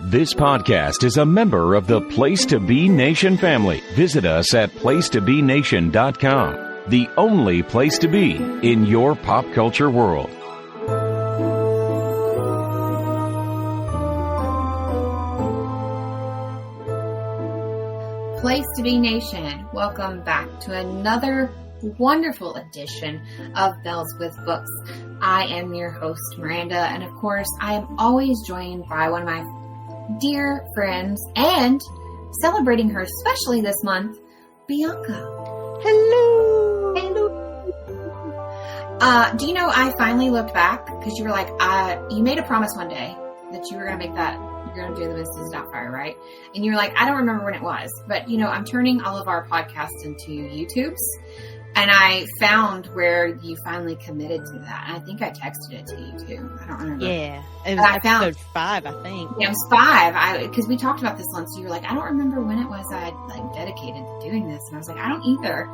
This podcast is a member of the Place to Be Nation family. Visit us at placetobenation.com, the only place to be in your pop culture world. Place to Be Nation, welcome back to another wonderful edition of Bells with Books. I am your host, Miranda, and of course, I am always joined by one of my dear friends, and celebrating her especially this month, Bianca. Hello! Do you know, I finally looked back, because you were like, you made a promise one day that you were going to make that, you're going to do the Mrs. Doubtfire, right? And you were like, I don't remember when it was, but you know, I'm turning all of our podcasts into YouTubes, and I found where you finally committed to that. And I think I texted it to you too. I don't remember. Yeah. It was episode 5, I think. Yeah, it was 5. Because we talked about this once. So you were like, I don't remember when it was I dedicated to doing this. And I was like, I don't either.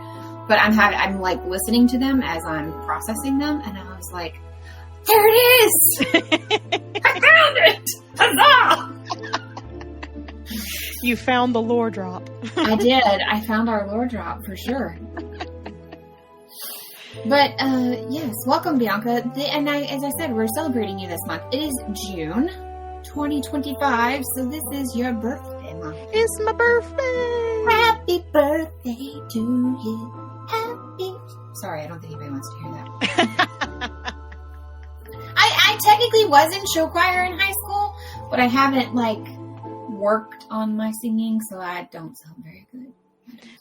But I'm like listening to them as I'm processing them. And I was like, there it is. I found it. Huzzah! You found the lore drop. I did. I found our lore drop for sure. But, yes, welcome, Bianca. And as I said, we're celebrating you this month. It is June 2025, so this is your birthday month. It's my birthday! Happy birthday to you. Happy... Sorry, I don't think anybody wants to hear that. I technically was in show choir in high school, but I haven't, worked on my singing, so I don't sound very good.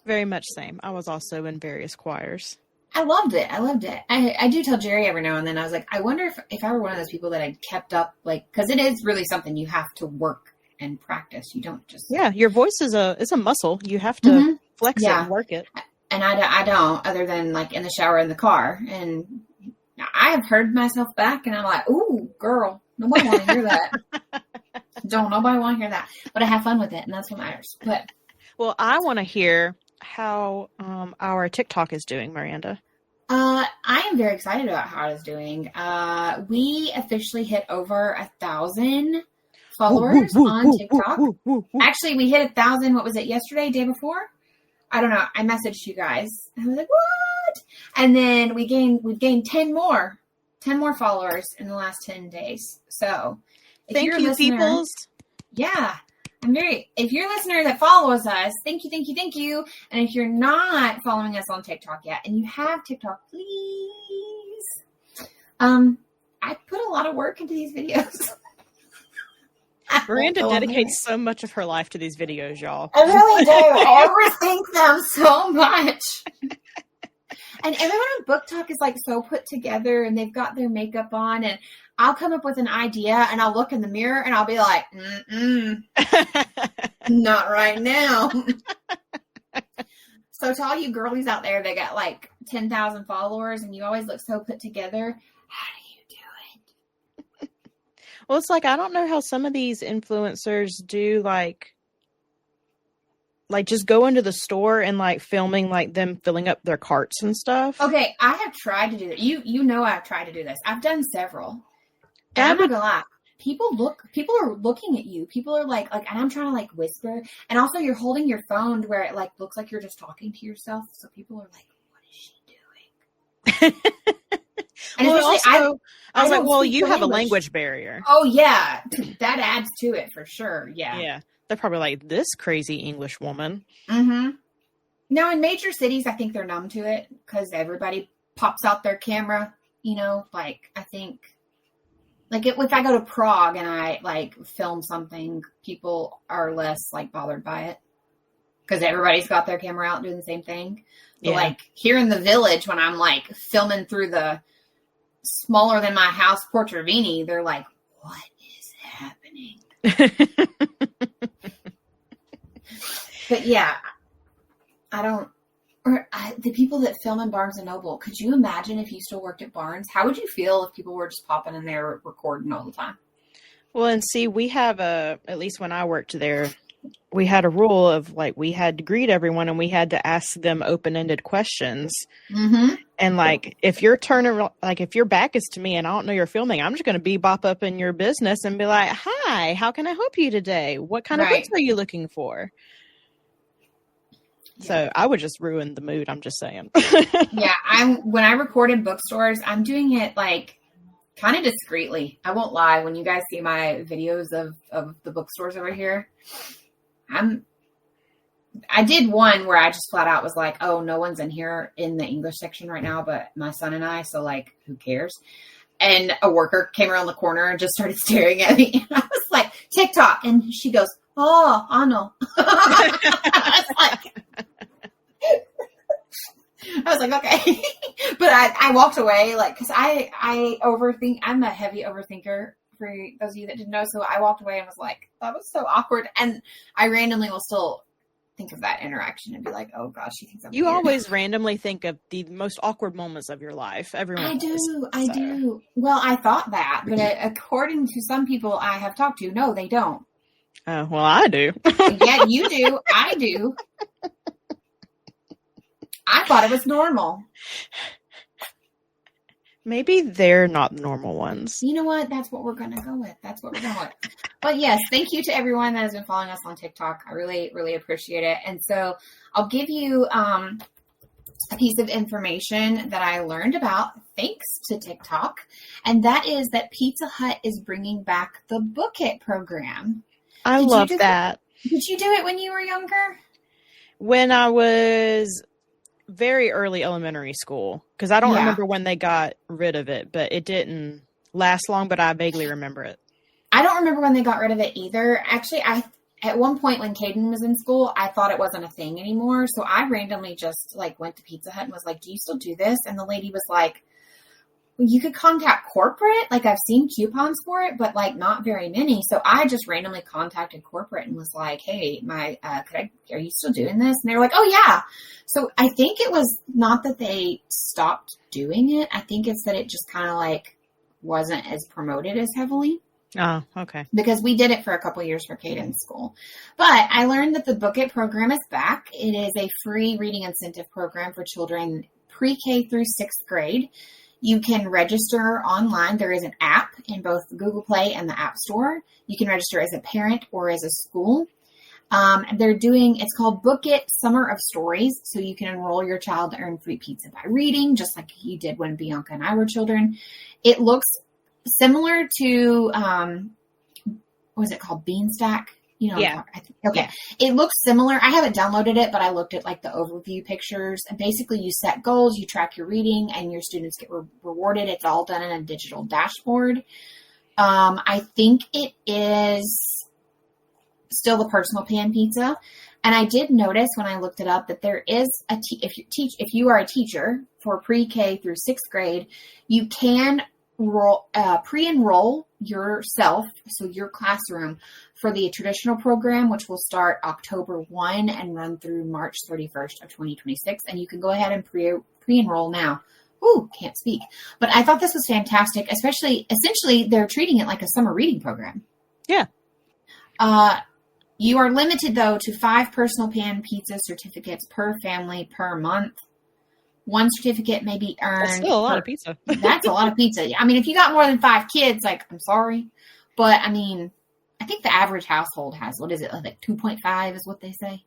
Very much same. I was also in various choirs. I loved it. I do tell Jerry every now and then, I was like, I wonder if I were one of those people that had kept up, because it is really something you have to work and practice. You don't just... Yeah, your voice is a muscle. You have to flex it and work it. And I don't, other than in the shower in the car. And I have heard myself back and I'm like, ooh, girl, nobody want to hear that. Nobody want to hear that. But I have fun with it, and that's what matters. But well, I want to hear how our TikTok is doing, Miranda. I am very excited about how it is doing. We officially hit over 1,000 followers on TikTok. Actually, we hit 1,000. What was it? Yesterday, day before? I don't know. I messaged you guys. I was like, what? And then we've gained 10 more followers in the last 10 days. So thank you, peoples. Yeah. If you're a listener that follows us, thank you. And if you're not following us on TikTok yet, and you have TikTok, please. I put a lot of work into these videos. Miranda dedicates so much of her life to these videos, y'all. I really do. I overthink them so much. And everyone on Book Talk is so put together, and they've got their makeup on, and I'll come up with an idea, and I'll look in the mirror, and I'll be like, not right now. So to all you girlies out there that got 10,000 followers, and you always look so put together, how do you do it? Well, it's I don't know how some of these influencers do, just go into the store and filming them filling up their carts and stuff. Okay, I have tried to do that. You know I've tried to do this. I've done several. And I'm not gonna lie. People are looking at you. People are and I'm trying to whisper. And also you're holding your phone where it looks like you're just talking to yourself. So people are like, what is she doing? And well, also, I was well, you have English. A language barrier. Oh yeah. That adds to it for sure. Yeah. Yeah. They're probably this crazy English woman. Mm-hmm. Now, in major cities, I think they're numb to it because everybody pops out their camera. I think, if I go to Prague and I, film something, people are less, bothered by it because everybody's got their camera out doing the same thing. But, yeah. Here in the village, when I'm, filming through the smaller than my house Portravini, they're like, what is happening? But yeah, the people that film in Barnes & Noble, could you imagine if you still worked at Barnes? How would you feel if people were just popping in there recording all the time? Well, and see, we have at least when I worked there, we had a rule of like we had to greet everyone and we had to ask them open-ended questions. Mm-hmm. And like if your if your back is to me and I don't know you're filming, I'm just going to bebop up in your business and be like, "Hi, how can I help you today? What kind of books are you looking for?" Yeah. So I would just ruin the mood. I'm just saying. Yeah, when I recorded bookstores, I'm doing it like kind of discreetly. I won't lie. When you guys see my videos of the bookstores over here, I did one where I just flat out was like, oh, no one's in here in the English section right now, but my son and I, so like, who cares? And a worker came around the corner and just started staring at me. And I was like, TikTok. And she goes, oh, I know. I was like, okay. But I walked away, like, because I overthink. I'm a heavy overthinker, for those of you that didn't know. So I walked away and was like, that was so awkward. And I randomly will still think of that interaction and be like, oh gosh, she thinks I'm You weird. always randomly think of the most awkward moments of your life. Everyone I does, do. Well, I thought that, but according to some people I have talked to, no, they don't. Oh, well, I do. Yeah, you do. I do. I thought it was normal. Maybe they're not the normal ones. You know what? That's what we're going to go with. But yes, thank you to everyone that has been following us on TikTok. I really, really appreciate it. And so I'll give you a piece of information that I learned about thanks to TikTok. And that is that Pizza Hut is bringing back the Book It program. I love that. Did you do it when you were younger? When I was very early elementary school, because I don't remember when they got rid of it, but it didn't last long, but I vaguely remember it. I don't remember when they got rid of it either. Actually, at one point when Caden was in school, I thought it wasn't a thing anymore. So I randomly just like went to Pizza Hut and was like, do you still do this? And the lady was like, well, you could contact corporate. Like I've seen coupons for it, but like not very many. So I just randomly contacted corporate and was like, hey, are you still doing this? And they were like, oh yeah. So I think it was not that they stopped doing it. I think it's that it just kind of like wasn't as promoted as heavily. Oh, okay. Because we did it for a couple years for Caden's school. But I learned that the Book It program is back. It is a free reading incentive program for children pre-K through 6th grade. You can register online. There is an app in both Google Play and the App Store. You can register as a parent or as a school. It's called Book It Summer of Stories. So you can enroll your child to earn free pizza by reading, just like you did when Bianca and I were children. It looks similar to, what was it called? Beanstack? You know, yeah. Okay. Yeah. It looks similar. I haven't downloaded it, but I looked at like the overview pictures, and basically you set goals, you track your reading, and your students get rewarded. It's all done in a digital dashboard. I think it is still the personal pan pizza. And I did notice when I looked it up that there is if you are a teacher for pre-K through 6th grade, you can pre-enroll yourself, so your classroom, for the traditional program, which will start October 1 and run through March 31st of 2026. And you can go ahead and pre-enroll now. Ooh, can't speak. But I thought this was fantastic, essentially they're treating it like a summer reading program. Yeah. You are limited, though, to 5 personal pan pizza certificates per family per month. One certificate may be earned. That's still a lot of pizza. That's a lot of pizza. I mean, if you got more than 5 kids, like, I'm sorry. But, I mean, I think the average household has, what is it, like 2.5 is what they say?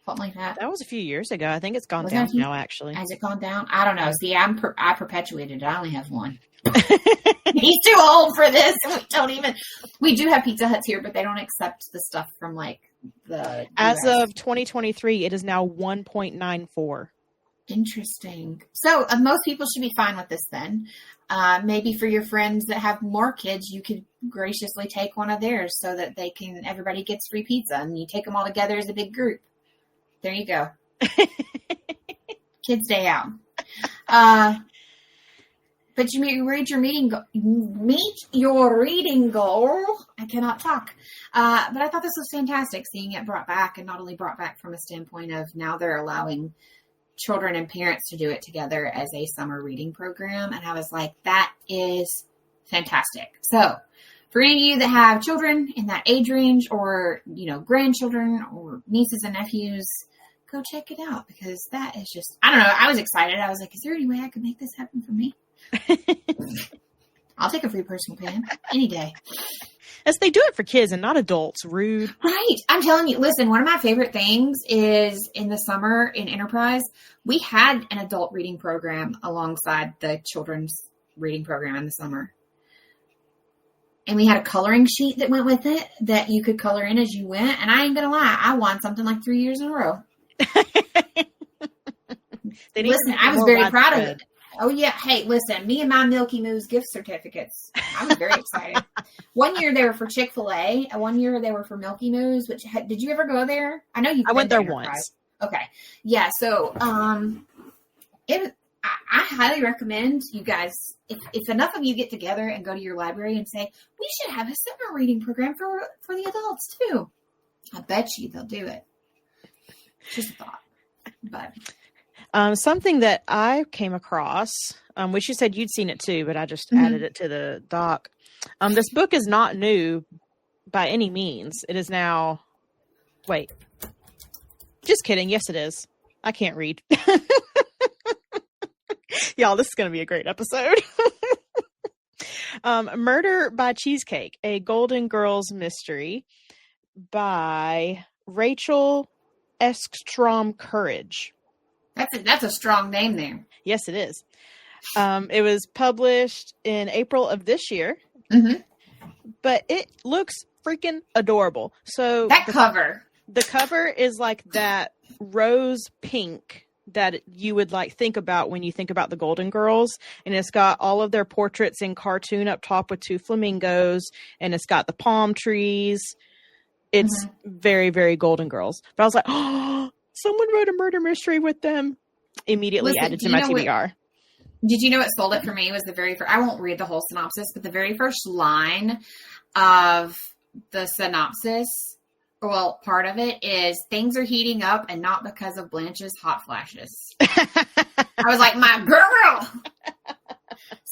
Something like that. That was a few years ago. I think it's gone down now, actually. Has it gone down? I don't know. See, I perpetuated it. I only have 1. He's too old for this. We do have Pizza Huts here, but they don't accept the stuff from, like, the As US. of 2023, it is now 1.94. Interesting. So most people should be fine with this then. Maybe for your friends that have more kids, you could graciously take one of theirs so that everybody gets free pizza, and you take them all together as a big group. There you go. Kids Day out. But you meet your reading goal. I cannot talk. But I thought this was fantastic, seeing it brought back, and not only brought back from a standpoint of now they're allowing children and parents to do it together as a summer reading program. And I was like, that is fantastic. So For any of you that have children in that age range or, grandchildren or nieces and nephews, go check it out because that is just, I don't know. I was excited. I was like, is there any way I could make this happen for me? I'll take a free personal plan any day. As they do it for kids and not adults. Rude. Right. I'm telling you, listen, one of my favorite things is in the summer in Enterprise, we had an adult reading program alongside the children's reading program in the summer. And we had a coloring sheet that went with it that you could color in as you went. And I ain't going to lie, I won something like 3 years in a row. Listen, I was very proud of it. Oh, yeah. Hey, listen, me and my Milky Moo's gift certificates. I was very excited. One year they were for Chick-fil-A. And one year they were for Milky Moo's. Did you ever go there? I know you. I went there once. Okay. Yeah. So, I highly recommend you guys, if enough of you get together and go to your library and say, we should have a summer reading program for the adults too. I bet you they'll do it. Just a thought. But something that I came across, which you said you'd seen it too, but I just added it to the doc. This book is not new by any means. It is now, wait, just kidding. Yes, it is. I can't read. Y'all, this is going to be a great episode. Murder by Cheesecake, a Golden Girls mystery by Rachel Ekstrom Courage. That's a strong name there. Yes, it is. It was published in April of this year, but it looks freaking adorable. So that the cover is like that rose pink that you would think about when you think about the Golden Girls. And it's got all of their portraits in cartoon up top with 2 flamingos. And it's got the palm trees. It's very, very Golden Girls. But I was like, oh, someone wrote a murder mystery with them. Immediately added to my TBR. Did you know what sold it for me was the very first, I won't read the whole synopsis, but the very first line of the synopsis, well, part of it is things are heating up and not because of Blanche's hot flashes. I was like, my girl.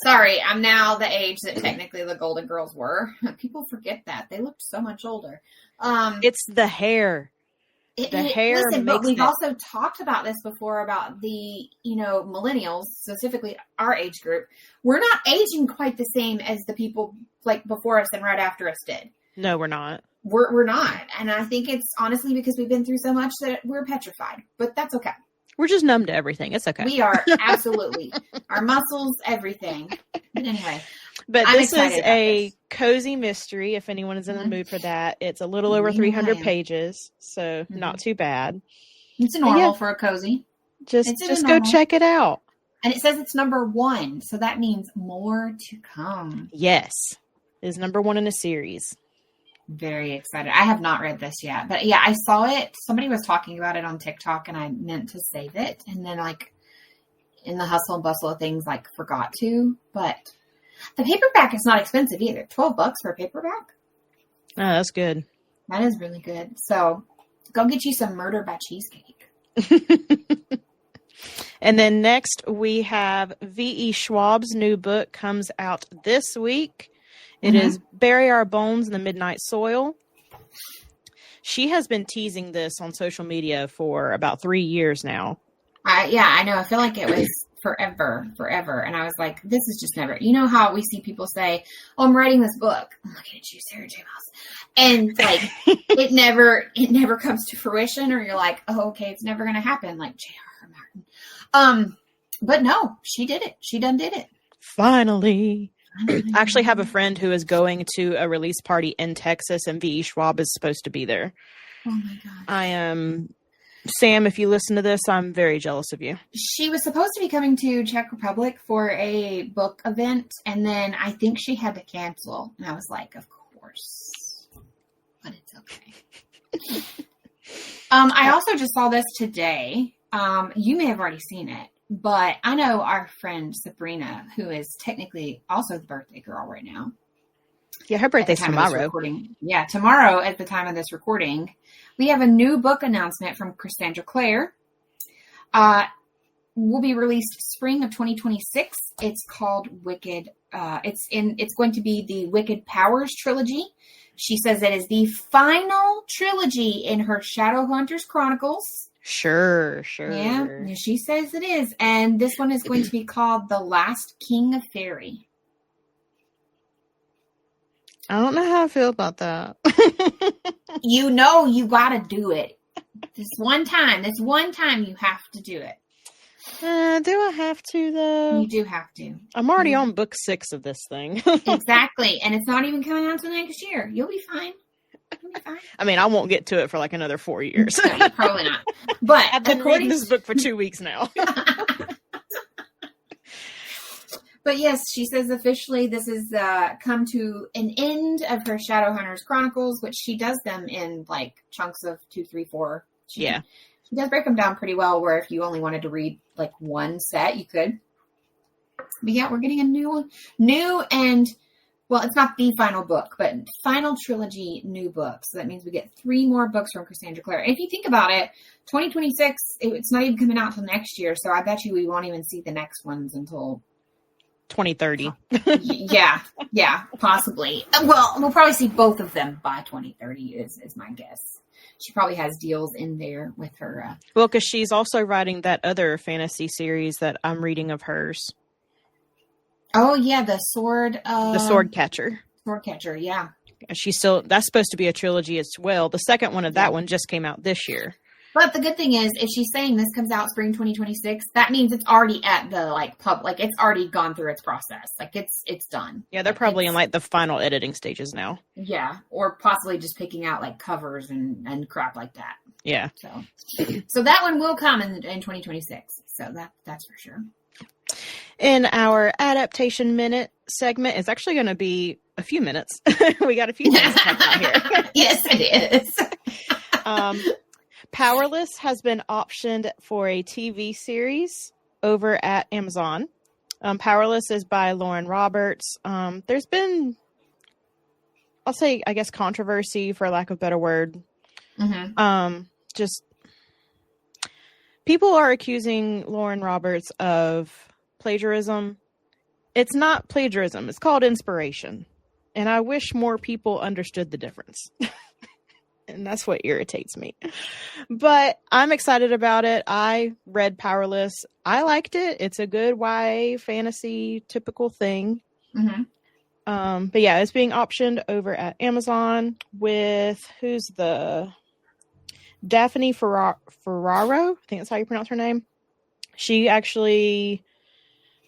Sorry, I'm now the age that technically the Golden Girls were. People forget that. They looked so much older. It's the hair. Hair. Listen, but we've also talked about this before about the, millennials, specifically our age group. We're not aging quite the same as the people before us and right after us did. No, we're not. We're not. And I think it's honestly because we've been through so much that we're petrified, but that's okay. We're just numb to everything. It's okay. We are. Absolutely. Our muscles, everything. But anyway. But this is a cozy mystery. If anyone is in the mood for that, it's a little over 300 pages. So not too bad. It's normal for a cozy. Just go check it out. And it says it's number 1. So that means more to come. Yes. It is number 1 in a series. Very excited. I have not read this yet, but yeah, I saw it. Somebody was talking about it on TikTok and I meant to save it. And then in the hustle and bustle of things, forgot to, but the paperback is not expensive either. $12 for a paperback. Oh, that's good. That is really good. So go get you some Murder by Cheesecake. And then next we have V.E. Schwab's new book comes out this week. It is Bury Our Bones in the Midnight Soil. She has been teasing this on social media for about 3 years now. I know. I feel like it was forever. And I was like, this is just never, you know how we see people say, oh, I'm writing this book. I'm looking at you, Sarah J. Maas. And it never comes to fruition, or you're like, oh, okay, it's never going to happen. Like J.R.R. Martin. But no, she did it. She done did it. Finally. I actually have a friend who is going to a release party in Texas, and V.E. Schwab is supposed to be there. Oh my God. I am, Sam, if you listen to this, I'm very jealous of you. She was supposed to be coming to Czech Republic for a book event, and then I think she had to cancel. And I was like, of course. But it's okay. I also just saw this today. You may have already seen it. But I know our friend Sabrina, who is technically also the birthday girl right now. Yeah, her birthday's tomorrow. Yeah, tomorrow at the time of this recording. We have a new book announcement from Cassandra Clare. will be released spring of 2026. It's called Wicked. It's going to be the Wicked Powers trilogy. She says it is the final trilogy in her Shadowhunters Chronicles. Sure. Yeah, she says it is. And this one is going to be called The Last King of Fairy. I don't know how I feel about that. You know you gotta do it. This one time you have to do it. Do I have to, though? You do have to. I'm already on book 6 of this thing. Exactly. And it's not even coming out until next year. You'll be fine. I mean, I won't get to it for like another 4 years. No, probably not. But I've been reading this book for 2 weeks now. But yes, she says officially this is come to an end of her Shadowhunters Chronicles, which she does them in like chunks of 2, 3, 4. She does break them down pretty well, where if you only wanted to read like one set, you could. But yeah, we're getting a new and, well, it's not the final book, but final trilogy new book. So that means we get 3 more books from Cassandra Clare. And if you think about it, 2026, it's not even coming out until next year. So I bet you we won't even see the next ones until 2030. Yeah, possibly. Well, we'll probably see both of them by 2030 is my guess. She probably has deals in there with her. Well, because she's also writing that other fantasy series that I'm reading of hers. Oh yeah, the sword catcher. Sword catcher, yeah. That's supposed to be a trilogy as well. The second one of that one just came out this year. But the good thing is, if she's saying this comes out spring 2026, that means it's already at the it's already gone through its process. Like it's done. Yeah, they're probably in like the final editing stages now. Yeah, or possibly just picking out like covers and crap like that. Yeah. So that one will come in 2026. So that's for sure. In our adaptation minute segment, it's actually going to be a few minutes. We got a few things to talk about here. Yes, it is. Powerless has been optioned for a TV series over at Amazon. Powerless is by Lauren Roberts. There's been, I'll say, I guess, controversy, for lack of a better word. Mm-hmm. Just people are accusing Lauren Roberts of plagiarism. It's not plagiarism. It's called inspiration. And I wish more people understood the difference. And that's what irritates me. But I'm excited about it. I read Powerless. I liked it. It's a good YA fantasy typical thing. Mm-hmm. But yeah, it's being optioned over at Amazon with who's the Daphne Ferraro. I think that's how you pronounce her name. She actually,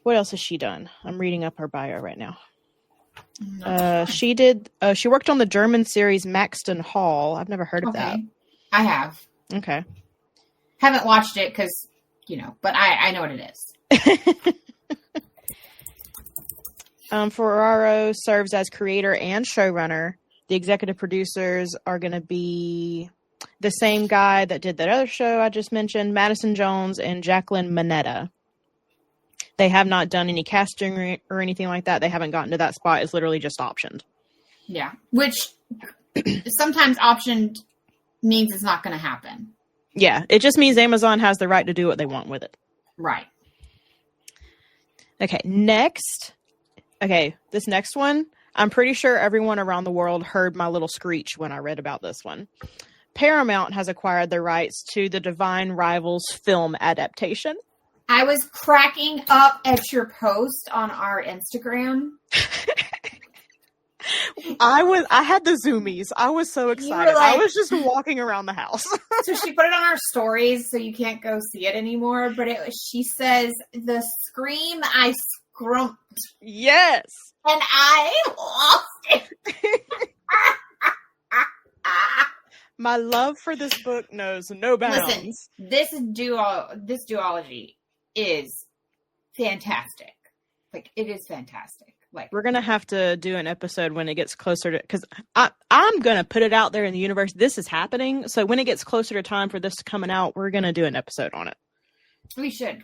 what else has she done? I'm reading up her bio right now. She worked on the German series Maxton Hall. I've never heard of that. I have. Okay. Haven't watched it because, but I know what it is. Ferraro serves as creator and showrunner. The executive producers are going to be the same guy that did that other show I just mentioned, Madison Jones and Jacqueline Manetta. They have not done any casting or anything like that. They haven't gotten to that spot. It's literally just optioned. Yeah. Which sometimes optioned means it's not going to happen. Yeah. It just means Amazon has the right to do what they want with it. Right. Okay. Next. Okay. This next one, I'm pretty sure everyone around the world heard my little screech when I read about this one. Paramount has acquired the rights to the Divine Rivals film adaptation. I was cracking up at your post on our Instagram. I had the zoomies. I was so excited. I was just walking around the house. So she put it on our stories, so you can't go see it anymore. But she says, the scream I scrumped. Yes. And I lost it. My love for this book knows no bounds. Listen, this duology is fantastic. Like, it is fantastic. Like, we're gonna have to do an episode when it gets closer to, because I'm gonna put it out there in the universe. This is happening, so when it gets closer to time for this coming out, we're gonna do an episode on it. We should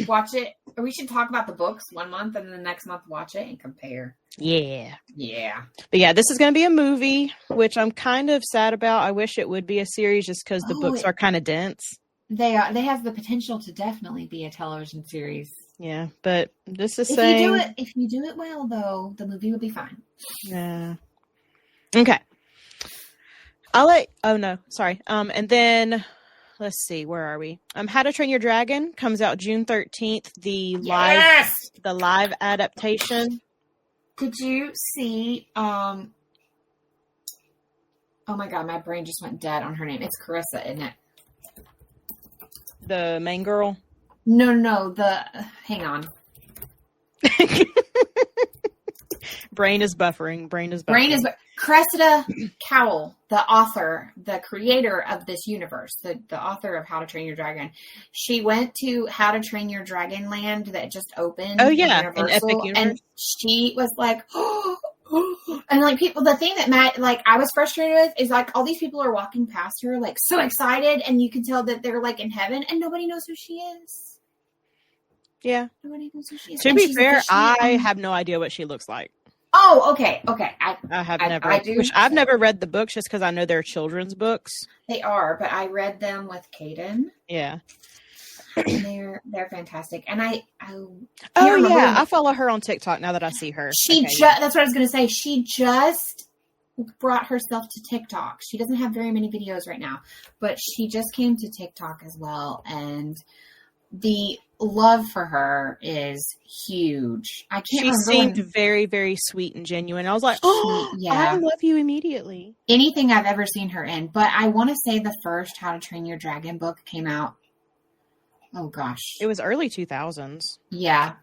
watch it, or we should talk about the books one month and then the next month watch it and compare. Yeah. But yeah, this is gonna be a movie, which I'm kind of sad about. I wish it would be a series just because the books are kind of dense. They have the potential to definitely be a television series. Yeah, but this is if you do it well, though, the movie will be fine. Yeah. Okay. And then let's see, where are we? How to Train Your Dragon comes out June 13th. The live adaptation. Did you see? Oh my God, my brain just went dead on her name. It's Carissa, isn't it? The main girl. No. Hang on. Brain is buffering. Cressida Cowell, the author, the creator of this universe, the author of How to Train Your Dragon. She went to How to Train Your Dragon Land that just opened. Oh yeah, Universal, in Epic Universe. And she was like, and like people, the thing that I was frustrated with is like all these people are walking past her like so excited, and you can tell that they're like in heaven, and nobody knows who she is. Yeah, nobody knows who she is. To be fair, I have no idea what she looks like. Oh, okay. I've never read the books just because I know they're children's books. They are, but I read them with Caden. Yeah, and they're fantastic. And I follow her on TikTok now that I see her. That's what I was going to say. She just brought herself to TikTok. She doesn't have very many videos right now, but she just came to TikTok as well, and the love for her is huge. She seemed very, very sweet and genuine. I was like, I love you immediately. Anything I've ever seen her in. But I want to say the first How to Train Your Dragon book came out. Oh gosh. It was early 2000s. Yeah.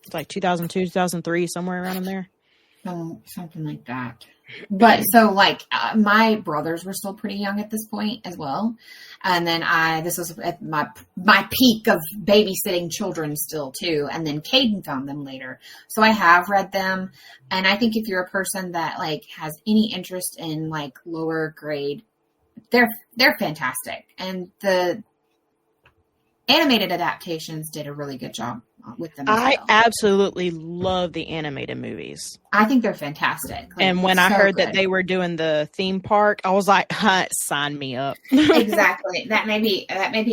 It's like 2002, 2003, somewhere around in there. Something like that. But so my brothers were still pretty young at this point as well. And then this was at my peak of babysitting children still too. And then Caden found them later. So I have read them. And I think if you're a person that has any interest in lower grade, they're fantastic. And the animated adaptations did a really good job with them. I absolutely love the animated movies. I think they're fantastic. And when I heard that they were doing the theme park, I was like, sign me up. Exactly. That may be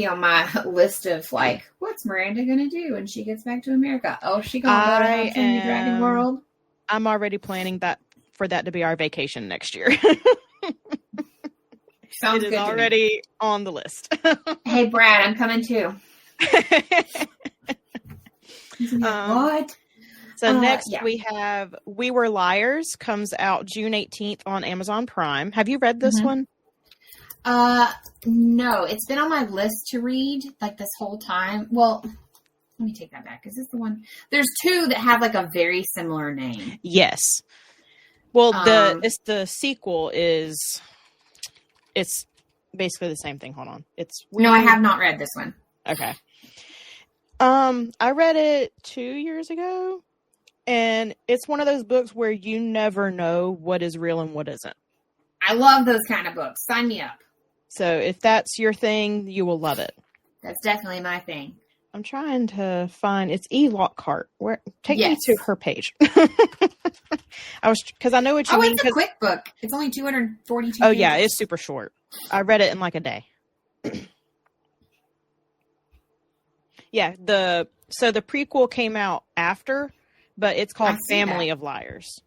on my list of what's Miranda going to do when she gets back to America? Oh, she going to go to the Dragon World? I'm already planning for that to be our vacation next year. Sounds it is already on the list. Hey, Brad, I'm coming too. What? So next we have We Were Liars, comes out June 18th on Amazon Prime. Have you read this one? No, it's been on my list to read this whole time. Well, let me take that back. Is this the one? There's two that have a very similar name. Yes. Well, the sequel is, it's basically the same thing. Hold on. No, I have not read this one. Okay. I read it 2 years ago, and it's one of those books where you never know what is real and what isn't. I love those kind of books. Sign me up. So if that's your thing, you will love it. That's definitely my thing. I'm trying to find, it's E. Lockhart. Take me to her page. Because I know what you mean. It's a quick book. It's only 242 pages. Oh yeah, it's super short. I read it in a day. Yeah, the prequel came out after, but it's called Family of Liars.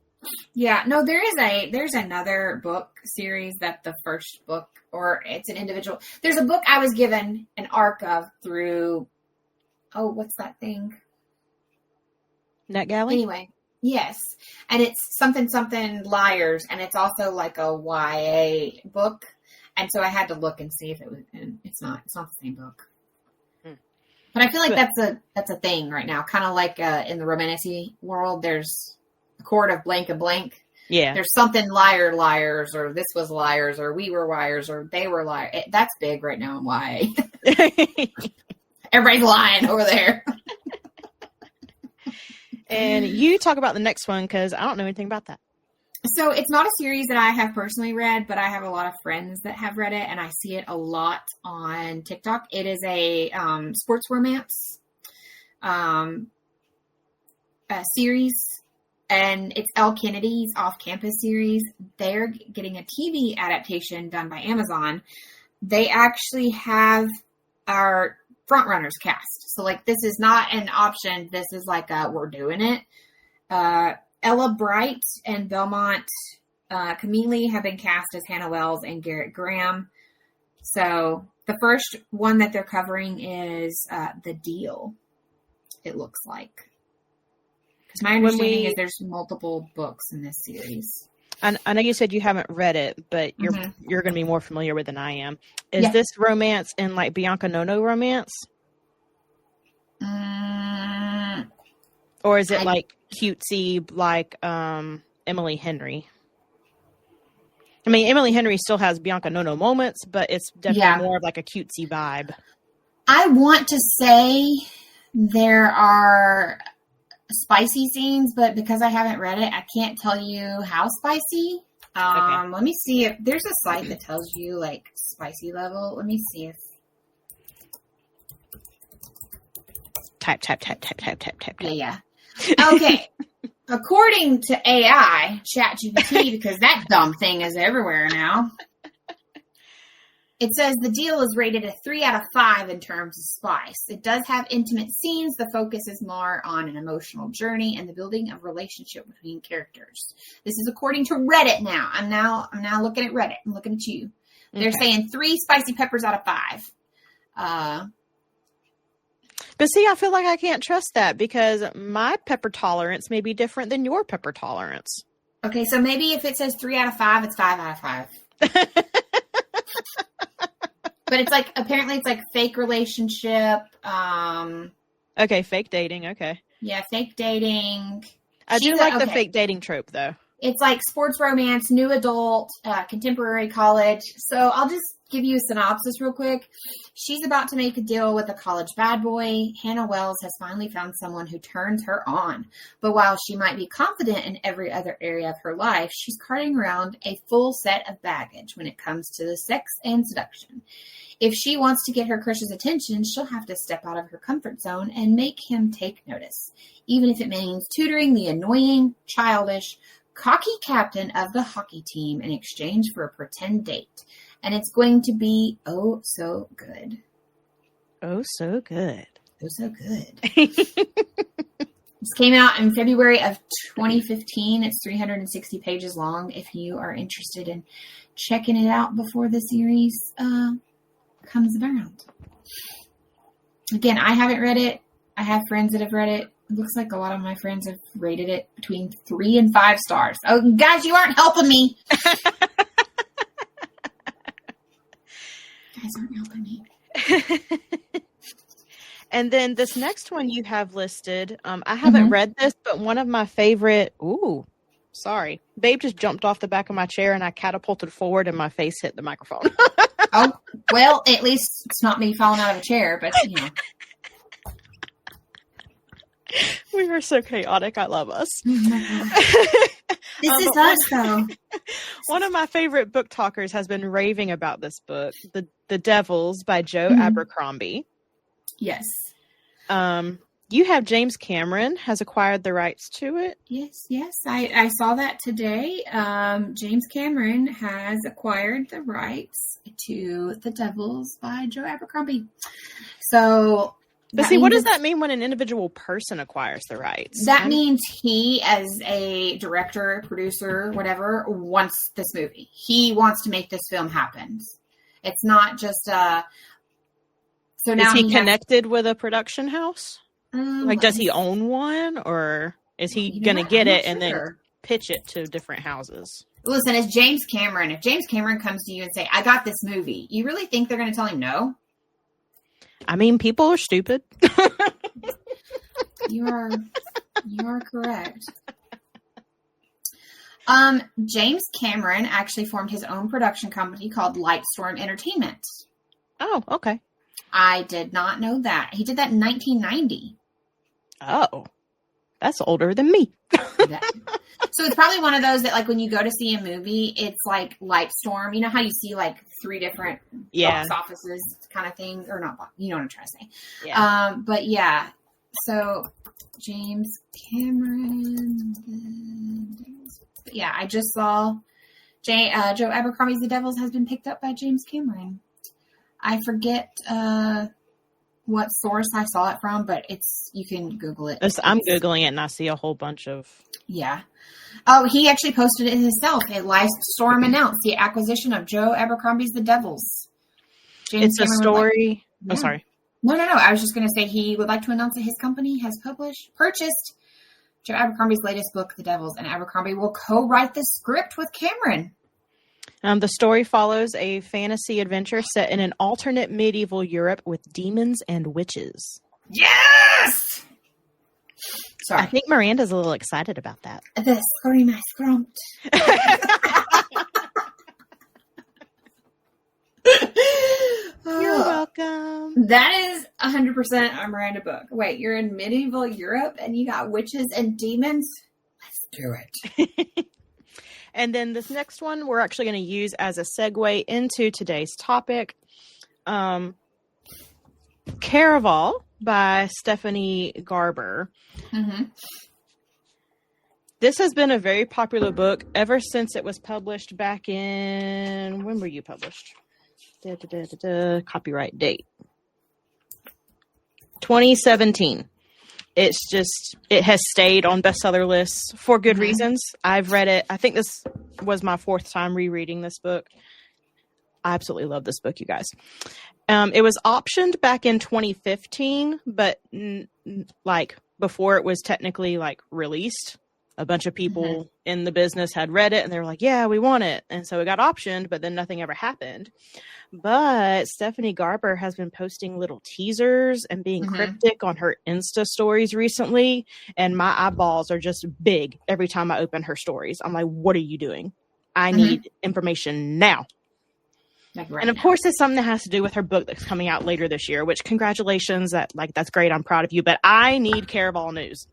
Yeah, no, there's another book series that the first book, or it's an individual. There's a book I was given an arc of through, what's that thing? NetGalley? Anyway, yes. And it's something Liars, and it's also a YA book. And so I had to look and see if it was, and it's not the same book. But I feel like that's a thing right now. Kind of in the romantic world, there's a court of blank and blank. Yeah. There's something liars, or this was liars, or we were liars, or they were liars. That's big right now in YA. Everybody's lying over there. And you talk about the next one because I don't know anything about that. So it's not a series that I have personally read, but I have a lot of friends that have read it, and I see it a lot on TikTok. It is a sports romance series, and it's Elle Kennedy's Off Campus series. They're getting a TV adaptation done by Amazon, they actually have our frontrunners cast. So, like, this is not an option. This is like we're doing it. Ella Bright and Belmont Camille have been cast as Hannah Wells and Garrett Graham. So the first one that they're covering is The Deal, it looks like. Because my understanding is there's multiple books in this series. I know you said you haven't read it, but you're going to be more familiar with than I am. Is this romance in like Bianca Nono romance? Or is it like cutesy like Emily Henry? I mean, Emily Henry still has Bianca Nono moments, but it's definitely more of like a cutesy vibe. I want to say there are spicy scenes, but because I haven't read it, I can't tell you how spicy. Okay. Let me see if there's a site that tells you like spicy level. Let me see if type. Yeah. Okay. According to AI, ChatGPT, because that dumb thing is everywhere now, it says The Deal is rated a 3 out of 5 in terms of spice. It does have intimate scenes. The focus is more on an emotional journey and the building of relationship between characters. This is according to Reddit now. I'm now looking at Reddit. I'm looking at you. They're saying 3 spicy peppers out of 5. But see, I feel like I can't trust that because my pepper tolerance may be different than your pepper tolerance. Okay, so maybe if it says 3 out of 5, it's 5 out of 5. But it's like, apparently it's like fake relationship. Okay, fake dating. Okay. Yeah, fake dating. I do like the fake dating trope, though. It's like sports romance, new adult, contemporary college. So I'll just give you a synopsis real quick. She's about to make a deal with a college bad boy. Hannah Wells has finally found someone who turns her on. But while she might be confident in every other area of her life, she's carrying around a full set of baggage when it comes to the sex and seduction. If she wants to get her crush's attention, she'll have to step out of her comfort zone and make him take notice, even if it means tutoring the annoying, childish, cocky captain of the hockey team in exchange for a pretend date. And it's going to be oh so good. Oh so good. Oh so good. This came out in February of 2015. It's 360 pages long if you are interested in checking it out before the series comes around. Again, I haven't read it. I have friends that have read it. It looks like a lot of my friends have rated it between 3 and 5 stars. Oh, guys, you aren't helping me. Guys aren't helping me. And then this next one you have listed, I haven't read this, but one of my favorite. Ooh, sorry. Babe just jumped off the back of my chair and I catapulted forward and my face hit the microphone. Oh, well, at least it's not me falling out of a chair, but you know. We are so chaotic. I love us. This is us, though. One of my favorite book talkers has been raving about this book, The Devils by Joe Abercrombie. Yes. You have James Cameron has acquired the rights to it. Yes. I saw that today. James Cameron has acquired the rights to The Devils by Joe Abercrombie. So... But see, what does that mean when an individual person acquires the rights? That means he, as a director, producer, whatever, wants this movie. He wants to make this film happen. It's not just so now is he connected with a production house? Does he own one, or is he going to get it and then pitch it to different houses? Listen, it's James Cameron. If James Cameron comes to you and say, "I got this movie," you really think they're going to tell him no? I mean, people are stupid. You are correct. James Cameron actually formed his own production company called Lightstorm Entertainment. Oh, okay. I did not know that. He did that in 1990. Oh, that's older than me. So it's probably one of those that, like, when you go to see a movie, it's like Lightstorm. You know how you see like 3 different box offices kind of thing, or not? You know what I'm trying to say. Yeah. But yeah. So James Cameron. But yeah, I just saw Joe Abercrombie's The Devils has been picked up by James Cameron. I forget what source I saw it from, but you can Google it. I'm Googling it and I see a whole bunch of... Yeah. Oh, he actually posted it himself. Storm announced the acquisition of Joe Abercrombie's The Devils. It's a story. Yeah. Oh, sorry. No. I was just going to say he would like to announce that his company has purchased Joe Abercrombie's latest book, The Devils, and Abercrombie will co-write the script with Cameron. The story follows a fantasy adventure set in an alternate medieval Europe with demons and witches. Yes! Sorry. I think Miranda's a little excited about that. The scream I scrumped. You're welcome. That is 100% a Miranda book. Wait, you're in medieval Europe and you got witches and demons? Let's do it. And then this next one we're actually going to use as a segue into today's topic. Caraval by Stephanie Garber. Mm-hmm. This has been a very popular book ever since it was published back in... When were you published? Copyright date. 2017. It has stayed on bestseller lists for good reasons. I've read it. I think this was my fourth time rereading this book. I absolutely love this book, you guys. It was optioned back in 2015, but before it was technically released, a bunch of people in the business had read it and they were like, yeah, we want it. And so it got optioned, but then nothing ever happened. But Stephanie Garber has been posting little teasers and being cryptic on her Insta stories recently. And my eyeballs are just big every time I open her stories. I'm like, what are you doing? I need information now. And of course, it's something that has to do with her book that's coming out later this year, which congratulations. That's great. I'm proud of you. But I need Caraval news.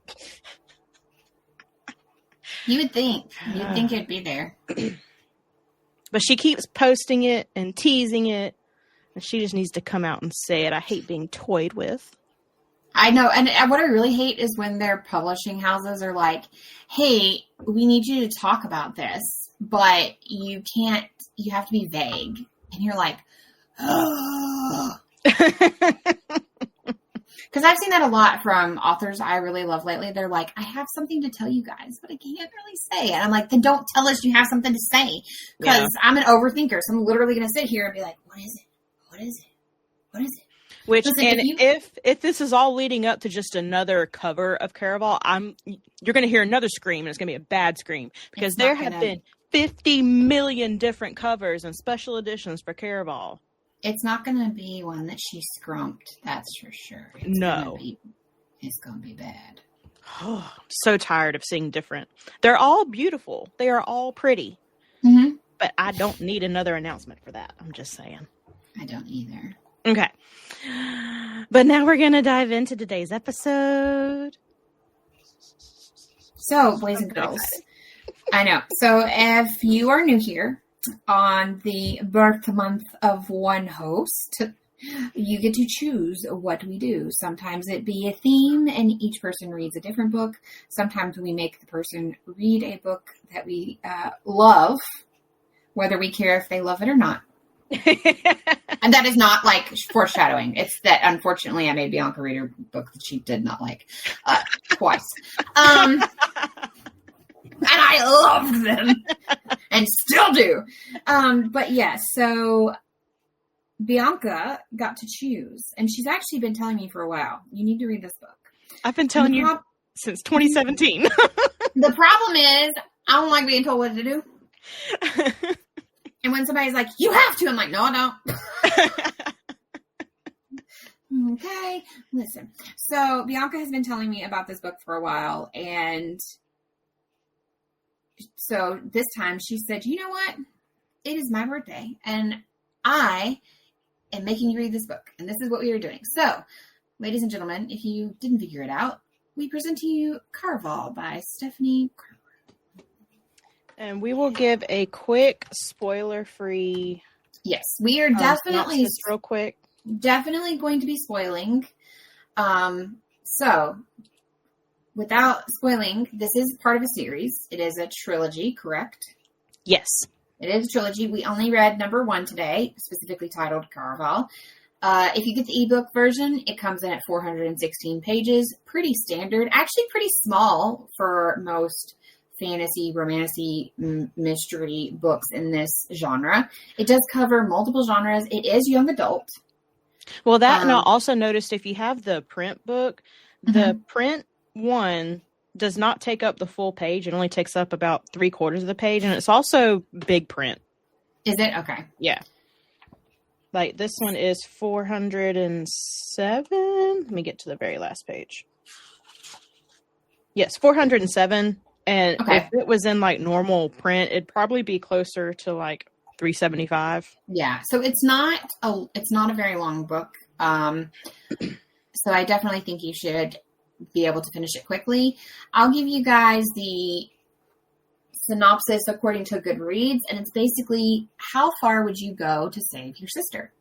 You would think. You'd think it'd be there. But she keeps posting it and teasing it. And she just needs to come out and say it. I hate being toyed with. I know. And what I really hate is when their publishing houses are like, hey, we need you to talk about this, but you can't, you have to be vague. And you're like, oh. Because I've seen that a lot from authors I really love lately. They're like, I have something to tell you guys, but I can't really say it. And I'm like, then don't tell us you have something to say. Because I'm an overthinker. So I'm literally going to sit here and be like, what is it? What is it? What is it? Which, listen, and if this is all leading up to just another cover of Caraval, you're going to hear another scream, and it's going to be a bad scream. Because there have been 50 million different covers and special editions for Caraval. It's not going to be one that she scrumped, that's for sure. It's going to be bad. Oh, I'm so tired of seeing different. They're all beautiful. They are all pretty. Mm-hmm. But I don't need another announcement for that. I'm just saying. I don't either. Okay. But now we're going to dive into today's episode. So, boys and girls. I know. So, if you are new here, on the birth month of one host, you get to choose what we do. Sometimes it be a theme and each person reads a different book. Sometimes we make the person read a book that we love, whether we care if they love it or not. And that is not like foreshadowing. It's that unfortunately I made Bianca read a book that she did not like twice. And I loved them and still do. But yes, so Bianca got to choose, and she's actually been telling me for a while, you need to read this book. I've been telling you since 2017. The problem is I don't like being told what to do. And when somebody's like, you have to, I'm like, no, I don't. Okay, listen. So Bianca has been telling me about this book for a while, and so this time she said, you know what? It is my birthday, and I am making you read this book, and this is what we are doing. So, ladies and gentlemen, if you didn't figure it out, we present to you Caraval by Stephanie Garber. And we will give a quick spoiler-free. Yes, we are definitely real quick. Definitely going to be spoiling. So, without spoiling, this is part of a series. It is a trilogy, correct? Yes. It is a trilogy. We only read number 1 today, specifically titled Caraval. If you get the ebook version, it comes in at 416 pages. Pretty standard. Actually pretty small for most fantasy, romantasy, mystery books in this genre. It does cover multiple genres. It is young adult. Well, that, and I also noticed if you have the print book, the print one does not take up the full page. It only takes up about 3/4 of the page, and it's also big print. Is it? Okay. Yeah. Like this one is 407. Let me get to the very last page. Yes, 407. And if it was in like normal print, it'd probably be closer to like 375. Yeah. So it's not a very long book. So I definitely think you should be able to finish it quickly. I'll give you guys the synopsis according to Goodreads, and it's basically, how far would you go to save your sister?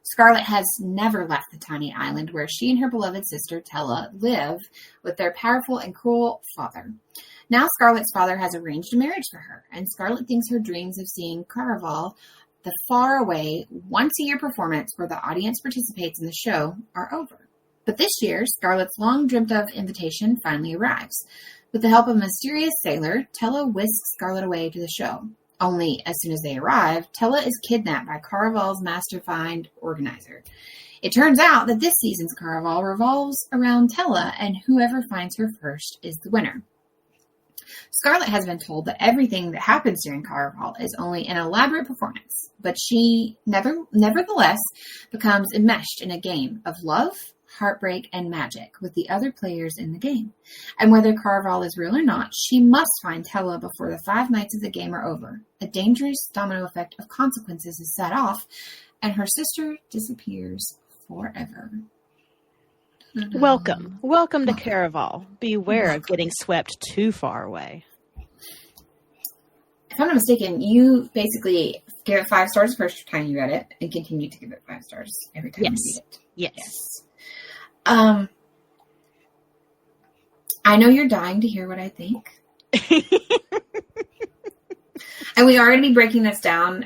Scarlet has never left the tiny island where she and her beloved sister Tella live with their powerful and cruel father. Now Scarlet's father has arranged a marriage for her, and Scarlet thinks her dreams of seeing Caraval, the faraway once-a-year performance where the audience participates in the show, are over. But this year, Scarlet's long-dreamt-of invitation finally arrives. With the help of a mysterious sailor, Tella whisks Scarlet away to the show. Only, as soon as they arrive, Tella is kidnapped by Caraval's mastermind organizer. It turns out that this season's Caraval revolves around Tella, and whoever finds her first is the winner. Scarlet has been told that everything that happens during Caraval is only an elaborate performance, but she nevertheless becomes enmeshed in a game of love, heartbreak, and magic with the other players in the game. And whether Caraval is real or not, she must find Tella before the 5 nights of the game are over. A dangerous domino effect of consequences is set off, and her sister disappears forever. Welcome to Caraval. Beware of getting swept too far away. If I'm not mistaken, you basically gave it 5 stars the first time you read it, and continue to give it 5 stars every time you read it. Yes. I know you're dying to hear what I think. And we are going to be breaking this down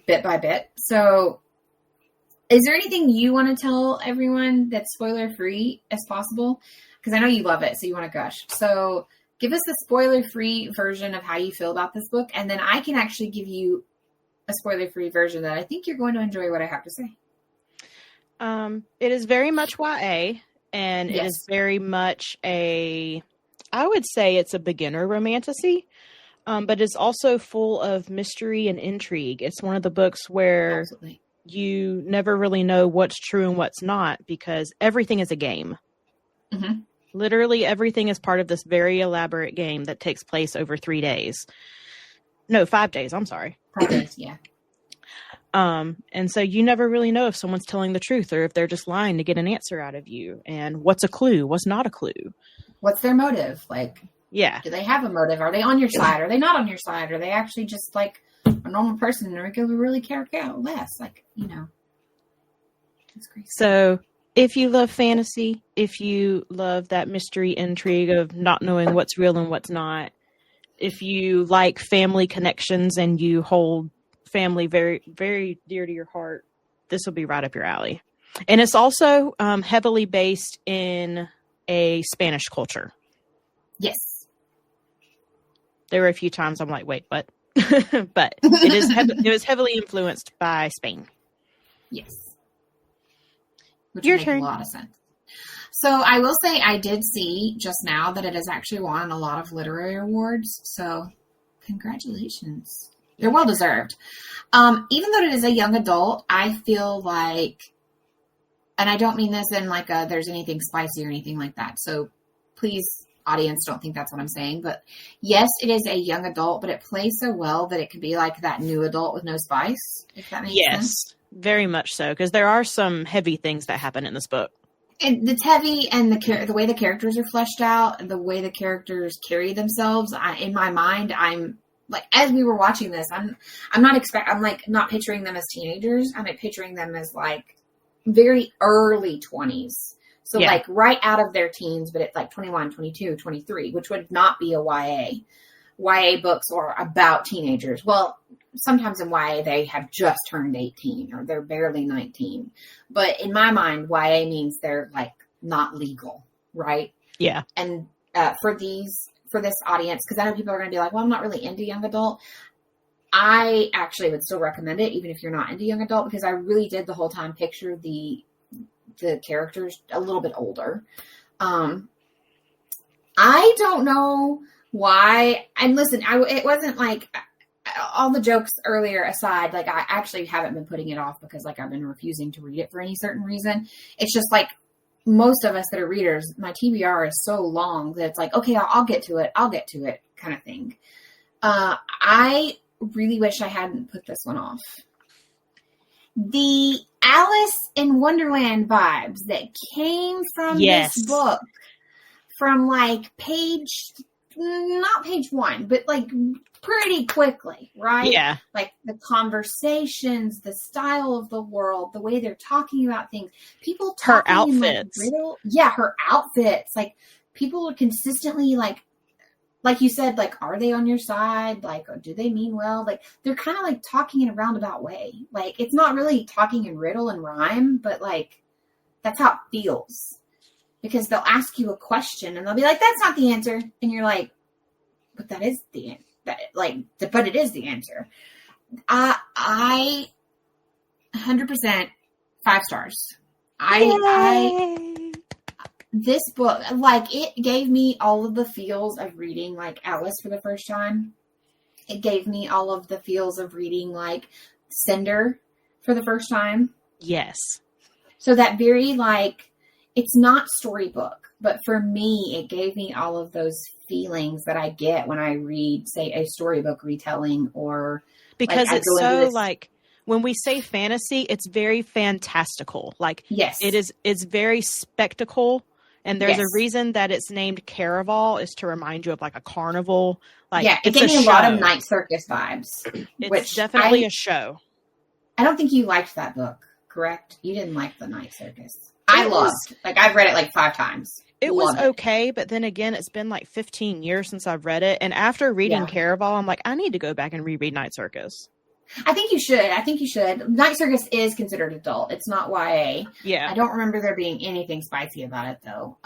bit by bit. So is there anything you want to tell everyone that's spoiler-free as possible? Because I know you love it, so you want to gush. So give us a spoiler-free version of how you feel about this book, and then I can actually give you a spoiler-free version that I think you're going to enjoy what I have to say. It is very much YA, and Yes. it is very much I would say it's a beginner romantasy, but it's also full of mystery and intrigue. It's one of the books where Absolutely. you never really know what's true and what's not, because everything is a game. Mm-hmm. Literally everything is part of this very elaborate game that takes place over 3 days. No, 5 days. I'm sorry. 5 days, yeah. And so you never really know if someone's telling the truth or if they're just lying to get an answer out of you. And what's a clue? What's not a clue? What's their motive? Like, yeah. do they have a motive? Are they on your side? Are they not on your side? Are they actually just like a normal person and really care less? Like, you know. It's crazy. So if you love fantasy, if you love that mystery intrigue of not knowing what's real and what's not, if you like family connections and you hold family very, very dear to your heart, this will be right up your alley. And it's also heavily based in a Spanish culture. Yes. There were a few times I'm like, wait, what? But it was heavily influenced by Spain. Yes. Which Your makes turn. a lot of sense. So I will say I did see just now that it has actually won a lot of literary awards. So congratulations. They're well deserved. Even though it is a young adult, I feel like, and I don't mean this in like there's anything spicy or anything like that. So please, audience, don't think that's what I'm saying. But yes, it is a young adult, but it plays so well that it could be like that new adult with no spice, if that makes sense. Yes, very much so. Because there are some heavy things that happen in this book. And it's heavy, and the way the characters are fleshed out, and the way the characters carry themselves. In my mind, I'm like, as we were watching this, I'm not picturing them as teenagers. I'm picturing them as like very early 20s. So like right out of their teens, but it's like 21, 22, 23, which would not be a YA. YA books are about teenagers. Well, sometimes in YA they have just turned 18 or they're barely 19. But in my mind, YA means they're like not legal, right? Yeah. And for this audience, because I know people are going to be like, well, I'm not really into young adult. I actually would still recommend it, even if you're not into young adult, because I really did the whole time picture the characters a little bit older. I don't know why. And listen, it wasn't like all the jokes earlier aside, like I actually haven't been putting it off because like I've been refusing to read it for any certain reason. It's just like most of us that are readers, my TBR is so long that it's like, okay, I'll get to it. I'll get to it kind of thing. I really wish I hadn't put this one off. The Alice in Wonderland vibes that came from this book from like not page 1, but like pretty quickly, right? Yeah. Like the conversations, the style of the world, the way they're talking about things, people talking her outfits. Her outfits. Like people are consistently like you said, like, are they on your side? Like, do they mean well? Like, they're kind of like talking in a roundabout way. Like, it's not really talking in riddle and rhyme, but like, that's how it feels. Because they'll ask you a question and they'll be like, that's not the answer. And you're like, but that is the answer. But it is the answer. I 100% 5 stars. This book, like, it gave me all of the feels of reading, like, Alice for the first time. It gave me all of the feels of reading, like, Cinder for the first time. Yes. So that very, like, it's not storybook, but for me, it gave me all of those feelings that I get when I read, say, a storybook retelling or... Because like, it's so, like... When we say fantasy, it's very fantastical. Like, yes, it's very spectacle. And there's a reason that it's named Caraval, is to remind you of like a carnival. Like, yeah, it gave me a lot of Night Circus vibes. It's definitely a show. I don't think you liked that book, correct? You didn't like the Night Circus. I've read it like 5 times. It was okay, but then again, it's been like 15 years since I've read it. And after reading Caraval, I'm like, I need to go back and reread Night Circus. I think you should. Night Circus is considered adult. It's not YA. Yeah. I don't remember there being anything spicy about it, though.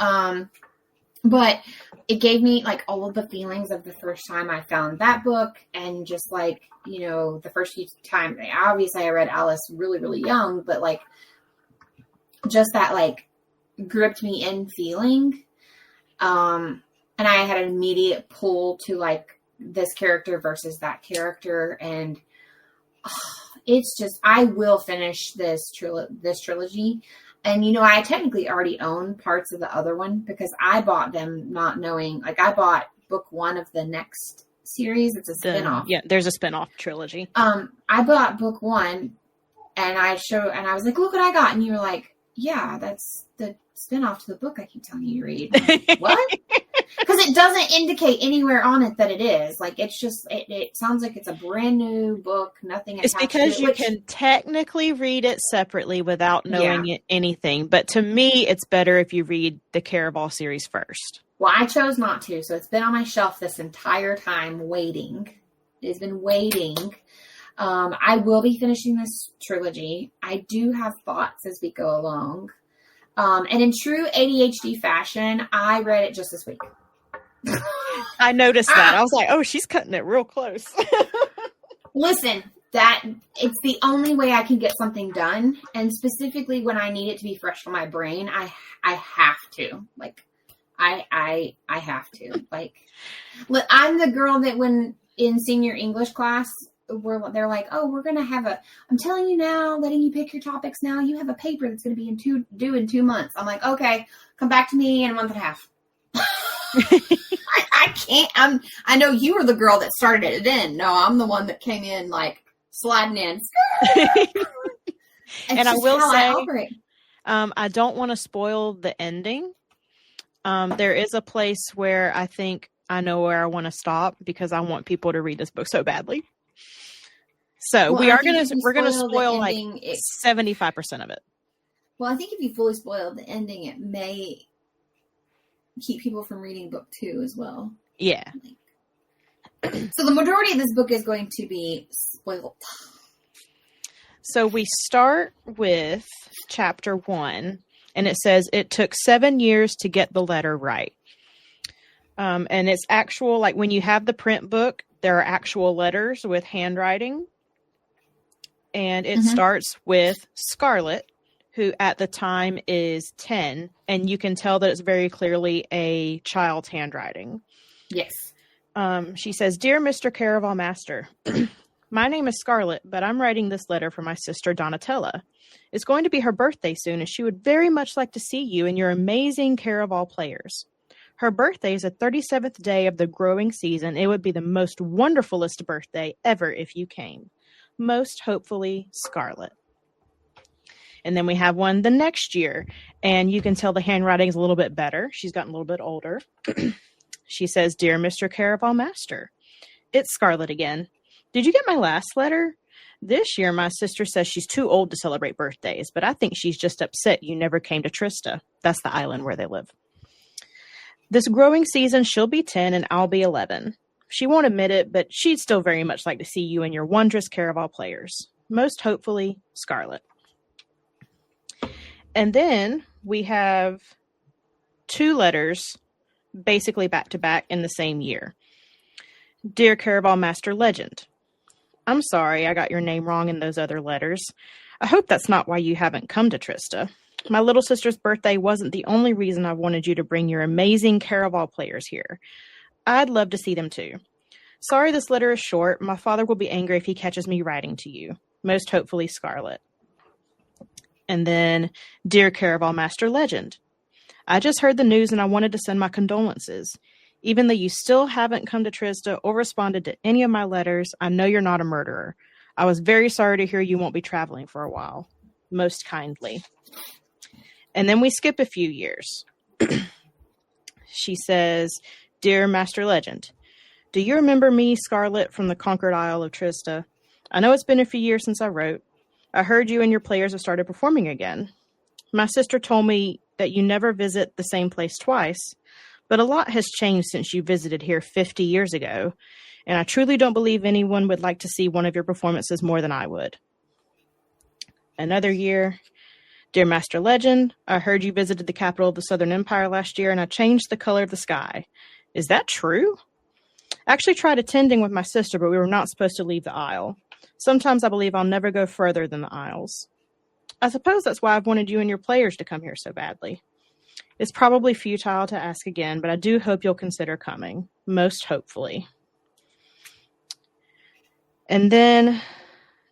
But it gave me, like, all of the feelings of the first time I found that book. And just, like, you know, the first few times. Obviously, I read Alice really, really young. But, like, just that, like, gripped me in feeling. And I had an immediate pull to, like, this character versus that character. And... it's just, I will finish this trilogy. And, you know, I technically already own parts of the other one because I bought them not knowing, like, I bought book 1 of the next series. It's a spinoff. Yeah, there's a spinoff trilogy. I bought book 1 and I was like, look what I got. And you were like, yeah, that's the spinoff to the book I keep telling you to read. Like, what? Because it doesn't indicate anywhere on it that it is. Like, it's just, it sounds like it's a brand new book, nothing attached to it. It's because you can technically read it separately without knowing anything. But to me, it's better if you read the Caraval series first. Well, I chose not to, so it's been on my shelf this entire time waiting. It has been waiting. I will be finishing this trilogy. I do have thoughts as we go along. And in true ADHD fashion, I read it just this week. I noticed that. I was like, oh, she's cutting it real close. Listen, it's the only way I can get something done. And specifically when I need it to be fresh on my brain, I have to. Like, I have to. Like, I'm the girl that when in senior English class, they're like, oh, we're going to have I'm telling you now, letting you pick your topics now. You have a paper that's going to be due in 2 months. I'm like, okay, come back to me in a month and a half. I can't. I know you were the girl that started it in. No, I'm the one that came in like sliding in. And I will say, I don't want to spoil the ending. There is a place where I think I know where I want to stop because I want people to read this book so badly. So we're gonna spoil like 75% of it. Well, I think if you fully spoil the ending, it may keep people from reading book 2 as well. Yeah. So the majority of this book is going to be spoiled. So we start with chapter 1, and it says it took 7 years to get the letter right. And it's actual, like when you have the print book, there are actual letters with handwriting. And it starts with Scarlet, who at the time is 10, and you can tell that it's very clearly a child's handwriting. Yes. She says, "Dear Mr. Caraval Master, my name is Scarlet, but I'm writing this letter for my sister Donatella. It's going to be her birthday soon, and she would very much like to see you and your amazing Caraval players. Her birthday is the 37th day of the growing season. It would be the most wonderfulest birthday ever if you came. Most hopefully, Scarlet." And then we have one the next year, and you can tell the handwriting is a little bit better. She's gotten a little bit older. She says, "Dear Mr. Caraval Master, it's Scarlet again. Did you get my last letter? This year, my sister says she's too old to celebrate birthdays, but I think she's just upset you never came to Trista." That's the island where they live. "This growing season, she'll be 10 and I'll be 11. She won't admit it, but she'd still very much like to see you and your wondrous Caraval players. Most hopefully, Scarlet." And then we have 2 letters basically back to back in the same year. "Dear Caraval Master Legend, I'm sorry I got your name wrong in those other letters. I hope that's not why you haven't come to Trista. My little sister's birthday wasn't the only reason I wanted you to bring your amazing Caraval players here. I'd love to see them too. Sorry this letter is short. My father will be angry if he catches me writing to you. Most hopefully, Scarlet." And then, "Dear Caraval Master Legend, I just heard the news and I wanted to send my condolences. Even though you still haven't come to Trista or responded to any of my letters, I know you're not a murderer. I was very sorry to hear you won't be traveling for a while. Most kindly." And then we skip a few years. She says, "Dear Master Legend, do you remember me, Scarlet, from the Conquered Isle of Trista? I know it's been a few years since I wrote. I heard you and your players have started performing again. My sister told me that you never visit the same place twice, but a lot has changed since you visited here 50 years ago, and I truly don't believe anyone would like to see one of your performances more than I would." Another year. "Dear Master Legend, I heard you visited the capital of the Southern Empire last year, and I changed the color of the sky. Is that true? I actually tried attending with my sister, but we were not supposed to leave the Isle. Sometimes I believe I'll never go further than the Isles. I suppose that's why I've wanted you and your players to come here so badly. It's probably futile to ask again, but I do hope you'll consider coming. Most hopefully." And then,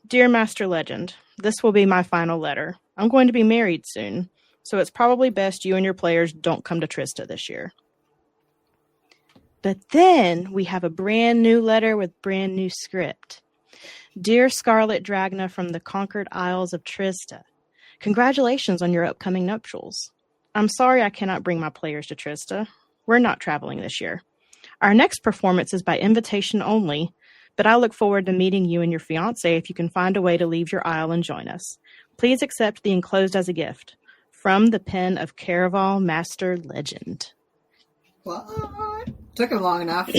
"Dear Master Legend, this will be my final letter. I'm going to be married soon, so it's probably best you and your players don't come to Trista this year." But then we have a brand new letter with brand new script. "Dear Scarlet Dragna from the Conquered Isles of Trista, congratulations on your upcoming nuptials. I'm sorry I cannot bring my players to Trista. We're not traveling this year. Our next performance is by invitation only, but I look forward to meeting you and your fiancé if you can find a way to leave your isle and join us. Please accept the enclosed as a gift. From the pen of Caraval Master Legend." What? Took him long enough.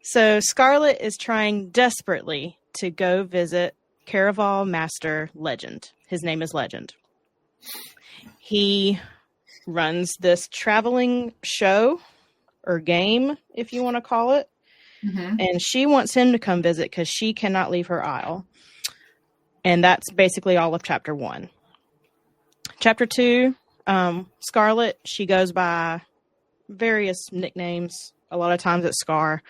So Scarlet is trying desperately to go visit Caraval Master Legend. His name is Legend. He runs this traveling show or game, if you want to call it. Mm-hmm. And she wants him to come visit because she cannot leave her isle. And that's basically all of chapter 1. Chapter 2, Scarlet, she goes by various nicknames. A lot of times it's Scar.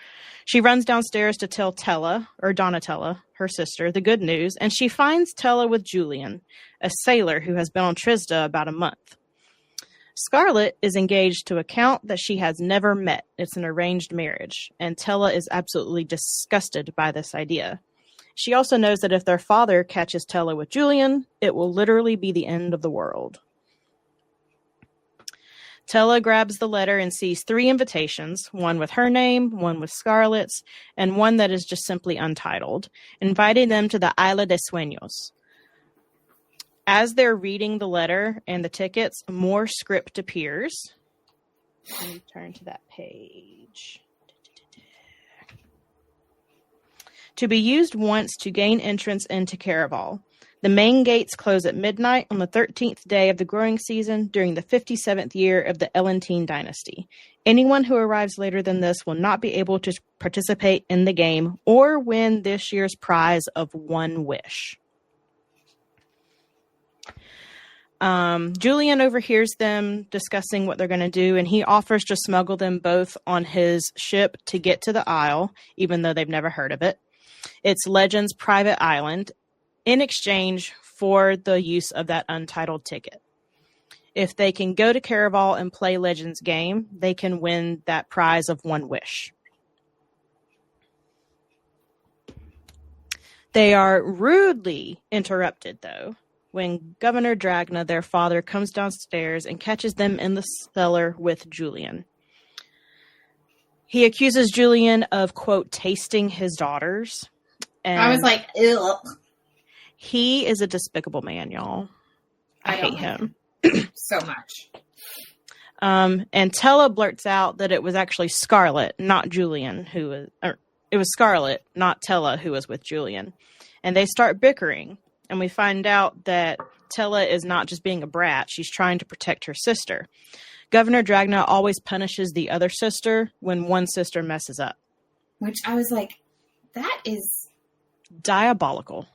She runs downstairs to tell Tella, or Donatella, her sister, the good news, and she finds Tella with Julian, a sailor who has been on Trista about a month. Scarlet is engaged to a count that she has never met. It's an arranged marriage, and Tella is absolutely disgusted by this idea. She also knows that if their father catches Tella with Julian, it will literally be the end of the world. Tella grabs the letter and sees 3 invitations, one with her name, one with Scarlet's, and one that is just simply untitled, inviting them to the Isla de Sueños. As they're reading the letter and the tickets, more script appears. Let me turn to that page. To be used once to gain entrance into Caraval. The main gates close at midnight on the 13th day of the growing season during the 57th year of the Elentine dynasty. Anyone who arrives later than this will not be able to participate in the game or win this year's prize of one wish. Julian overhears them discussing what they're going to do, and he offers to smuggle them both on his ship to get to the Isle, even though they've never heard of it. It's Legend's private island, in exchange for the use of that untitled ticket. If they can go to Caraval and play Legend's game, they can win that prize of one wish. They are rudely interrupted, though, when Governor Dragna, their father, comes downstairs and catches them in the cellar with Julian. He accuses Julian of, quote, tasting his daughters. And I was like, ew. He is a despicable man, y'all. I hate him so much. And Tella blurts out that it was actually Scarlet, not Julian, it was Scarlet, not Tella, who was with Julian. And they start bickering. And we find out that Tella is not just being a brat. She's trying to protect her sister. Governor Dragna always punishes the other sister when one sister messes up. Which I was like, that is diabolical.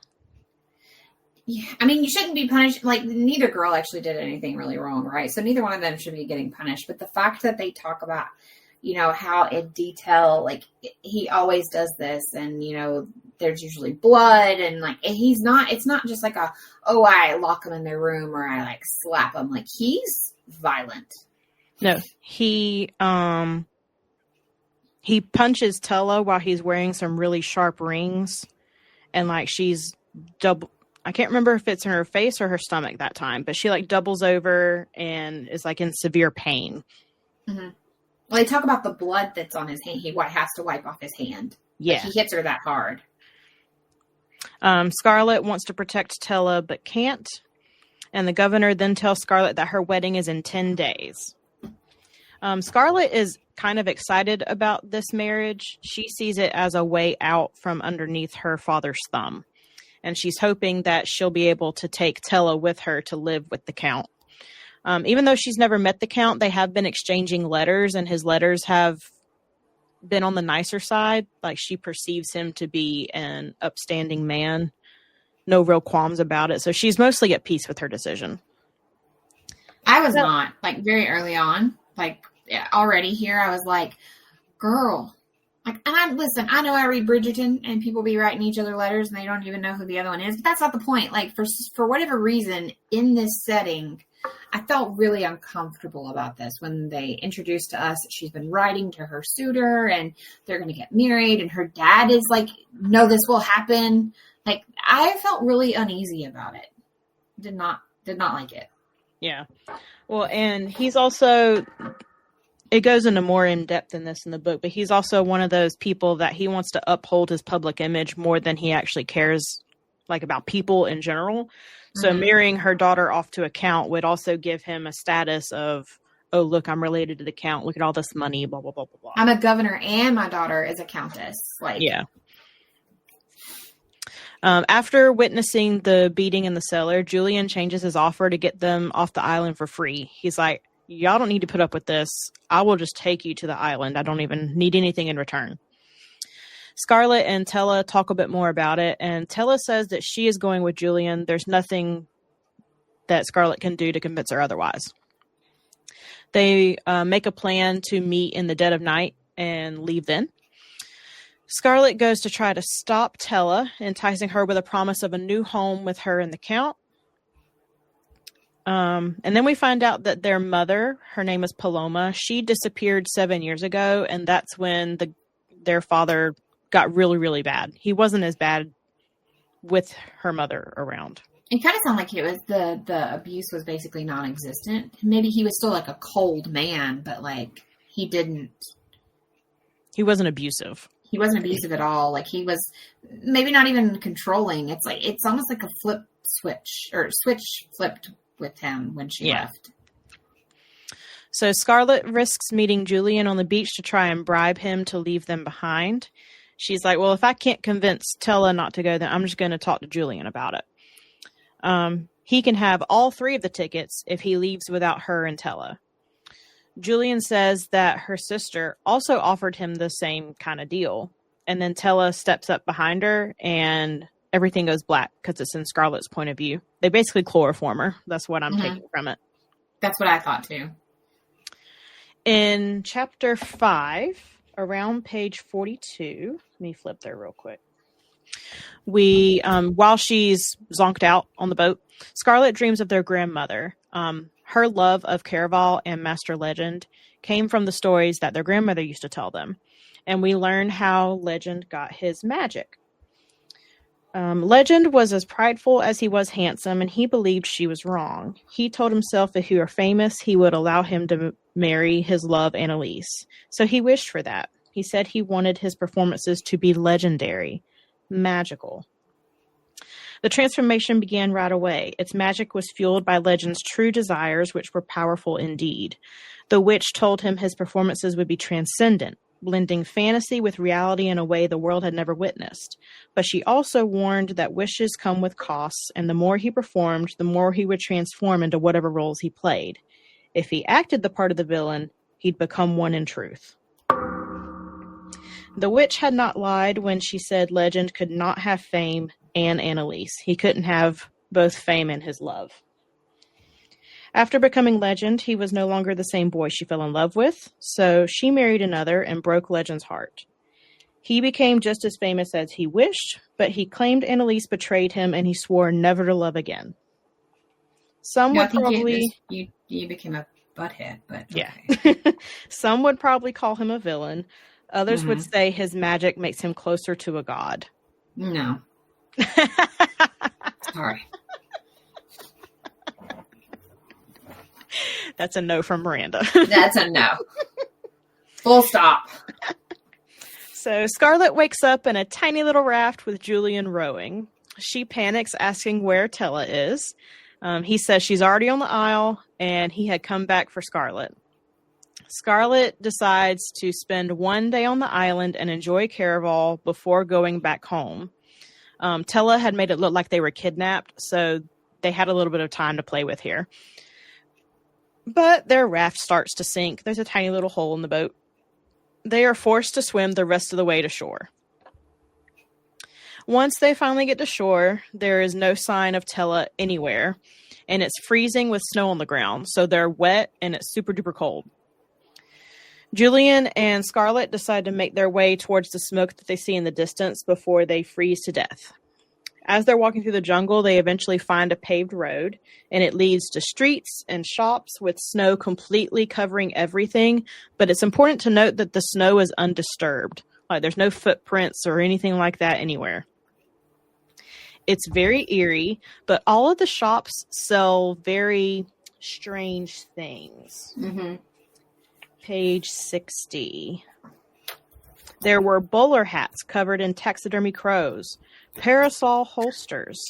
Yeah, I mean, you shouldn't be punished. Like, neither girl actually did anything really wrong, right? So neither one of them should be getting punished. But the fact that they talk about, how in detail, like, he always does this, and, there's usually blood, and, like, it's not just like I lock him in their room or I, like, slap him. Like, he's violent. No, he punches Tella while he's wearing some really sharp rings, and, like, she's I can't remember if it's in her face or her stomach that time, but she, like, doubles over and is, like, in severe pain. Mm-hmm. Well, they talk about the blood that's on his hand. He has to wipe off his hand. Yeah. Like, he hits her that hard. Scarlet wants to protect Tella, but can't. And the governor then tells Scarlet that her wedding is in 10 days. Scarlet is kind of excited about this marriage. She sees it as a way out from underneath her father's thumb. And she's hoping that she'll be able to take Tella with her to live with the Count. Even though she's never met the Count, they have been exchanging letters, and his letters have been on the nicer side. Like, she perceives him to be an upstanding man. No real qualms about it. So she's mostly at peace with her decision. I was not. Like, very early on, like, already here, I was like, girl. Like, and I know I read Bridgerton, and people be writing each other letters, and they don't even know who the other one is. But that's not the point. Like, for whatever reason, in this setting, I felt really uncomfortable about this when they introduced to us that she's been writing to her suitor, and they're going to get married, and her dad is like, no, this will happen. Like, I felt really uneasy about it. Did not like it. Yeah. Well, and he's also, it goes into more in depth than this in the book, but he's also one of those people that he wants to uphold his public image more than he actually cares, like, about people in general. So marrying her daughter off to a Count would also give him a status of, oh, look, I'm related to the Count. Look at all this money, blah, blah, blah, blah, blah. I'm a governor and my daughter is a countess. Like, yeah. After witnessing the beating in the cellar, Julian changes his offer to get them off the island for free. He's like, y'all don't need to put up with this. I will just take you to the island. I don't even need anything in return. Scarlet and Tella talk a bit more about it, and Tella says that she is going with Julian. There's nothing that Scarlet can do to convince her otherwise. They make a plan to meet in the dead of night and leave then. Scarlet goes to try to stop Tella, enticing her with a promise of a new home with her and the Count. And then we find out that their mother, her name is Paloma, she disappeared 7 years ago, and that's when their father got really, really bad. He wasn't as bad with her mother around. It kind of sounded like it was the abuse was basically non-existent. Maybe he was still like a cold man, but like he wasn't abusive. He wasn't abusive at all. Like, he was maybe not even controlling. It's almost like a switch flipped with him when she left. So Scarlet risks meeting Julian on the beach to try and bribe him to leave them behind. she's like, well, if I can't convince Tella not to go, then I'm just going to talk to Julian about it. He can have all 3 of the tickets if he leaves without her and Tella. Julian says that her sister also offered him the same kind of deal. And then Tella steps up behind her and everything goes black because it's in Scarlett's point of view. They basically chloroform her. That's what I'm taking from it. That's what I thought too. In chapter 5, around page 42, let me flip there real quick. We, while she's zonked out on the boat, Scarlett dreams of their grandmother. Her love of Caraval and Master Legend came from the stories that their grandmother used to tell them. And we learn how Legend got his magic. Legend was as prideful as he was handsome, and he believed she was wrong. He told himself if he were famous, he would allow him to marry his love, Annalise. So he wished for that. He said he wanted his performances to be legendary, magical. The transformation began right away. Its magic was fueled by Legend's true desires, which were powerful indeed. The witch told him his performances would be transcendent, blending fantasy with reality in a way the world had never witnessed. But she also warned that wishes come with costs, and the more he performed, the more he would transform into whatever roles he played. If he acted the part of the villain, he'd become one in truth. The witch had not lied when she said Legend could not have fame and Annalise. He couldn't have both fame and his love. After becoming Legend, he was no longer the same boy she fell in love with, so she married another and broke Legend's heart. He became just as famous as he wished, but he claimed Annalise betrayed him and he swore never to love again. Some would probably... You became a butthead, but okay. Yeah. Some would probably call him a villain. Others would say his magic makes him closer to a god. No. Sorry. That's a no from Miranda. That's a no. Full stop. So Scarlett wakes up in a tiny little raft with Julian rowing. She panics, asking where Tella is. He says she's already on the Isle, and he had come back for Scarlett. Scarlett decides to spend one day on the island and enjoy Caraval before going back home. Tella had made it look like they were kidnapped, so they had a little bit of time to play with here. But their raft starts to sink. There's a tiny little hole in the boat. They are forced to swim the rest of the way to shore. Once they finally get to shore, there is no sign of Tella anywhere, and it's freezing with snow on the ground, so they're wet and it's super duper cold. Julian and Scarlett decide to make their way towards the smoke that they see in the distance before they freeze to death. As they're walking through the jungle, they eventually find a paved road, and it leads to streets and shops with snow completely covering everything. But it's important to note that the snow is undisturbed. Like, there's no footprints or anything like that anywhere. It's very eerie, but all of the shops sell very strange things. Mm-hmm. Page 60. There were bowler hats covered in taxidermy crows, parasol holsters,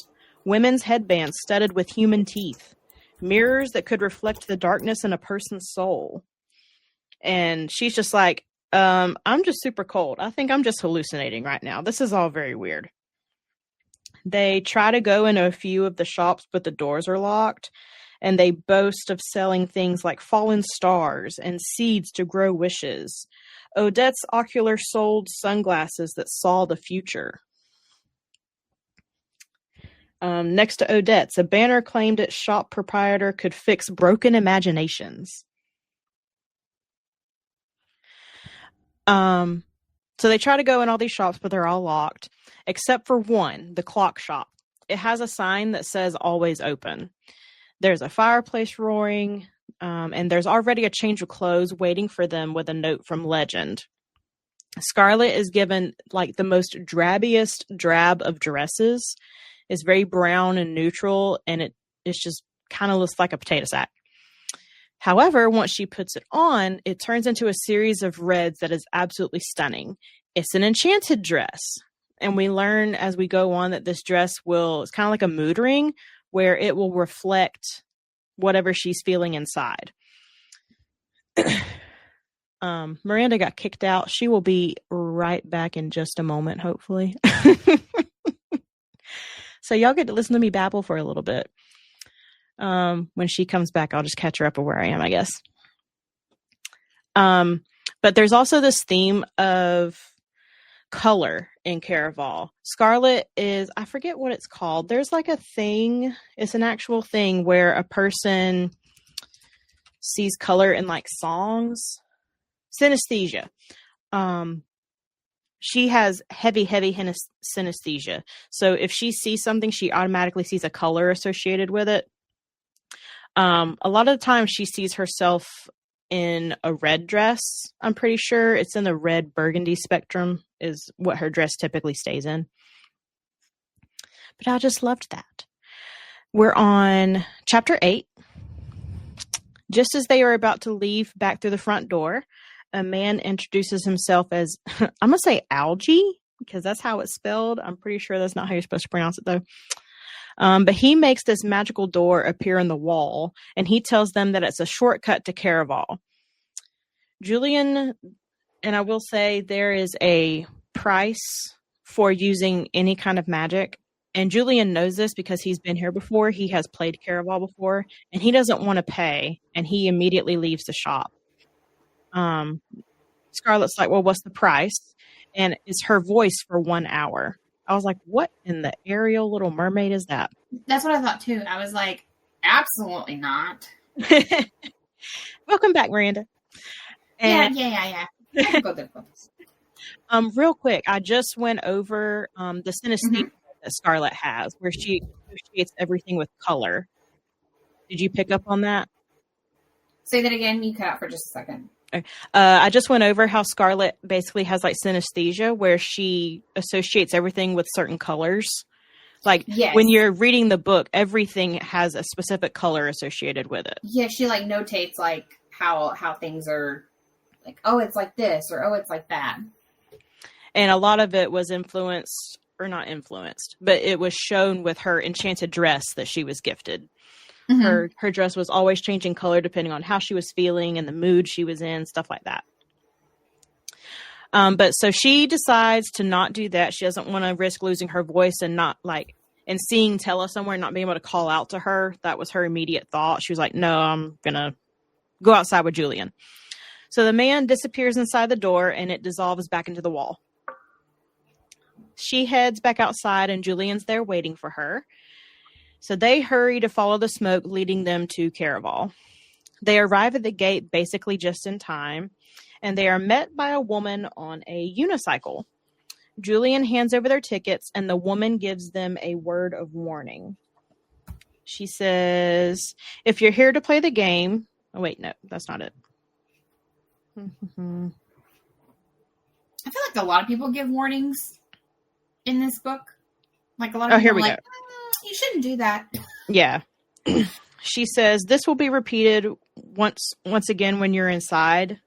women's headbands studded with human teeth, mirrors that could reflect the darkness in a person's soul. And she's just like, I'm just super cold. I think I'm just hallucinating right now. This is all very weird. They try to go into a few of the shops, but the doors are locked. And they boast of selling things like fallen stars and seeds to grow wishes. Odette's Ocular sold sunglasses that saw the future. Next to Odette's, a banner claimed its shop proprietor could fix broken imaginations. So they try to go in all these shops, but they're all locked, except for one, the clock shop. It has a sign that says always open. There's a fireplace roaring, and there's already a change of clothes waiting for them with a note from Legend. Scarlett is given like the most drabbiest drab of dresses. It's very brown and neutral, and it's just kind of looks like a potato sack. However, once she puts it on, it turns into a series of reds that is absolutely stunning. It's an enchanted dress, and we learn as we go on that this dress it's kind of like a mood ring, where it will reflect whatever she's feeling inside. Miranda got kicked out. She will be right back in just a moment, hopefully. So y'all get to listen to me babble for a little bit. When she comes back, I'll just catch her up to where I am, I guess. But there's also this theme of color in Caraval. Scarlet is, I forget what it's called. There's like a thing. It's an actual thing where a person sees color in like songs. Synesthesia. She has heavy synesthesia. So if she sees something, she automatically sees a color associated with it. A lot of the time she sees herself in a red dress. I'm pretty sure it's in the red burgundy spectrum is what her dress typically stays in. But I just loved that. We're on chapter 8. Just as they are about to leave back through the front door, a man introduces himself as, I'm going to say Algie, because that's how it's spelled. I'm pretty sure that's not how you're supposed to pronounce it, though. But he makes this magical door appear in the wall, and he tells them that it's a shortcut to Caraval. Julian, and I will say there is a price for using any kind of magic, and Julian knows this because he's been here before. He has played Caraval before, and he doesn't want to pay, and he immediately leaves the shop. Scarlett's like, well, what's the price? And it's her voice for 1 hour. I was like, what in the Ariel Little Mermaid is that? That's what I thought too. I was like, absolutely not. Welcome back, Miranda. And, yeah. Go. Real quick, I just went over the synesthesia that Scarlett has, where she associates everything with color. Did you pick up on that? Say that again. You cut out for just a second. I just went over how Scarlett basically has like synesthesia, where she associates everything with certain colors. Like when you're reading the book, everything has a specific color associated with it. Yeah, she like notates like how things are like, oh, it's like this, or oh, it's like that. And a lot of it was influenced, or not influenced, but it was shown with her enchanted dress that she was gifted. Mm-hmm. Her dress was always changing color depending on how she was feeling and the mood she was in, stuff like that. But so she decides to not do that. She doesn't want to risk losing her voice and seeing Tella somewhere and not being able to call out to her. That was her immediate thought. She was like, no, I'm going to go outside with Julian. So the man disappears inside the door and it dissolves back into the wall. She heads back outside and Julian's there waiting for her. So they hurry to follow the smoke leading them to Caraval. They arrive at the gate basically just in time, and they are met by a woman on a unicycle. Julian hands over their tickets, and the woman gives them a word of warning. She says, if you're here to play the game... Oh, wait, no, that's not it. I feel like a lot of people give warnings in this book. Like a lot of people here we are go. You shouldn't do that. Yeah. She says, this will be repeated once again when you're inside.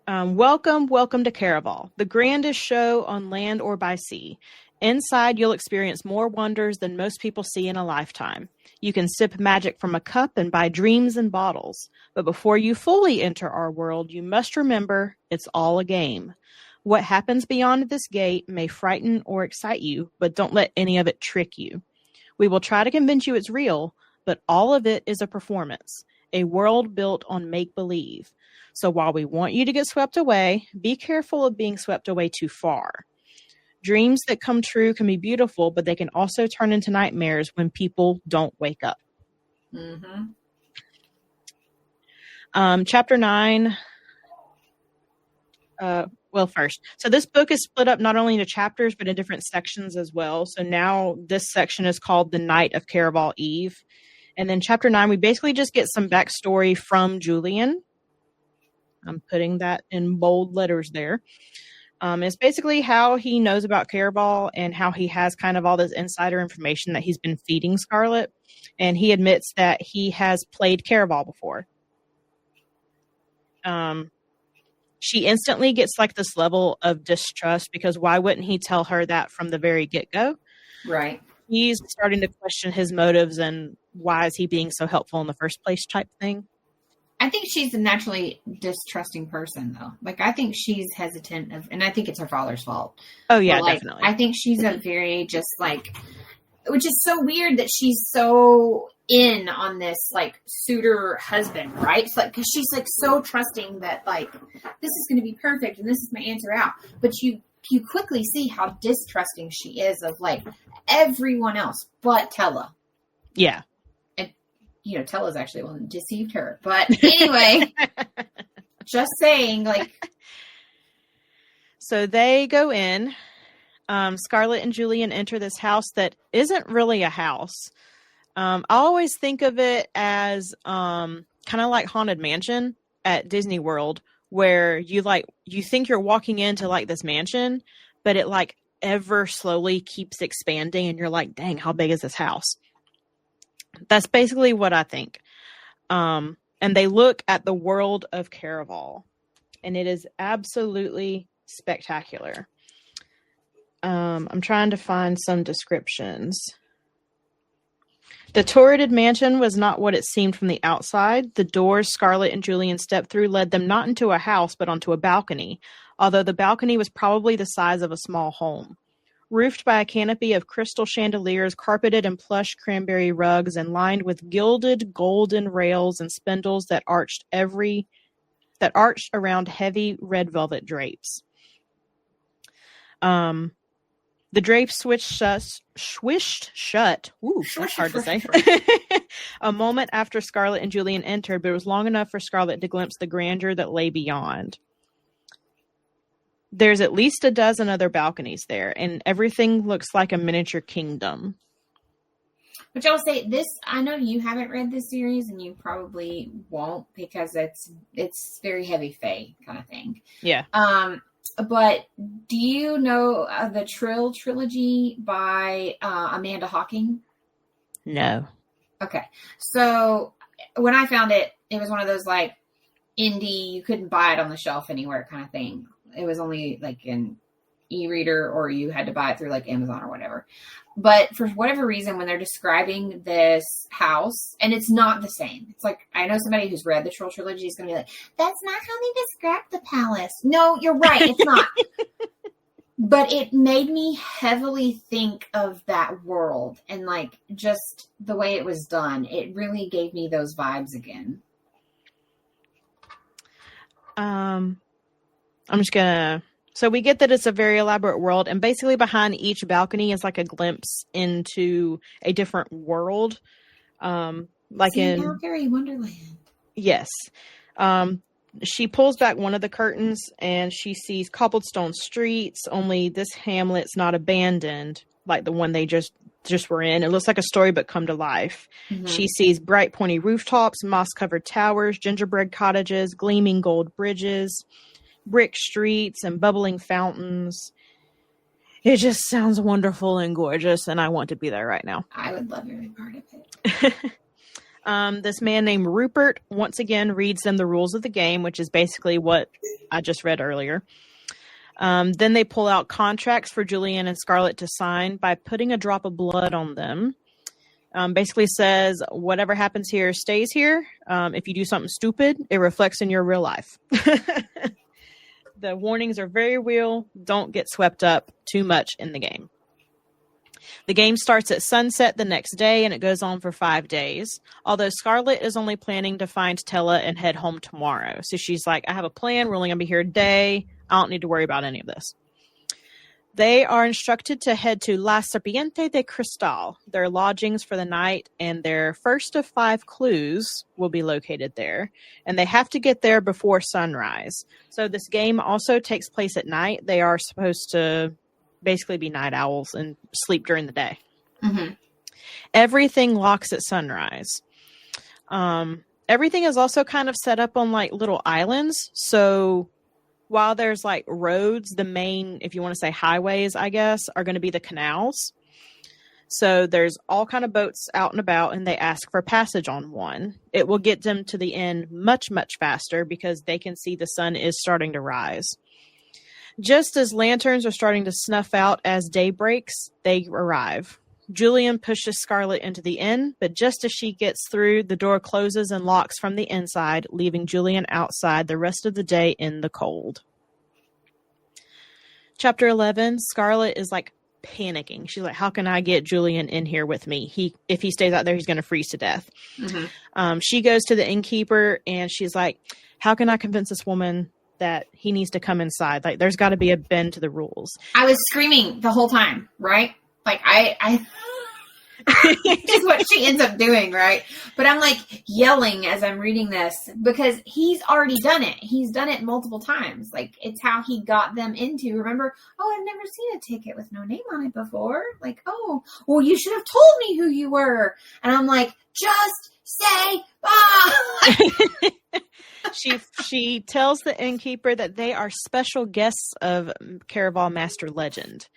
Welcome to Caraval, the grandest show on land or by sea. Inside, you'll experience more wonders than most people see in a lifetime. You can sip magic from a cup and buy dreams in bottles. But before you fully enter our world, you must remember it's all a game. What happens beyond this gate may frighten or excite you, but don't let any of it trick you. We will try to convince you it's real, but all of it is a performance, a world built on make-believe. So while we want you to get swept away, be careful of being swept away too far. Dreams that come true can be beautiful, but they can also turn into nightmares when people don't wake up. Mm-hmm. Chapter 9. Well, first, so this book is split up not only into chapters, but in different sections as well. So now this section is called The Night of Caraval Eve. And then chapter 9, we basically just get some backstory from Julian. I'm putting that in bold letters there. It's basically how he knows about Caraval and how he has kind of all this insider information that he's been feeding Scarlett. And he admits that he has played Caraval before. She instantly gets like this level of distrust because why wouldn't he tell her that from the very get-go? Right. He's starting to question his motives and why is he being so helpful in the first place type thing. I think she's a naturally distrusting person, though. Like, I think she's hesitant of, and I think it's her father's fault. Oh, yeah, but, like, definitely. I think she's a very just, like, which is so weird that she's so in on this, like, suitor husband, right? It's like, because she's, like, so trusting that, like, this is going to be perfect and this is my answer out. But you quickly see how distrusting she is of, like, everyone else but Tella. Yeah. You know, Tella's actually the one that deceived her. But anyway, just saying, like. So they go in. Scarlett and Julian enter this house that isn't really a house. I always think of it as kind of like Haunted Mansion at Disney World, where you think you're walking into like this mansion, but it like ever slowly keeps expanding, and you're like, dang, how big is this house? That's basically what I think. And they look at the world of Caraval, and it is absolutely spectacular. I'm trying to find some descriptions. The turreted mansion was not what it seemed from the outside. The doors Scarlett and Julian stepped through led them not into a house, but onto a balcony, although the balcony was probably the size of a small home. Roofed by a canopy of crystal chandeliers, carpeted in plush cranberry rugs, and lined with gilded golden rails and spindles that arched around heavy red velvet drapes. The drapes swished shut. Ooh, that's hard to say. A moment after Scarlett and Julian entered, but it was long enough for Scarlett to glimpse the grandeur that lay beyond. There's at least a dozen other balconies there, and everything looks like a miniature kingdom. Which I'll say, this, I know you haven't read this series, and you probably won't, because it's very heavy fae kind of thing. Yeah. But do you know the trilogy by Amanda Hawking? No. Okay. So when I found it, it was one of those like indie, you couldn't buy it on the shelf anywhere kind of thing. It was only like an e-reader, or you had to buy it through like Amazon or whatever. But for whatever reason, when they're describing this house, and it's not the same. It's like, I know somebody who's read the Troll trilogy is going to be like, that's not how they describe the palace. No, you're right. It's not. But it made me heavily think of that world, and like just the way it was done. It really gave me those vibes again. I'm just gonna. So we get that it's a very elaborate world, and basically behind each balcony is like a glimpse into a different world. Like in Valkyrie Wonderland. Yes. She pulls back one of the curtains and she sees cobblestone streets, only this hamlet's not abandoned like the one they just were in. It looks like a storybook come to life. Mm-hmm. She sees bright pointy rooftops, moss-covered towers, gingerbread cottages, gleaming gold bridges, brick streets, and bubbling fountains. It just sounds wonderful and gorgeous, and I want to be there right now. I would love every part of it. This man named Rupert once again reads them the rules of the game, which is basically what I just read earlier. Then they pull out contracts for Julian and Scarlett to sign by putting a drop of blood on them. Basically says, whatever happens here stays here. If you do something stupid, it reflects in your real life. The warnings are very real. Don't get swept up too much in the game. The game starts at sunset the next day, and it goes on for 5 days. Although Scarlett is only planning to find Tella and head home tomorrow. So she's like, I have a plan. We're only going to be here a day. I don't need to worry about any of this. They are instructed to head to La Serpiente de Cristal, their lodgings for the night, and their first of 5 clues will be located there. And they have to get there before sunrise. So this game also takes place at night. They are supposed to basically be night owls and sleep during the day. Mm-hmm. Everything locks at sunrise. Everything is also kind of set up on like little islands. So while there's like roads, the main, if you want to say highways, I guess, are going to be the canals. So there's all kind of boats out and about, and they ask for passage on one. It will get them to the end much, much faster because they can see the sun is starting to rise. Just as lanterns are starting to snuff out as day breaks, they arrive. Julian pushes Scarlet into the inn, but just as she gets through, the door closes and locks from the inside, leaving Julian outside the rest of the day in the cold. Chapter 11, Scarlet is like panicking. She's like, how can I get Julian in here with me? If he stays out there, he's going to freeze to death. Mm-hmm. She goes to the innkeeper and she's like, how can I convince this woman that he needs to come inside? Like, there's got to be a bend to the rules. I was screaming the whole time, right? Like, I just what she ends up doing, right? But I'm like yelling as I'm reading this because he's already done it. He's done it multiple times. Like, it's how he got them into, remember, oh, I've never seen a ticket with no name on it before. Like, oh, well, you should have told me who you were. And I'm like, just say bye. She tells the innkeeper that they are special guests of Caraval Master Legend.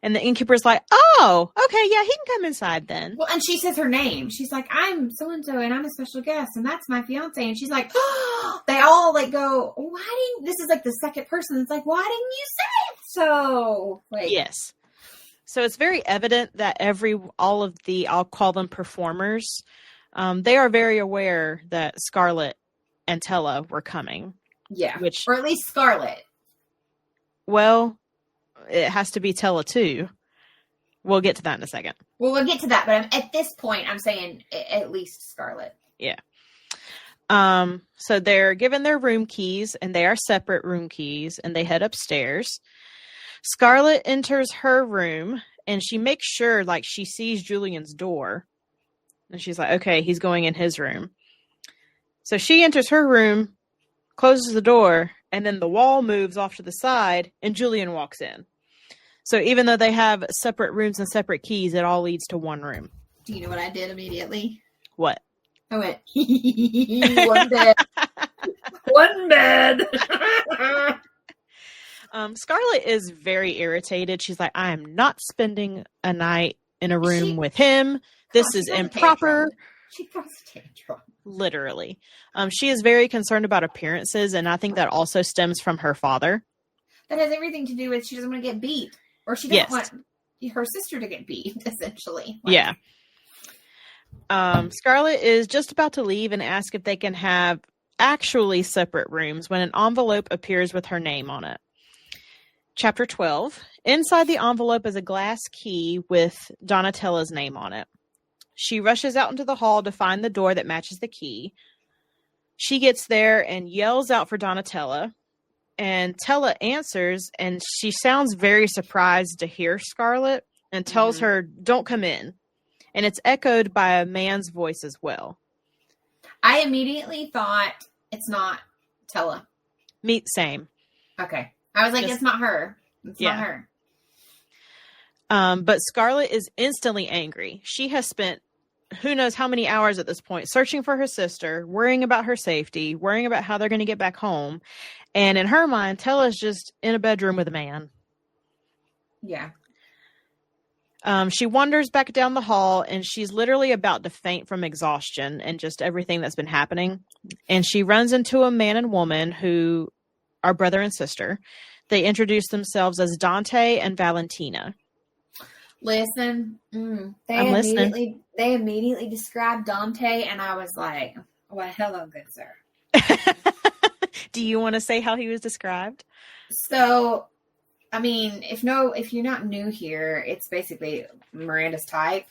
And the innkeeper's like, oh, okay, yeah, he can come inside then. Well, and she says her name. She's like, I'm so-and-so, and I'm a special guest, and that's my fiance. And she's like, oh, they all like go, why didn't, this is like the second person that's like, why didn't you say it? So, like. Yes. So it's very evident that all of the, I'll call them performers, they are very aware that Scarlet and Tella were coming. Yeah. Or at least Scarlet. Well, it has to be Tella too. We'll get to that in a second. Well, we'll get to that, but at this point, I'm saying at least Scarlet. Yeah. So they're given their room keys, and they are separate room keys, and they head upstairs. Scarlet enters her room, and she makes sure, like, she sees Julian's door, and she's like, okay, he's going in his room. So she enters her room, closes the door, and then the wall moves off to the side, and Julian walks in. So even though they have separate rooms and separate keys, it all leads to one room. Do you know what I did immediately? What? I went, one bed. One bed. Scarlet is very irritated. She's like, I am not spending a night in a room with him. This is improper. She throws a tantrum. Literally. She is very concerned about appearances, and I think that also stems from her father. That has everything to do with she doesn't want to get beat. Or she doesn't want her sister to get beat, essentially. Like, yeah. Scarlet is just about to leave and ask if they can have actually separate rooms when an envelope appears with her name on it. Chapter 12. Inside the envelope is a glass key with Donatella's name on it. She rushes out into the hall to find the door that matches the key. She gets there and yells out for Donatella. And Tella answers, and she sounds very surprised to hear Scarlet and tells her, don't come in. And it's echoed by a man's voice as well. I immediately thought it's not Tella. Same. Okay. I was like, it's not her. It's not her. But Scarlet is instantly angry. She has spent who knows how many hours at this point searching for her sister, worrying about her safety, worrying about how they're going to get back home. And in her mind, Tella's just in a bedroom with a man. Yeah. She wanders back down the hall, and she's literally about to faint from exhaustion and just everything that's been happening. And she runs into a man and woman who are brother and sister. They introduce themselves as Dante and Valentina. Listen, they immediately described Dante, and I was like, well, hello, good sir. Do you want to say how he was described? So, I mean, if you're not new here, it's basically Miranda's type.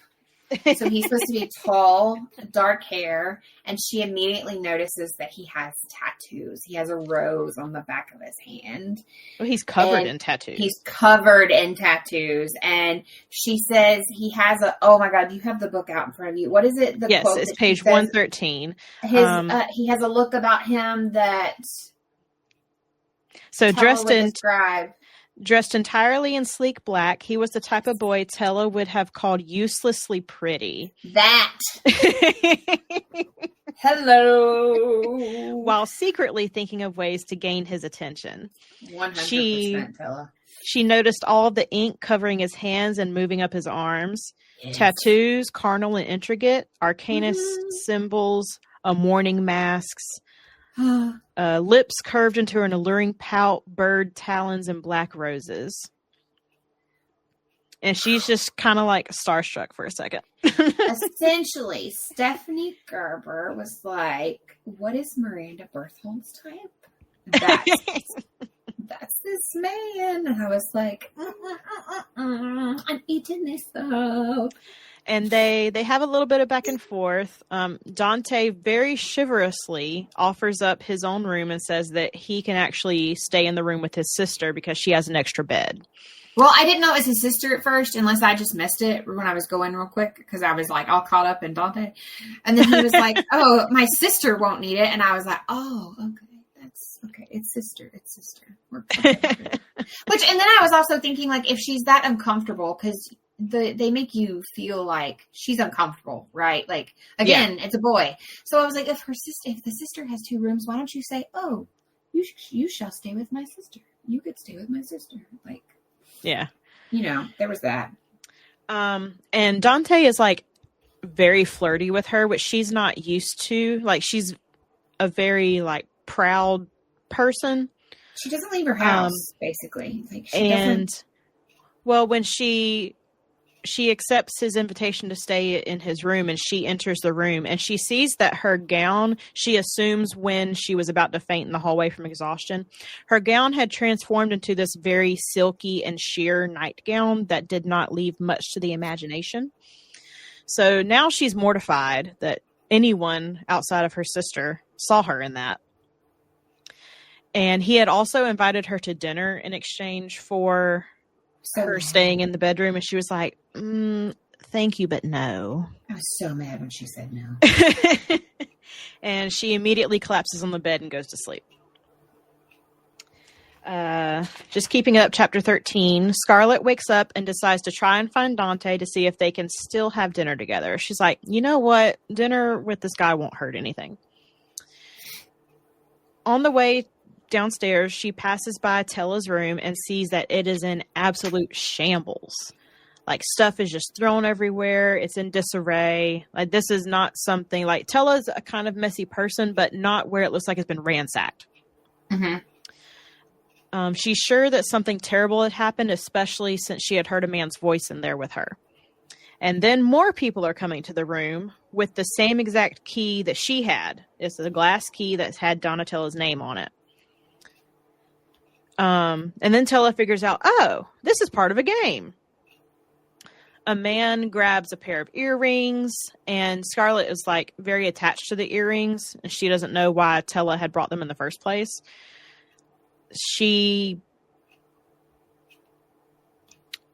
So he's supposed to be tall, dark hair, and she immediately notices that he has tattoos. He has a rose on the back of his hand. Well, he's covered in tattoos. He's covered in tattoos. And she says he has oh my God, you have the book out in front of you. What is it? Yes, it's page 113. He has a look about him that dressed entirely in sleek black, he was the type of boy Tella would have called uselessly pretty. That. Hello. While secretly thinking of ways to gain his attention. 100% Tella. She noticed all the ink covering his hands and moving up his arms. Yes. Tattoos, carnal and intricate, arcanist symbols, mourning masks. Lips curved into an alluring pout, bird talons, and black roses. And she's just kind of like starstruck for a second. Essentially, Stephanie Garber was like, what is Miranda Berthold's type? That's this man. And I was like, I'm eating this up. And they have a little bit of back and forth. Dante very chivalrously offers up his own room and says that he can actually stay in the room with his sister because she has an extra bed. Well, I didn't know it was his sister at first, unless I just missed it when I was going real quick, because I was like all caught up in Dante. And then he was like, oh, my sister won't need it. And I was like, oh, okay, that's okay. It's sister. We're Which, and then I was also thinking, like, if she's that uncomfortable, because they make you feel like she's uncomfortable, right? Like, again, It's a boy. So I was like, if the sister has two rooms, why don't you say, oh, you shall stay with my sister. You could stay with my sister. Like, yeah, there was that. And Dante is like very flirty with her, which she's not used to. Like, she's a very like proud person. She doesn't leave her house, basically. Like, well, when she accepts his invitation to stay in his room, and she enters the room and she sees that her gown, she assumes when she was about to faint in the hallway from exhaustion, her gown had transformed into this very silky and sheer nightgown that did not leave much to the imagination. So now she's mortified that anyone outside of her sister saw her in that. And he had also invited her to dinner in exchange for her staying in the bedroom, and she was like, thank you, but no. I was so mad when she said no. And she immediately collapses on the bed and goes to sleep. Just keeping up, chapter 13, Scarlett wakes up and decides to try and find Dante to see if they can still have dinner together. She's like, you know what? Dinner with this guy won't hurt anything. On the way downstairs, she passes by Tella's room and sees that it is in absolute shambles. Like, stuff is just thrown everywhere. It's in disarray. Like, this is not something like Tella's a kind of messy person, but not where it looks like it's been ransacked. Mm-hmm. She's sure that something terrible had happened, especially since she had heard a man's voice in there with her. And then more people are coming to the room with the same exact key that she had. It's a glass key that had Donatella's name on it. And then Tella figures out, oh, this is part of a game. A man grabs a pair of earrings, and Scarlett is like very attached to the earrings, and she doesn't know why Tella had brought them in the first place. She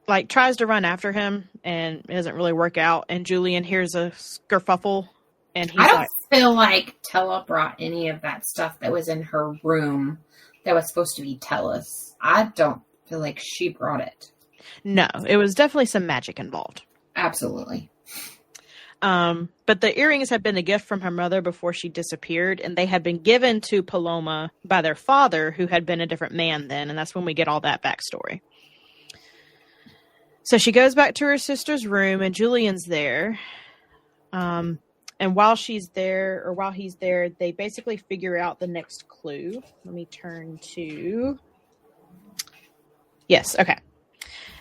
like tries to run after him, and it doesn't really work out. And Julian hears a skerfuffle, and he's I don't feel like Tella brought any of that stuff that was in her room that was supposed to be Tella's. I don't feel like she brought it. No, it was definitely some magic involved. Absolutely. But the earrings had been a gift from her mother before she disappeared, and they had been given to Paloma by their father, who had been a different man then, and that's when we get all that backstory. So she goes back to her sister's room, and Julian's there. And while he's there, they basically figure out the next clue. Let me turn to... Yes, okay.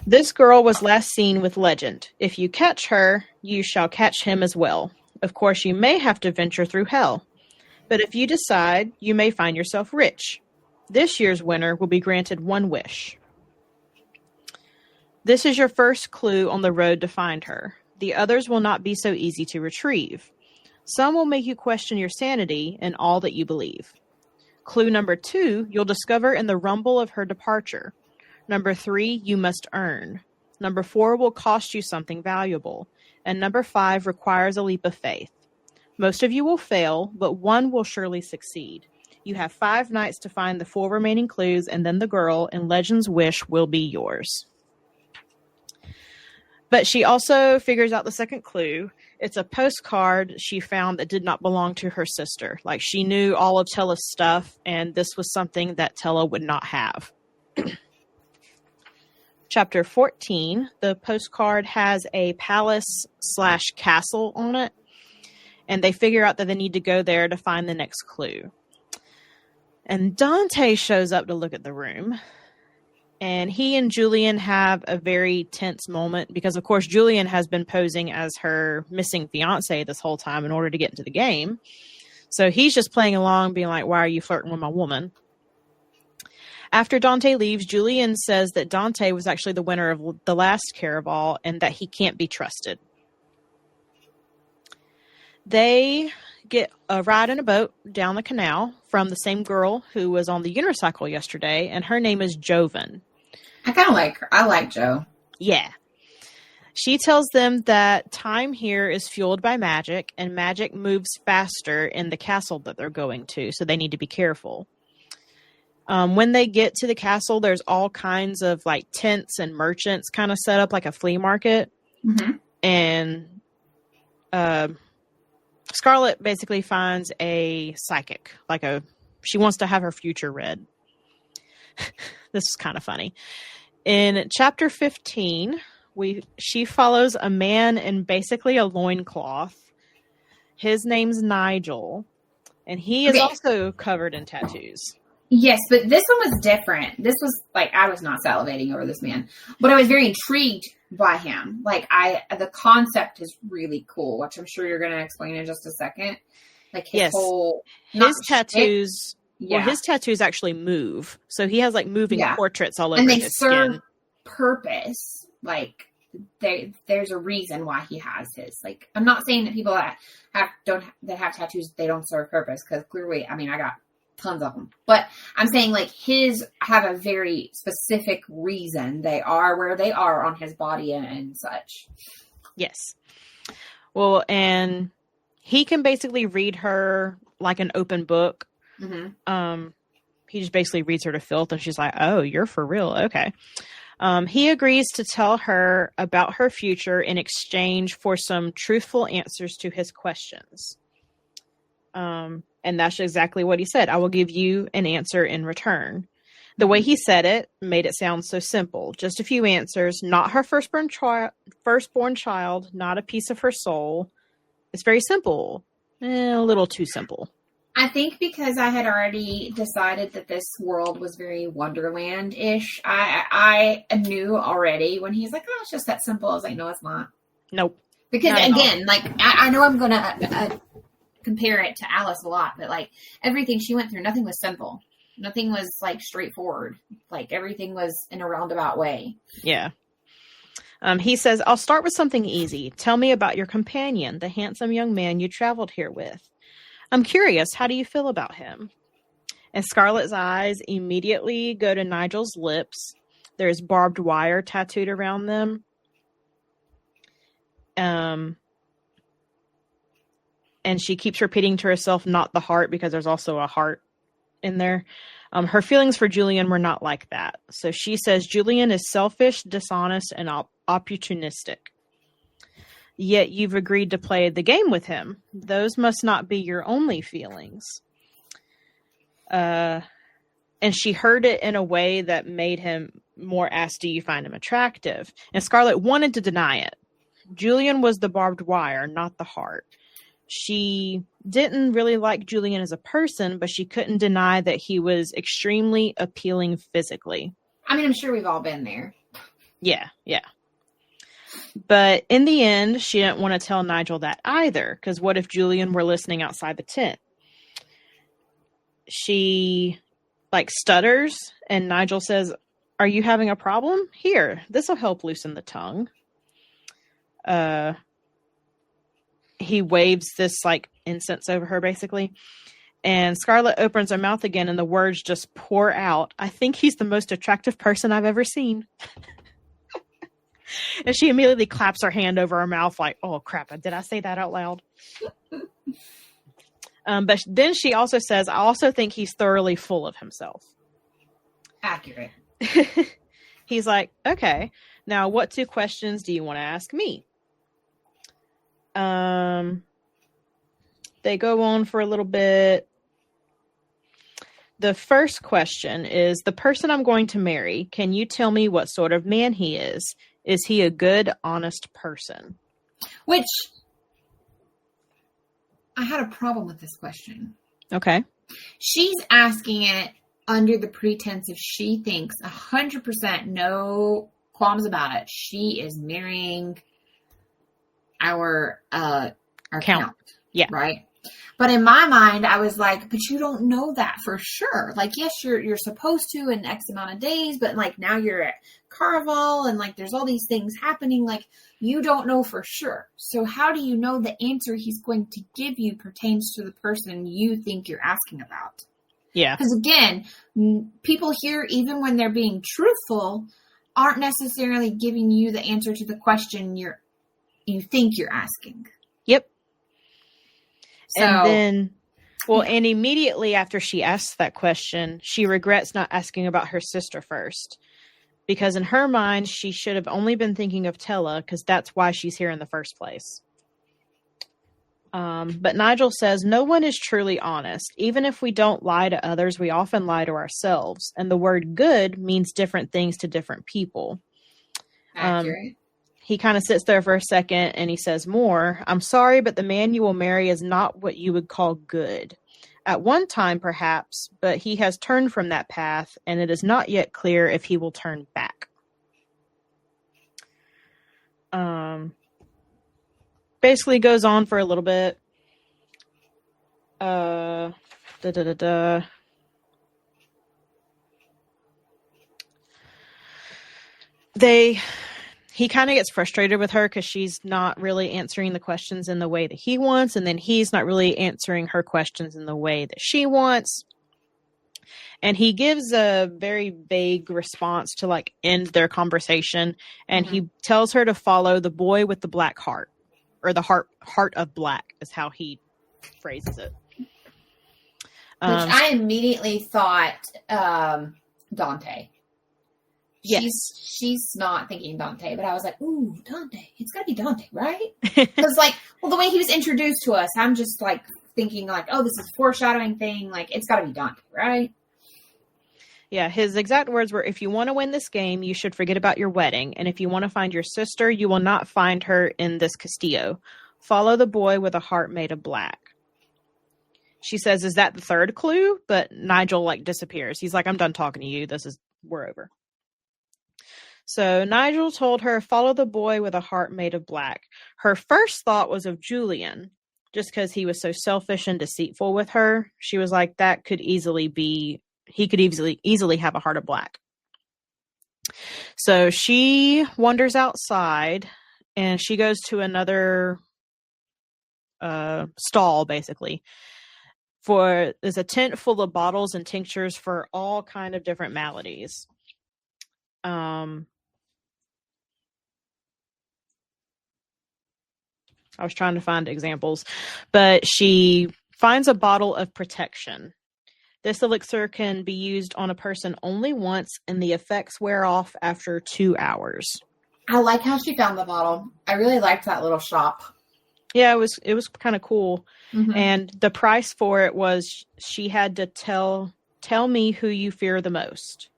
This girl was last seen with Legend. If you catch her, you shall catch him as well. Of course, you may have to venture through hell. But if you decide, you may find yourself rich. This year's winner will be granted one wish. This is your first clue on the road to find her. The others will not be so easy to retrieve. Some will make you question your sanity and all that you believe. Clue number 2, you'll discover in the rumble of her departure. Number 3, you must earn. Number 4 will cost you something valuable. And number 5 requires a leap of faith. Most of you will fail, but one will surely succeed. You have 5 nights to find the 4 remaining clues, and then the girl and Legend's wish will be yours. But she also figures out the second clue. It's a postcard she found that did not belong to her sister. Like, she knew all of Tella's stuff, and this was something that Tella would not have. Chapter 14, the postcard has a palace/castle on it, and they figure out that they need to go there to find the next clue. And Dante shows up to look at the room, And he and Julian have a very tense moment because, of course, Julian has been posing as her missing fiance this whole time in order to get into the game. So he's just playing along, being like, why are you flirting with my woman? After Dante leaves, Julian says that Dante was actually the winner of the last Caraval and that he can't be trusted. They get a ride in a boat down the canal from the same girl who was on the unicycle yesterday, and her name is Jovan. I kind of like her. I like Joe. Yeah. She tells them that time here is fueled by magic, and magic moves faster in the castle that they're going to, so they need to be careful. When they get to the castle, there's all kinds of like tents and merchants kind of set up like a flea market. Mm-hmm. And Scarlet basically finds a psychic, she wants to have her future read. This is kind of funny. In chapter 15, she follows a man in basically a loincloth. His name's Nigel, and he is also covered in tattoos. Yes, but this one was different. This was I was not salivating over this man, but I was very intrigued by him. The concept is really cool, which I'm sure you're going to explain in just a second. His tattoos. Yeah. Well, his tattoos actually move. So he has moving portraits all over his skin. And they serve purpose. There's a reason why he has his. I'm not saying that people that have tattoos, they don't serve purpose, because clearly, I got tons of them. But I'm saying his have a very specific reason they are where they are on his body and such. Yes. Well, and he can basically read her like an open book. Mm-hmm. He just basically reads her to filth, and she's like, oh, you're for real. Okay. He agrees to tell her about her future in exchange for some truthful answers to his questions. And that's exactly what he said. I will give you an answer in return. The way he said it made it sound so simple. Just a few answers, not her firstborn child, not a piece of her soul. It's very simple. A little too simple. I think because I had already decided that this world was very Wonderland-ish, I knew already when he's like, oh, it's just that simple. I was like, no, it's not. Nope. Because again, I know I'm going to compare it to Alice a lot, but everything she went through, nothing was simple. Nothing was straightforward. Everything was in a roundabout way. Yeah. He says, I'll start with something easy. Tell me about your companion, the handsome young man you traveled here with. I'm curious, how do you feel about him? And Scarlett's eyes immediately go to Nigel's lips. There's barbed wire tattooed around them. And she keeps repeating to herself, not the heart, because there's also a heart in there. Her feelings for Julian were not like that. So she says, Julian is selfish, dishonest, and opportunistic. Yet you've agreed to play the game with him. Those must not be your only feelings. And she heard it in a way that made him more ask, do you find him attractive? And Scarlett wanted to deny it. Julian was the barbed wire, not the heart. She didn't really like Julian as a person, but she couldn't deny that he was extremely appealing physically. I'm sure we've all been there. Yeah. But in the end, she didn't want to tell Nigel that either, because what if Julian were listening outside the tent? She, stutters, and Nigel says, are you having a problem? Here, this will help loosen the tongue. He waves this, incense over her, basically. And Scarlett opens her mouth again, and the words just pour out. I think he's the most attractive person I've ever seen. And she immediately claps her hand over her mouth oh, crap, did I say that out loud? But then she also says, I also think he's thoroughly full of himself. Accurate. He's like, okay, now what 2 questions do you want to ask me? They go on for a little bit. The first question is, the person I'm going to marry, can you tell me what sort of man he is? Is he a good, honest person? Which, I had a problem with this question. Okay. She's asking it under the pretense of she thinks 100%, no qualms about it, she is marrying our count. Yeah. Right? But in my mind, I was like, but you don't know that for sure. Like, yes, you're supposed to in X amount of days, but like now you're at Caraval and like there's all these things happening. Like, you don't know for sure. So how do you know the answer he's going to give you pertains to the person you think you're asking about? Yeah. Because again, people here, even when they're being truthful, aren't necessarily giving you the answer to the question you think you're asking. Yep. So, and then, and immediately after she asks that question, she regrets not asking about her sister first. Because in her mind, she should have only been thinking of Tella, because that's why she's here in the first place. But Nigel says, no one is truly honest. Even if we don't lie to others, we often lie to ourselves. And the word good means different things to different people. accurate. He kind of sits there for a second and he says more. I'm sorry, but the man you will marry is not what you would call good. At one time, perhaps, but he has turned from that path, and it is not yet clear if he will turn back. Basically goes on for a little bit. He kind of gets frustrated with her because she's not really answering the questions in the way that he wants, and then he's not really answering her questions in the way that she wants. And he gives a very vague response to like end their conversation, and he tells her to follow the boy with the black heart, or the heart of black is how he phrases it. Which I immediately thought Dante. Yes. She's not thinking Dante, but I was like, ooh, Dante. It's got to be Dante, right? Because, like, well, the way he was introduced to us, I'm just, like, thinking, like, oh, this is a foreshadowing thing. Like, it's got to be Dante, right? Yeah, his exact words were, if you want to win this game, you should forget about your wedding. And if you want to find your sister, you will not find her in this Castillo. Follow the boy with a heart made of black. She says, is that the third clue? But Nigel, like, disappears. He's like, I'm done talking to you. We're over. So Nigel told her, follow the boy with a heart made of black. Her first thought was of Julian, just because he was so selfish and deceitful with her. She was like, that could easily be, he could easily have a heart of black. So she wanders outside and she goes to another stall, basically. There's a tent full of bottles and tinctures for all kind of different maladies. I was trying to find examples, but she finds a bottle of protection. This elixir can be used on a person only once, and the effects wear off after 2 hours. I like how she found the bottle. I really liked that little shop. Yeah, it was kind of cool. Mm-hmm. And the price for it was she had to tell me who you fear the most.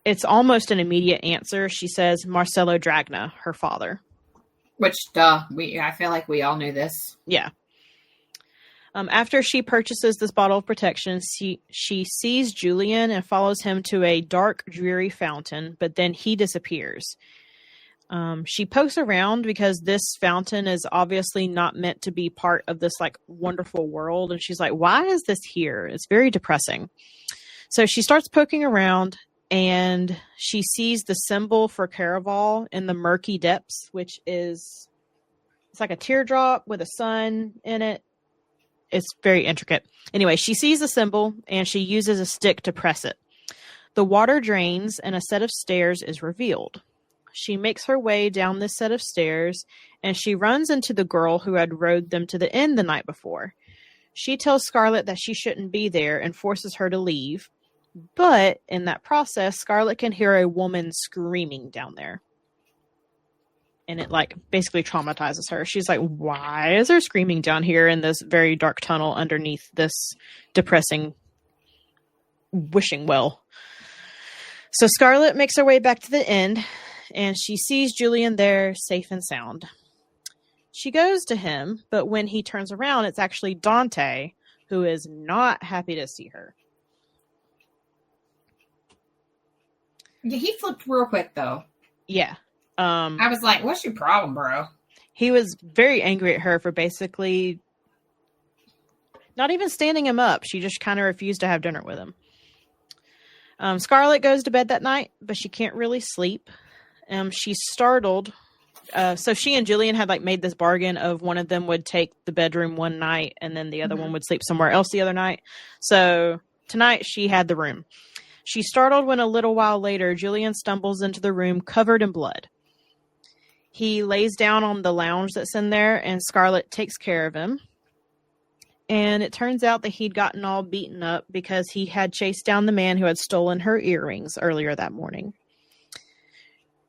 It's almost an immediate answer. She says Marcello Dragna, her father. Which, I feel like we all knew this. Yeah. After she purchases this bottle of protection, she sees Julian and follows him to a dark, dreary fountain, but then he disappears. She pokes around because this fountain is obviously not meant to be part of this like wonderful world. And she's like, why is this here? It's very depressing. So she starts poking around and she sees the symbol for Caraval in the murky depths, which it's like a teardrop with a sun in it. It's very intricate. Anyway, she sees the symbol and she uses a stick to press it. The water drains and a set of stairs is revealed. She makes her way down this set of stairs and she runs into the girl who had rowed them to the inn the night before. She tells Scarlet that she shouldn't be there and forces her to leave. But in that process, Scarlet can hear a woman screaming down there. And it like basically traumatizes her. She's like, why is there screaming down here in this very dark tunnel underneath this depressing wishing well? So Scarlet makes her way back to the inn and she sees Julian there safe and sound. She goes to him, but when he turns around, it's actually Dante, who is not happy to see her. Yeah, he flipped real quick, though. Yeah. I was like, what's your problem, bro? He was very angry at her for basically not even standing him up. She just kind of refused to have dinner with him. Scarlet goes to bed that night, but she can't really sleep. She's startled. So she and Jillian had like made this bargain of one of them would take the bedroom one night and then the other one would sleep somewhere else the other night. So tonight she had the room. She's startled when a little while later, Jillian stumbles into the room covered in blood. He lays down on the lounge that's in there, and Scarlet takes care of him. And it turns out that he'd gotten all beaten up because he had chased down the man who had stolen her earrings earlier that morning.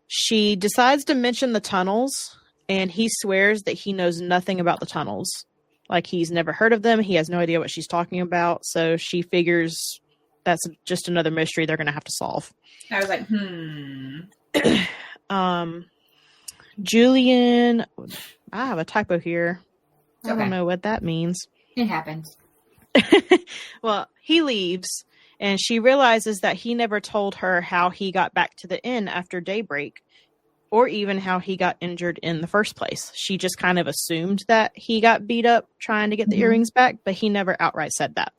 She decides to mention the tunnels, and he swears that he knows nothing about the tunnels. Like, he's never heard of them. He has no idea what she's talking about. So she figures that's just another mystery they're going to have to solve. I was like, Julian, I have a typo here. I Okay. don't know what that means. It happens. Well, he leaves, and she realizes that he never told her how he got back to the inn after daybreak, or even how he got injured in the first place. She just kind of assumed that he got beat up trying to get the earrings back, but he never outright said that.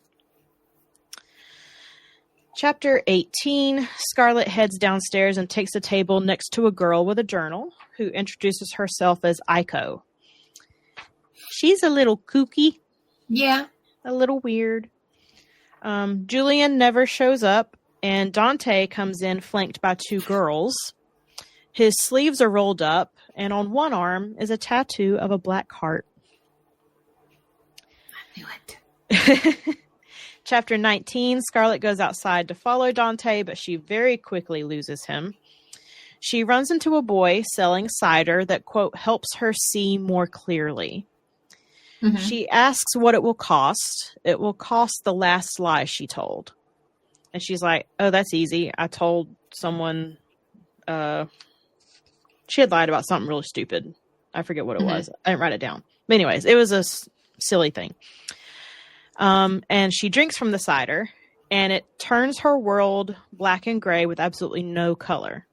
Chapter 18, Scarlet heads downstairs and takes a table next to a girl with a journal who introduces herself as Aiko. She's a little kooky. Yeah. A little weird. Julian never shows up, and Dante comes in flanked by two girls. His sleeves are rolled up, and on one arm is a tattoo of a black heart. I knew it. Chapter 19, Scarlet goes outside to follow Dante, but she very quickly loses him. She runs into a boy selling cider that, quote, helps her see more clearly. Mm-hmm. She asks what it will cost. It will cost the last lie she told. And she's like, oh, that's easy. I told someone she had lied about something really stupid. I forget what it was. I didn't write it down. But anyways, it was a silly thing. And she drinks from the cider, and it turns her world black and gray with absolutely no color.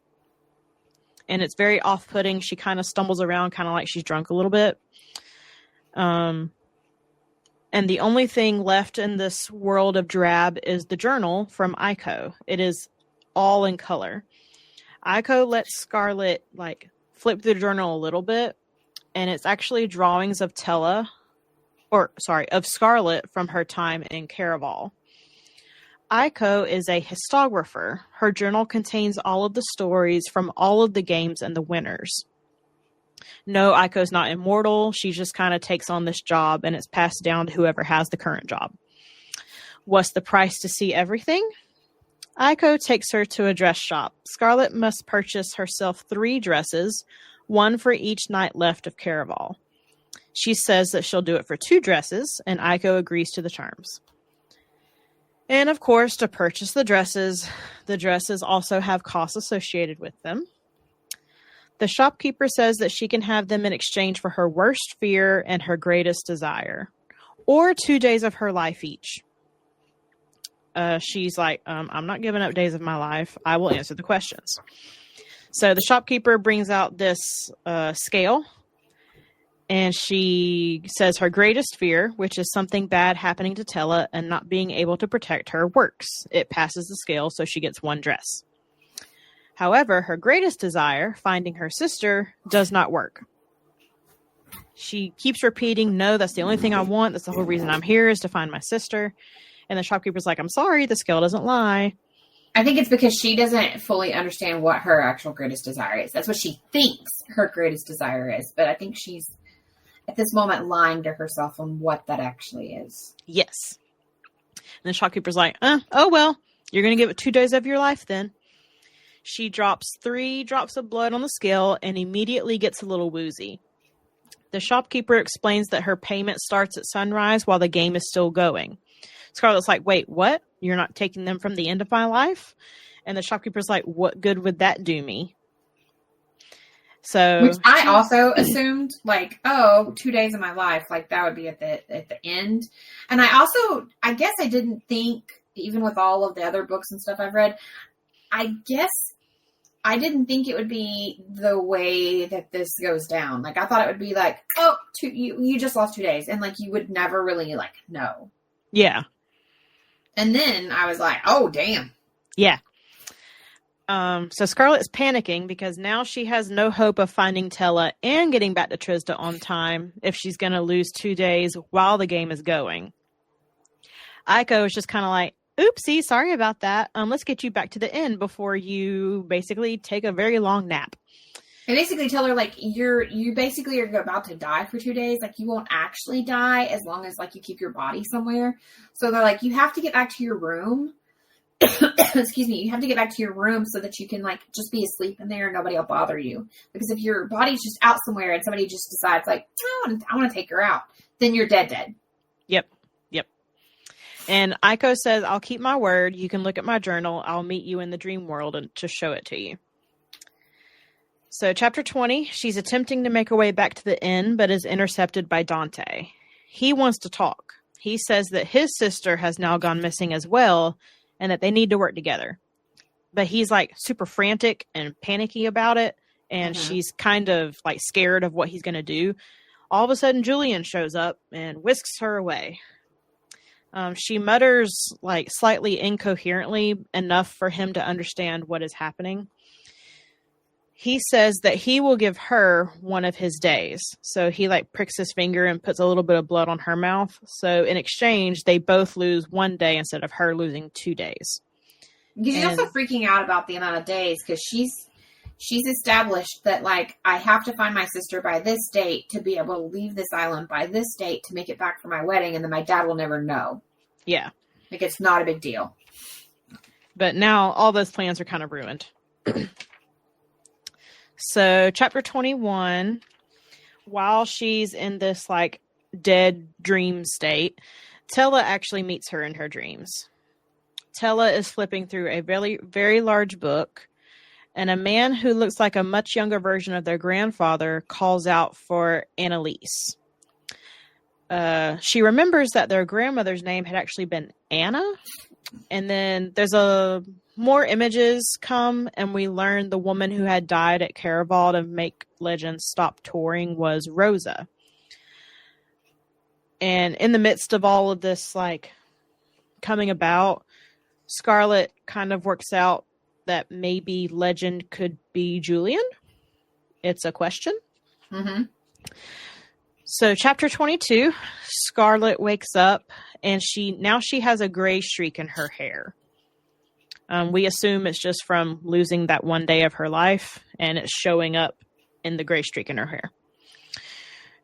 And it's very off-putting. She kind of stumbles around, kind of like she's drunk a little bit. And the only thing left in this world of drab is the journal from Aiko. It is all in color. Aiko lets Scarlet flip the journal a little bit, and it's actually drawings of of Scarlet from her time in Caraval. Aiko is a histographer. Her journal contains all of the stories from all of the games and the winners. No, Aiko's not immortal. She just kind of takes on this job, and it's passed down to whoever has the current job. What's the price to see everything? Aiko takes her to a dress shop. Scarlet must purchase herself 3 dresses, 1 for each night left of Caraval. She says that she'll do it for 2 dresses, and Aiko agrees to the terms. And of course, to purchase the dresses also have costs associated with them. The shopkeeper says that she can have them in exchange for her worst fear and her greatest desire, or 2 days of her life each. She's like, I'm not giving up days of my life. I will answer the questions. So the shopkeeper brings out this scale, and she says her greatest fear, which is something bad happening to Tella and not being able to protect her, works. It passes the scale, so she gets 1 dress. However, her greatest desire, finding her sister, does not work. She keeps repeating, no, that's the only thing I want. That's the whole reason I'm here, is to find my sister. And the shopkeeper's like, I'm sorry, the scale doesn't lie. I think it's because she doesn't fully understand what her actual greatest desire is. That's what she thinks her greatest desire is. But I think she's, at this moment, lying to herself on what that actually is. Yes. And the shopkeeper's like, oh, well, you're going to give it 2 days of your life then. She drops 3 drops of blood on the scale and immediately gets a little woozy. The shopkeeper explains that her payment starts at sunrise while the game is still going. Scarlet's like, wait, what? You're not taking them from the end of my life? And the shopkeeper's like, what good would that do me? So, which I also assumed, 2 days of my life, that would be at the end. And I guess I didn't think, even with all of the other books and stuff I've read, I guess I didn't think it would be the way that this goes down. Like, I thought it would be like, oh, you just lost 2 days. And, like, you would never really, like, know. Yeah. And then I was like, oh, damn. Yeah. So Scarlett's panicking because now she has no hope of finding Tella and getting back to Trisda on time if she's going to lose 2 days while the game is going. Aiko is just kind of like, oopsie, sorry about that. Let's get you back to the inn before you basically take a very long nap. I basically tell her, like, you basically are about to die for 2 days. Like, you won't actually die as long as, like, you keep your body somewhere. So they're like, you have to get back to your room. Excuse me. You have to get back to your room so that you can, like, just be asleep in there and nobody will bother you. Because if your body's just out somewhere and somebody just decides, like, I want to take her out, then you're dead. Yep. And Aiko says, I'll keep my word. You can look at my journal. I'll meet you in the dream world to show it to you. So chapter 20, she's attempting to make her way back to the inn, but is intercepted by Dante. He wants to talk. He says that his sister has now gone missing as well, and that they need to work together. But he's like super frantic and panicky about it, and she's kind of like scared of what he's going to do. All of a sudden, Julian shows up and whisks her away. She mutters like slightly incoherently enough for him to understand what is happening. He says that he will give her one of his days. So he like pricks his finger and puts a little bit of blood on her mouth. So in exchange, they both lose 1 day instead of her losing 2 days. She's also freaking out about the amount of days because she's established that, like, I have to find my sister by this date to be able to leave this island by this date to make it back for my wedding, and then my dad will never know. Yeah. Like, it's not a big deal. But now all those plans are kind of ruined. So, chapter 21, while she's in this, like, dead dream state, Tella actually meets her in her dreams. Tella is flipping through a very, very large book, and a man who looks like a much younger version of their grandfather calls out for Annalise. She remembers that their grandmother's name had actually been Anna, and then there's more images come, and we learn the woman who had died at Caraval to make Legends stop touring was Rosa. And in the midst of all of this, like, coming about, Scarlett kind of works out that maybe Legend could be Julian. It's a question. Mm-hmm. So chapter 22, Scarlett wakes up and she has a gray streak in her hair. We assume it's just from losing that 1 day of her life, and it's showing up in the gray streak in her hair.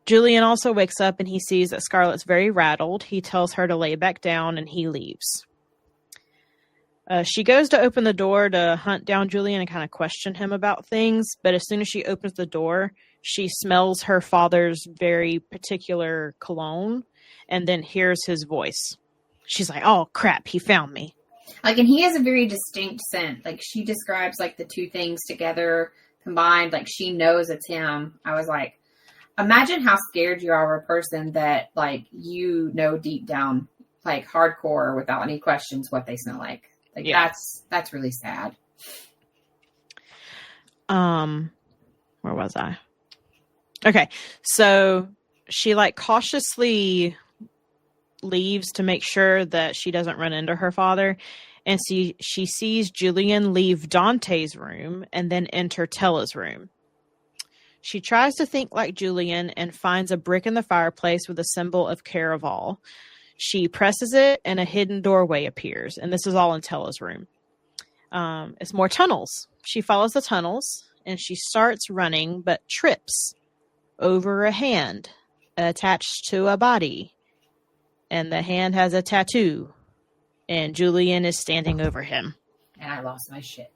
Julian also wakes up and he sees that Scarlett's very rattled. He tells her to lay back down and he leaves. She goes to open the door to hunt down Julian and kind of question him about things, but as soon as she opens the door, she smells her father's very particular cologne and then hears his voice. She's like, oh crap, he found me. Like, and he has a very distinct scent. Like, she describes, like, the two things together, combined. Like, she knows it's him. I was like, imagine how scared you are of a person that, like, you know deep down, like, hardcore, without any questions, what they smell like. Like, yeah. That's really sad. Where was I? Okay, so she, like, cautiously leaves to make sure that she doesn't run into her father, and she sees Julian leave Dante's room and then enter Tella's room. She tries to think like Julian and finds a brick in the fireplace with a symbol of Caraval. She presses it and a hidden doorway appears, and this is all in Tella's room. It's more tunnels. She follows the tunnels and she starts running but trips over a hand attached to a body. And the hand has a tattoo. And Julian is standing over him. And I lost my shit.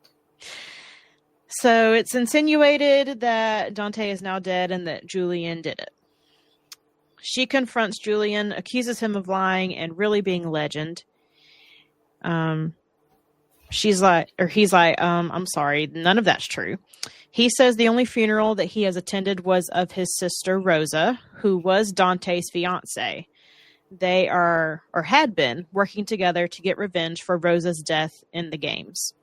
So it's insinuated that Dante is now dead and that Julian did it. She confronts Julian, accuses him of lying and really being Legend. He's like, I'm sorry, none of that's true. He says the only funeral that he has attended was of his sister Rosa, who was Dante's fiancée. They are, or had been, working together to get revenge for Rosa's death in the games.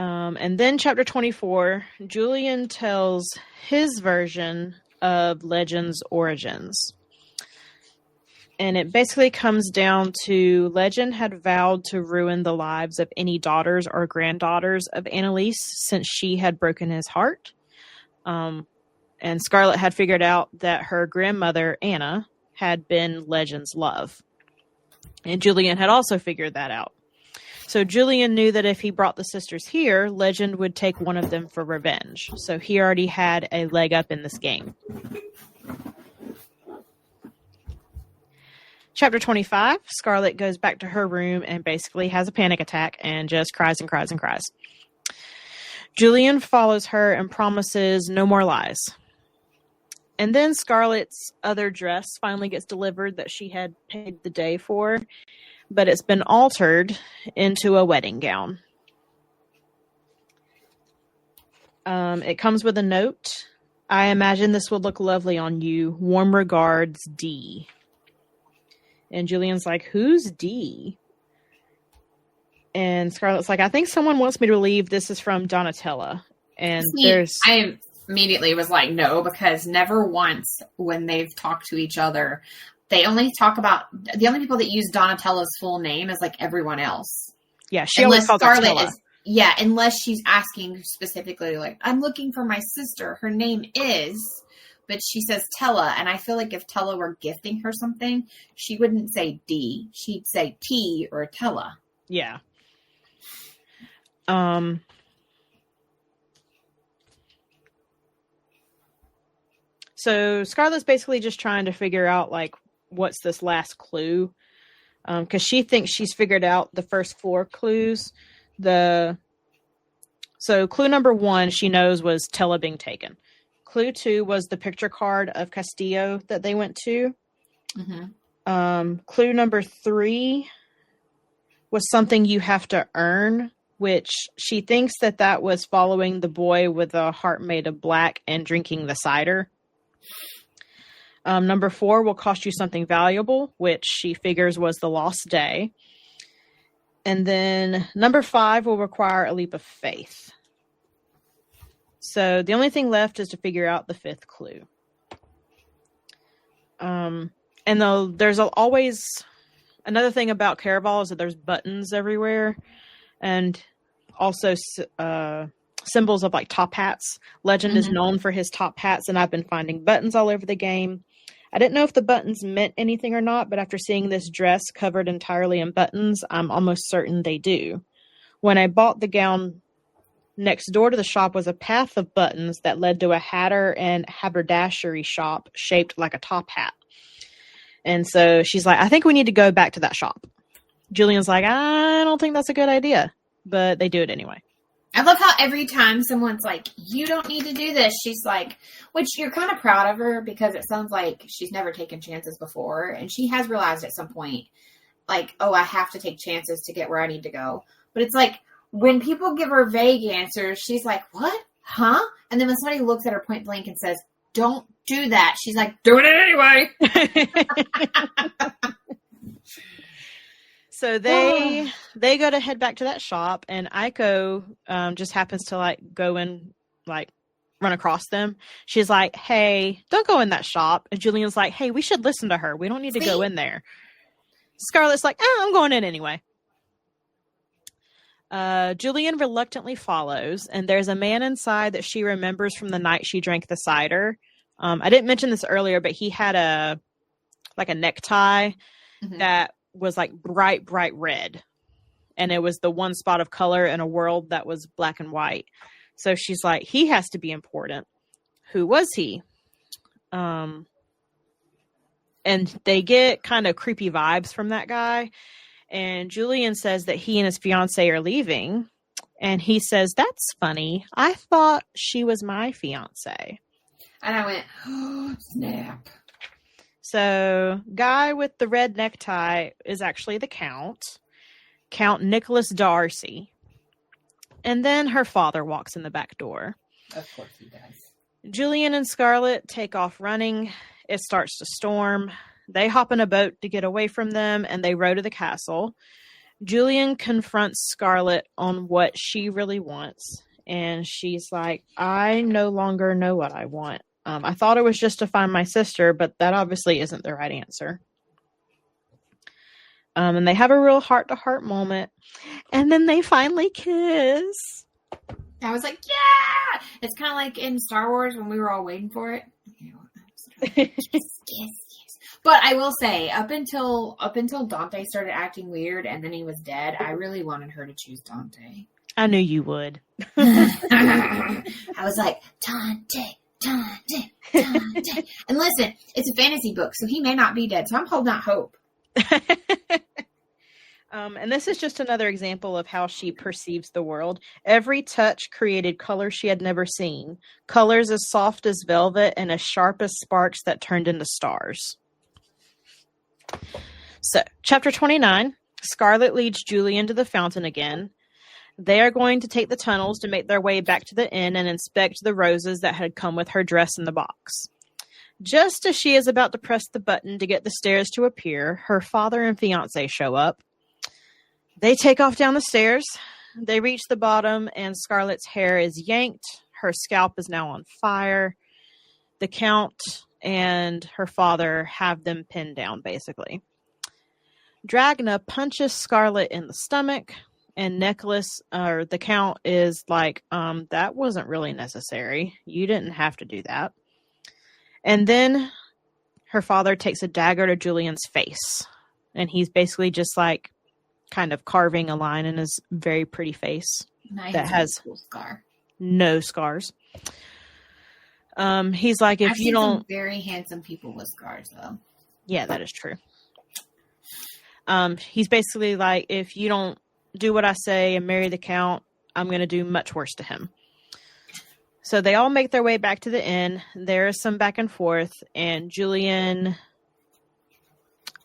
And then chapter 24, Julian tells his version of Legend's origins. And it basically comes down to Legend had vowed to ruin the lives of any daughters or granddaughters of Annalise since she had broken his heart. And Scarlet had figured out that her grandmother, Anna, had been Legend's love. And Julian had also figured that out. So Julian knew that if he brought the sisters here, Legend would take one of them for revenge. So he already had a leg up in this game. Chapter 25, Scarlet goes back to her room and basically has a panic attack and just cries and cries and cries. Julian follows her and promises no more lies. And then Scarlet's other dress finally gets delivered that she had paid the day for, but it's been altered into a wedding gown. It comes with a note. I imagine this would look lovely on you. Warm regards, D. And Julian's like, who's D? And Scarlet's like, I think someone wants me to leave. This is from Donatella. And I immediately was like, no, because never once when they've talked to each other, they only talk about the only people that use Donatella's full name is like everyone else. Yeah, she always calls her Tella. Yeah, unless she's asking specifically, like, I'm looking for my sister. Her name is, but she says Tella. And I feel like if Tella were gifting her something, she wouldn't say D. She'd say T or Tella. Yeah. So Scarlet's basically just trying to figure out, like, what's this last clue? Because she thinks she's figured out the first 4 clues. So clue number 1, she knows, was Tella being taken. Clue 2 was the picture card of Castillo that they went to. Mm-hmm. Clue number 3 was something you have to earn, which she thinks that was following the boy with a heart made of black and drinking the cider. Number 4 will cost you something valuable, which she figures was the lost day. And then number 5 will require a leap of faith. So the only thing left is to figure out the 5th clue. And though there's always another thing about Caraval is that there's buttons everywhere, and also symbols of like top hats. Legend is known for his top hats, and I've been finding buttons all over the game. I didn't know if the buttons meant anything or not, but after seeing this dress covered entirely in buttons, I'm almost certain they do. When I bought the gown, next door to the shop was a path of buttons that led to a hatter and haberdashery shop shaped like a top hat. And so she's like, I think we need to go back to that shop. Julian's like, I don't think that's a good idea, but they do it anyway. I love how every time someone's like, you don't need to do this, she's like, which you're kind of proud of her because it sounds like she's never taken chances before. And she has realized at some point, like, oh, I have to take chances to get where I need to go. But it's like, when people give her vague answers, she's like, what? Huh? And then when somebody looks at her point blank and says, don't do that, she's like, doing it anyway. So they go to head back to that shop, and Aiko just happens to like go in, like run across them. She's like, hey, don't go in that shop. And Julian's like, hey, we should listen to her. We don't need to go in there. Scarlet's like, I'm going in anyway. Julian reluctantly follows, and there's a man inside that she remembers from the night she drank the cider. I didn't mention this earlier, but he had a necktie that was like bright red, and it was the one spot of color in a world that was black and white. So she's like, he has to be important. Who was he? And they get kind of creepy vibes from that guy. And Julian says that he and his fiance are leaving. And he says, that's funny. I thought she was my fiance. And I went, oh, snap. So, guy with the red necktie is actually the Count Nicholas Darcy. And then her father walks in the back door. Of course he does. Julian and Scarlet take off running. It starts to storm. They hop in a boat to get away from them, and they row to the castle. Julian confronts Scarlet on what she really wants. And she's like, I no longer know what I want. I thought it was just to find my sister, but that obviously isn't the right answer. And they have a real heart-to-heart moment. And then they finally kiss. I was like, yeah! It's kind of like in Star Wars when we were all waiting for it. Yes. But I will say, up until Dante started acting weird and then he was dead, I really wanted her to choose Dante. I knew you would. I was like, Dante. And listen, it's a fantasy book, so he may not be dead. So I'm holding out hope. And this is just another example of how she perceives the world. Every touch created colors she had never seen. Colors as soft as velvet and as sharp as sparks that turned into stars. So, chapter 29, Scarlet leads Julian to the fountain again. They are going to take the tunnels to make their way back to the inn and inspect the roses that had come with her dress in the box. Just as she is about to press the button to get the stairs to appear, her father and fiancé show up. They take off down the stairs. They reach the bottom, and Scarlet's hair is yanked. Her scalp is now on fire. The Count and her father have them pinned down, basically. Dragna punches Scarlet in the stomach, and the Count is like, that wasn't really necessary. You didn't have to do that. And then her father takes a dagger to Julian's face, and he's basically just like kind of carving a line in his very pretty face that has cool scar. No scars. He's like, if you don't, some very handsome people with scars, though. Yeah, that is true. He's basically like, if you don't do what I say and marry the Count, I'm going to do much worse to him. So they all make their way back to the inn. There is some back and forth, and Julian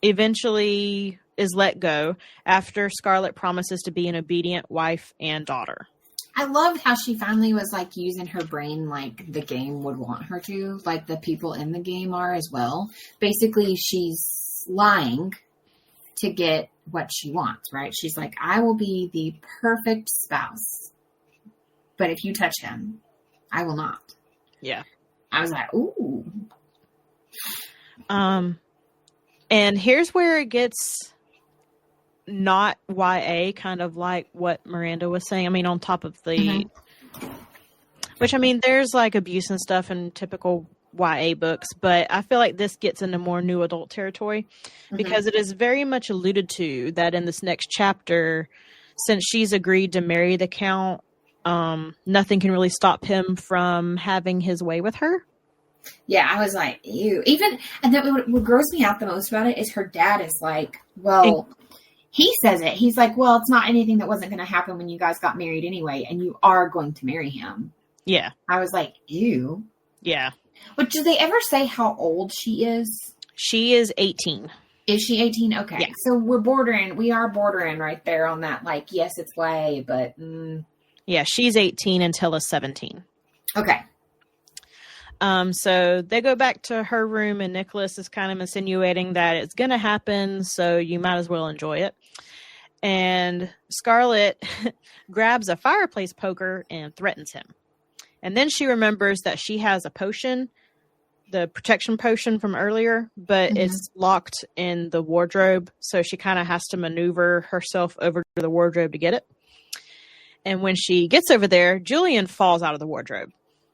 eventually is let go after Scarlet promises to be an obedient wife and daughter. I loved how she finally was like using her brain like the game would want her to, like the people in the game are as well. Basically, she's lying to get what she wants, right? She's like, I will be the perfect spouse, but if you touch him, I will not. Yeah. I was like, ooh. And here's where it gets not YA, kind of like what Miranda was saying. I mean, on top of the, which I mean, there's like abuse and stuff in typical YA books, but I feel like this gets into more new adult territory because it is very much alluded to that in this next chapter, since she's agreed to marry the Count, nothing can really stop him from having his way with her. Yeah, I was like, ew. And then what grows me out the most about it is her dad is like, well, he says it. He's like, well, it's not anything that wasn't going to happen when you guys got married anyway, and you are going to marry him. Yeah. I was like, ew. Yeah. But do they ever say how old she is? She is 18. Is she 18? Okay. Yeah. So we are bordering right there on that, like, yes, it's way, but. Yeah, she's 18 and Tilla's 17. Okay. So they go back to her room, and Nicholas is kind of insinuating that it's going to happen, so you might as well enjoy it. And Scarlet grabs a fireplace poker and threatens him. And then she remembers that she has a potion, the protection potion from earlier, but it's locked in the wardrobe, so she kind of has to maneuver herself over to the wardrobe to get it. And when she gets over there, Julian falls out of the wardrobe.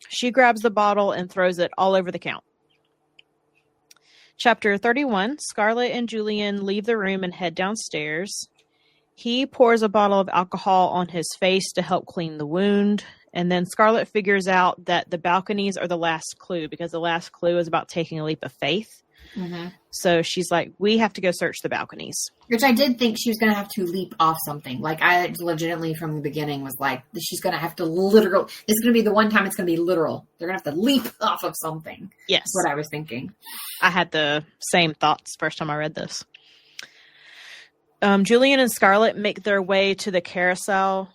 She grabs the bottle and throws it all over the Count. Chapter 31, Scarlet and Julian leave the room and head downstairs. He pours a bottle of alcohol on his face to help clean the wound. And then Scarlet figures out that the balconies are the last clue, because the last clue is about taking a leap of faith. So she's like, we have to go search the balconies. Which I did think she was going to have to leap off something. Like, I legitimately from the beginning was like, she's going to have to literal. This is going to be the one time it's going to be literal. They're going to have to leap off of something. Yes. That's what I was thinking. I had the same thoughts first time I read this. Julian and Scarlet make their way to the carousel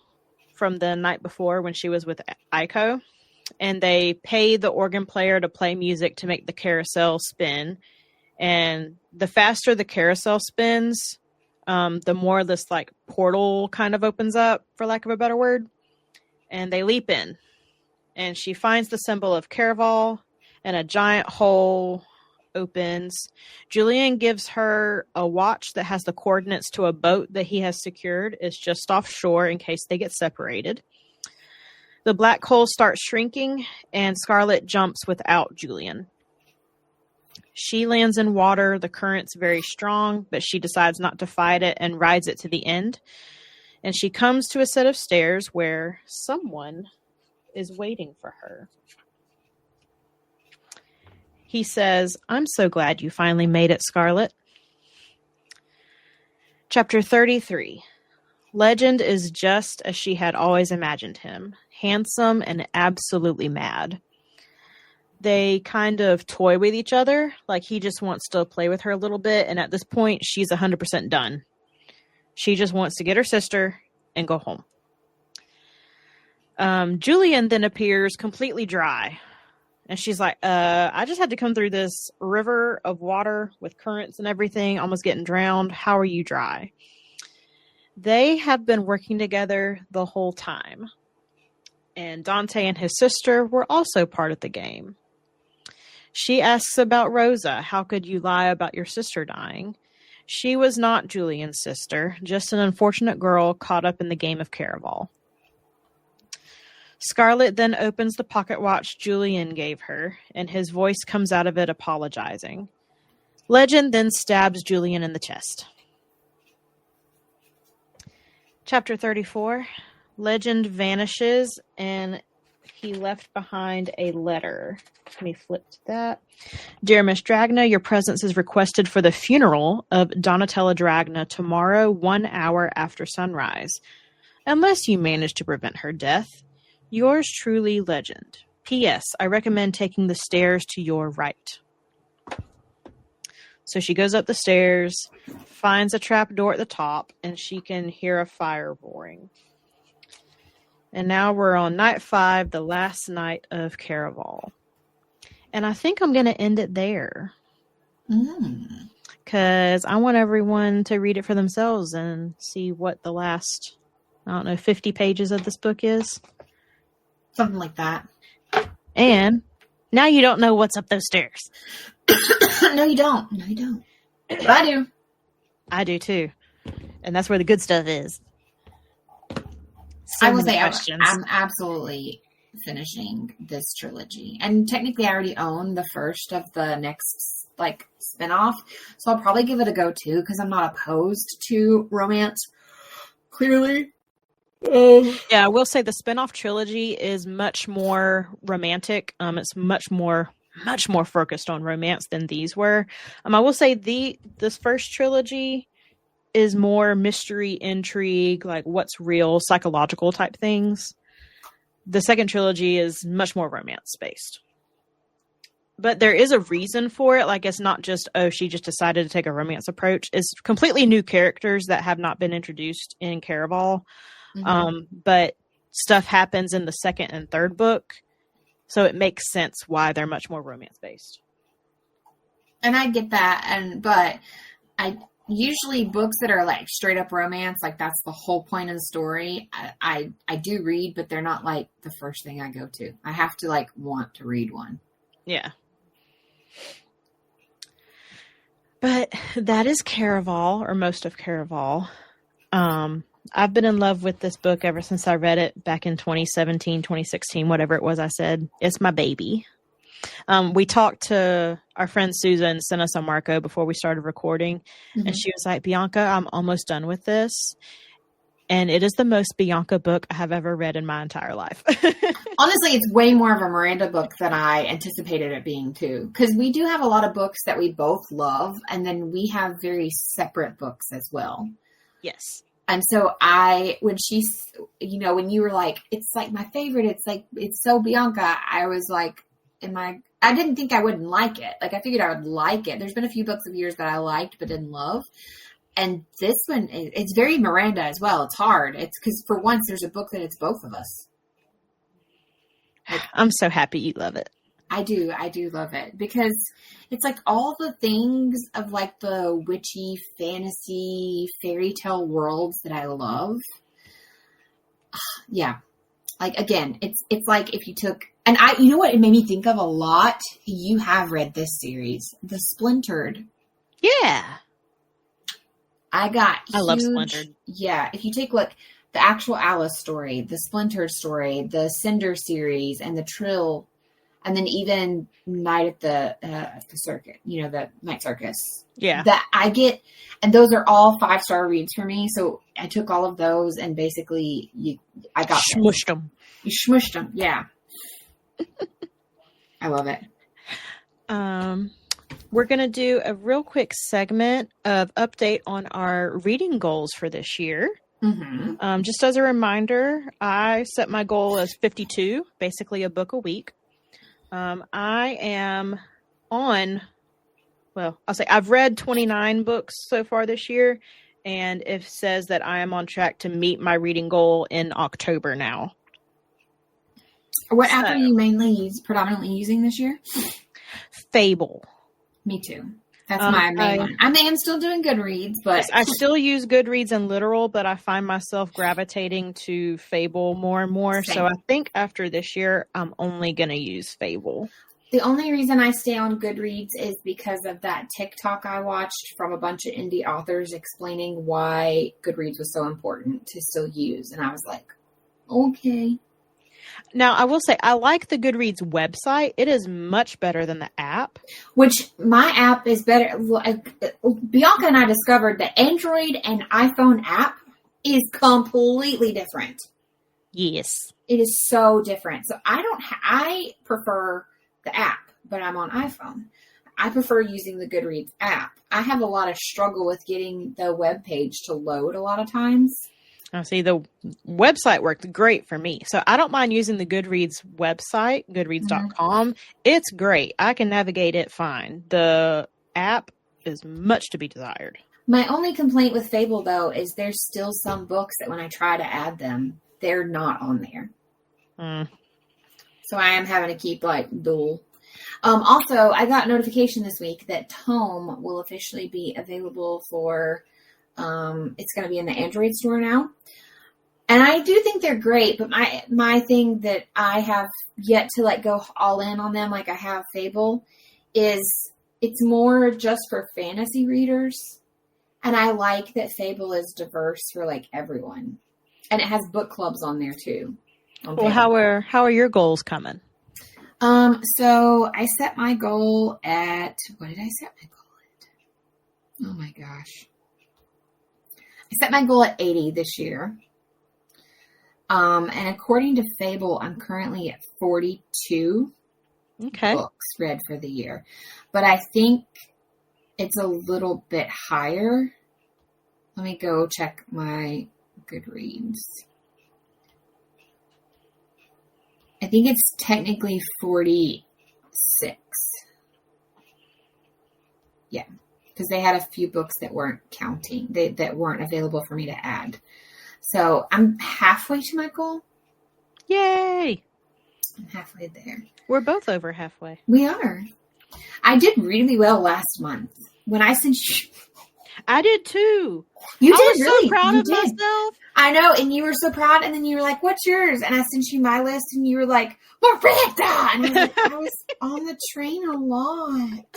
from the night before when she was with Aiko. And they pay the organ player to play music to make the carousel spin. And the faster the carousel spins, the more this like portal kind of opens up, for lack of a better word, and they leap in. And she finds the symbol of Caraval, and a giant hole opens. Julian gives her a watch that has the coordinates to a boat that he has secured. It's just offshore in case they get separated. The black hole starts shrinking, and Scarlet jumps without Julian. She lands in water. The current's very strong, but she decides not to fight it and rides it to the end. And she comes to a set of stairs where someone is waiting for her. He says, "I'm so glad you finally made it, Scarlet." Chapter 33. Legend is just as she had always imagined him. Handsome and absolutely mad. They kind of toy with each other. Like, he just wants to play with her a little bit. And at this point, she's 100% done. She just wants to get her sister and go home. Julian then appears completely dry. And she's like, I just had to come through this river of water with currents and everything, almost getting drowned. How are you dry? They have been working together the whole time. And Dante and his sister were also part of the game. She asks about Rosa. How could you lie about your sister dying? She was not Julian's sister, just an unfortunate girl caught up in the game of Caraval. Scarlet then opens the pocket watch Julian gave her, and his voice comes out of it apologizing. Legend then stabs Julian in the chest. Chapter 34. Legend vanishes, and he left behind a letter. Let me flip to that. Dear Miss Dragna, your presence is requested for the funeral of Donatella Dragna tomorrow, 1 hour after sunrise. Unless you manage to prevent her death. Yours truly, Legend. P.S. I recommend taking the stairs to your right. So she goes up the stairs, finds a trap door at the top, and she can hear a fire roaring. And now we're on night 5, the last night of Caraval. And I think I'm going to end it there. Because I want everyone to read it for themselves and see what the last, 50 pages of this book is. Something like that. And now you don't know what's up those stairs. No, you don't. No, you don't. But I do. I do too. And that's where the good stuff is. I will say I'm absolutely finishing this trilogy. And technically I already own the first of the next spinoff. So I'll probably give it a go too, because I'm not opposed to romance. Clearly. Yeah, I will say the spinoff trilogy is much more romantic. It's much more focused on romance than these were. I will say this first trilogy is more mystery, intrigue, like what's real, psychological type things. The second trilogy is much more romance based. But there is a reason for it. Like, it's not just, she just decided to take a romance approach. It's completely new characters that have not been introduced in Caraval. But stuff happens in the second and third book. So it makes sense why they're much more romance based. And I get that. But I usually books that are like straight up romance, like that's the whole point of the story. I do read, but they're not like the first thing I go to. I have to want to read one. Yeah. But that is Caraval, or most of Caraval. I've been in love with this book ever since I read it back in 2017, 2016, whatever it was I said. It's my baby. We talked to our friend Susan, sent us a Marco before we started recording. And she was like, Bianca, I'm almost done with this. And it is the most Bianca book I have ever read in my entire life. Honestly, it's way more of a Miranda book than I anticipated it being too. Because we do have a lot of books that we both love. And then we have very separate books as well. Yes. And so when when you were like, it's like my favorite, it's so Bianca, I was like, I didn't think I wouldn't like it. Like, I figured I would like it. There's been a few books of yours that I liked but didn't love. And this one, it's very Miranda as well. It's hard. It's because for once there's a book that it's both of us. I'm so happy you love it. I do love it because it's like all the things of like the witchy fantasy fairy tale worlds that I love. Yeah. Like again, it's like if you took, and you know what it made me think of a lot? You have read this series, The Splintered. Yeah. I love Splintered. Yeah. If you take like the actual Alice story, the Splintered story, the Cinder series, and the Trill, and then even Night at the Circuit, the Night Circus. Yeah. That I get, and those are all 5-star reads for me. So I took all of those and basically I got smushed them. You smushed them. Yeah. I love it. We're going to do a real quick segment of update on our reading goals for this year. Mm-hmm. Just as a reminder, I set my goal as 52, basically a book a week. I am on, well, I'll say I've read 29 books so far this year, and it says that I am on track to meet my reading goal in October now. What app are you predominantly using this year? Fable. Me too. That's my main one. I am still doing Goodreads, but I still use Goodreads and Literal, but I find myself gravitating to Fable more and more. Same. So I think after this year, I'm only going to use Fable. The only reason I stay on Goodreads is because of that TikTok I watched from a bunch of indie authors explaining why Goodreads was so important to still use. And I was like, okay. Now, I will say, I like the Goodreads website. It is much better than the app. Which, my app is better. Bianca and I discovered the Android and iPhone app is completely different. Yes. It is so different. So, I prefer the app, but I'm on iPhone. I prefer using the Goodreads app. I have a lot of struggle with getting the web page to load a lot of times. I see the website worked great for me. So I don't mind using the Goodreads website, goodreads.com. It's great. I can navigate it fine. The app is much to be desired. My only complaint with Fable, though, is there's still some books that when I try to add them, they're not on there. So I am having to keep dual. Also, I got notification this week that Tome will officially be available for... it's going to be in the Android store now. And I do think they're great, but my thing that I have yet to go all in on them, like I have Fable, is it's more just for fantasy readers. And I like that Fable is diverse for everyone. And it has book clubs on there too. Well, how are your goals coming? So I set my goal at, what did I set my goal at? Oh my gosh. I set my goal at 80 this year. And according to Fable, I'm currently at 42 books read for the year. But I think it's a little bit higher. Let me go check my Goodreads. I think it's technically 46. Yeah. Because they had a few books that weren't counting, that weren't available for me to add. So I'm halfway to my goal. Yay! I'm halfway there. We're both over halfway. We are. I did really well last month. When I sent you... I did too. You I did was really. so proud you of did. myself. I know, and you were so proud, and then you were like, what's yours? And I sent you my list, and you were like, Miranda! And I was like, I was on the train a lot.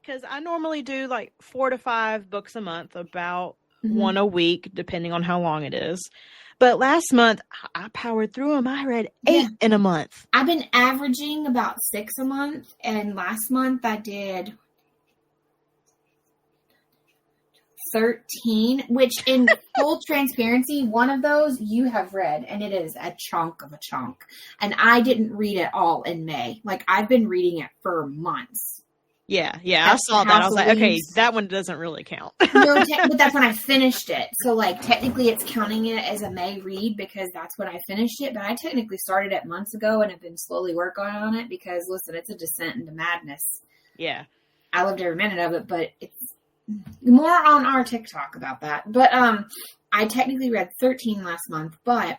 Because I normally do 4 to 5 books a month, about one a week, depending on how long it is. But last month, I powered through them. I read 8 in a month. I've been averaging about 6 a month. And last month, I did 13, which in full transparency, one of those you have read. And it is a chunk of a chunk. And I didn't read it all in May. I've been reading it for months. Yeah, I saw that. I was like, okay, that one doesn't really count. No, but that's when I finished it. So, technically it's counting it as a May read because that's when I finished it. But I technically started it months ago and have been slowly working on it because, listen, it's a descent into madness. Yeah. I loved every minute of it, but it's more on our TikTok about that. But I technically read 13 last month, but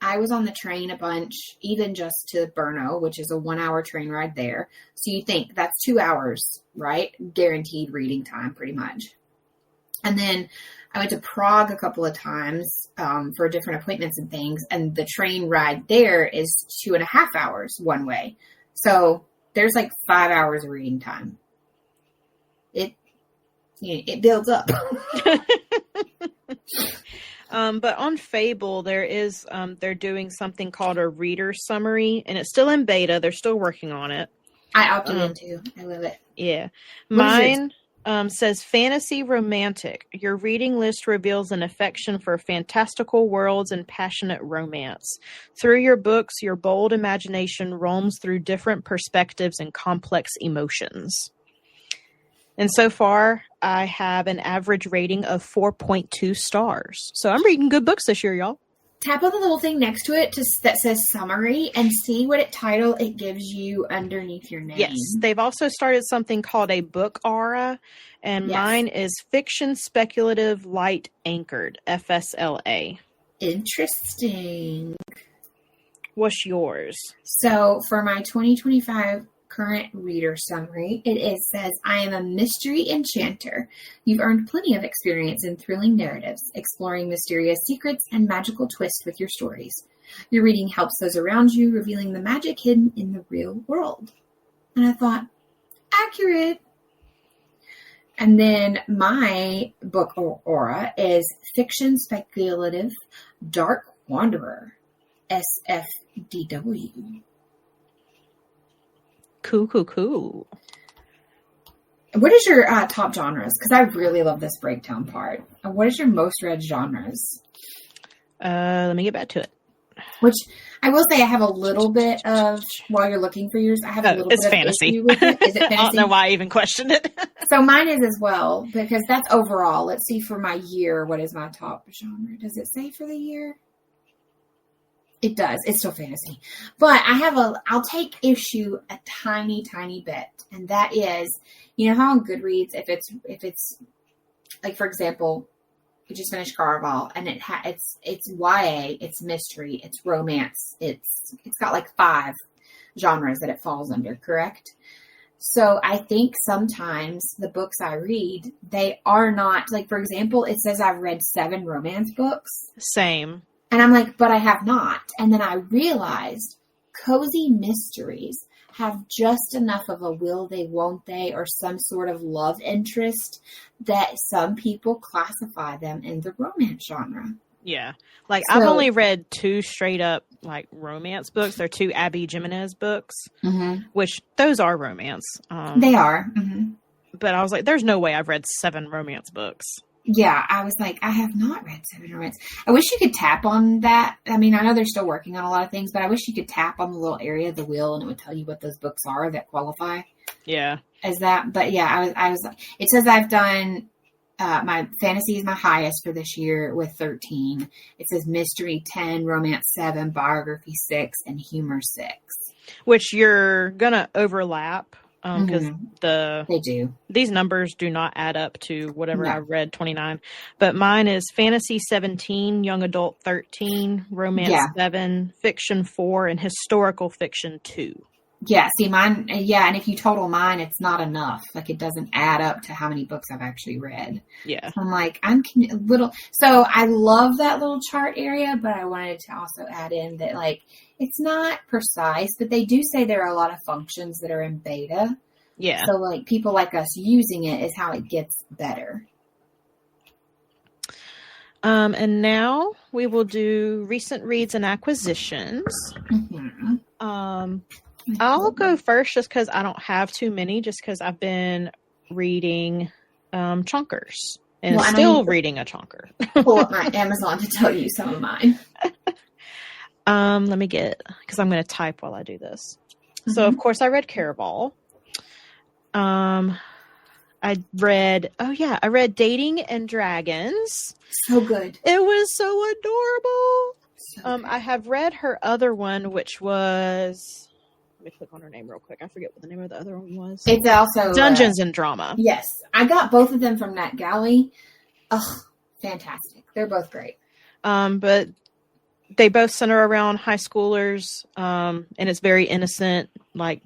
I was on the train a bunch, even just to Brno, which is a 1-hour train ride there. So you think that's 2 hours, right? Guaranteed reading time, pretty much. And then I went to Prague a couple of times for different appointments and things. And the train ride there is 2.5 hours one way. So there's like 5 hours of reading time. It builds up. But on Fable, there is they're doing something called a reader summary, and it's still in beta. They're still working on it. I opted into. I love it. Yeah, mine says fantasy romantic. Your reading list reveals an affection for fantastical worlds and passionate romance. Through your books, your bold imagination roams through different perspectives and complex emotions. And so far, I have an average rating of 4.2 stars. So I'm reading good books this year, y'all. Tap on the little thing next to it that says summary and see what title it gives you underneath your name. Yes. They've also started something called a book aura. And mine is fiction speculative light anchored, FSLA. Interesting. What's yours? So for my 2025 current reader summary, it says, I am a mystery enchanter. You've earned plenty of experience in thrilling narratives, exploring mysterious secrets and magical twists with your stories. Your reading helps those around you, revealing the magic hidden in the real world. And I thought, accurate. And then my book aura is fiction speculative dark wanderer, SFDW. Cool. What is your top genres? Because I really love this breakdown part. What is your most read genres? Let me get back to it. Which I will say I have a little bit of, while you're looking for yours, I have a little bit fantasy. of issue with it. Is it fantasy? I don't know why I even questioned it. So mine is as well, because that's overall. Let's see for my year, what is my top genre? Does it say for the year? It does. It's still fantasy. But I'll take issue a tiny, tiny bit. And that is, you know how on Goodreads, if it's like, for example, we just finished Caraval and it's YA, it's mystery, it's romance. It's got like 5 genres that it falls under, correct? So I think sometimes the books I read, they are not, like, for example, it says I've read 7 romance books. Same. And I'm like, but I have not. And then I realized cozy mysteries have just enough of a will they, won't they, or some sort of love interest that some people classify them in the romance genre. Yeah. Like, so, I've only read 2 straight up, like, romance books. They're 2 Abby Jimenez books, which those are romance. They are. Mm-hmm. But I was like, there's no way I've read 7 romance books. Yeah, I was like, I have not read 7 romance. I wish you could tap on that. I mean, I know they're still working on a lot of things, but I wish you could tap on the little area of the wheel and it would tell you what those books are that qualify. Yeah. As that. But yeah, I was, it says I've done, my fantasy is my highest for this year with 13. It says mystery 10, romance 7, biography 6, and humor 6. Which you're going to overlap. Because they do. These numbers do not add up to whatever I read, 29. But mine is fantasy 17, young adult 13, romance 7, fiction 4, and historical fiction 2. Yeah, see mine. Yeah, and if you total mine, it's not enough. Like, it doesn't add up to how many books I've actually read. Yeah, so I'm like, I'm a little. So I love that little chart area, but I wanted to also add in that, like, it's not precise, but they do say there are a lot of functions that are in beta. Yeah. So, like, people like us using it is how it gets better. And now we will do recent reads and acquisitions. I'll go first just because I don't have too many, just because I've been reading chunkers and still reading a chunker. Pull up my Amazon to tell you some of mine. Let me get, because I'm going to type while I do this. So, of course, I read Caraval. I read Dating and Dragons. So good. It was so adorable. So I have read her other one, which was, let me click on her name real quick. I forget what the name of the other one was. It's also Dungeons and Drama. Yes. I got both of them from NetGalley. Ugh, fantastic. They're both great. But They both center around high schoolers, and it's very innocent. Like,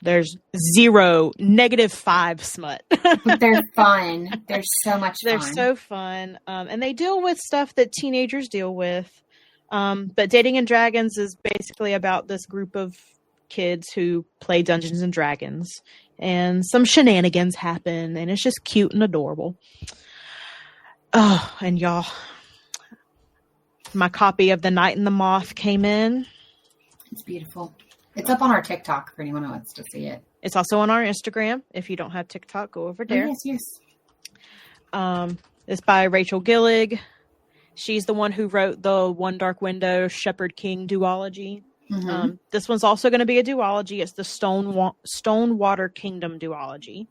there's -5 smut. But they're fun. They're so much fun. They're so fun. And they deal with stuff that teenagers deal with. But Dating and Dragons is basically about this group of kids who play Dungeons and Dragons. And some shenanigans happen, and it's just cute and adorable. Oh, and y'all, my copy of The Night and the Moth came in. It's beautiful. It's up on our TikTok for anyone who wants to see it. It's also on our Instagram. If you don't have TikTok, go over there. Oh, yes. It's by Rachel Gillig. She's the one who wrote the One Dark Window Shepherd King duology. Mm-hmm. This one's also going to be a duology. It's the Stonewater Kingdom duology.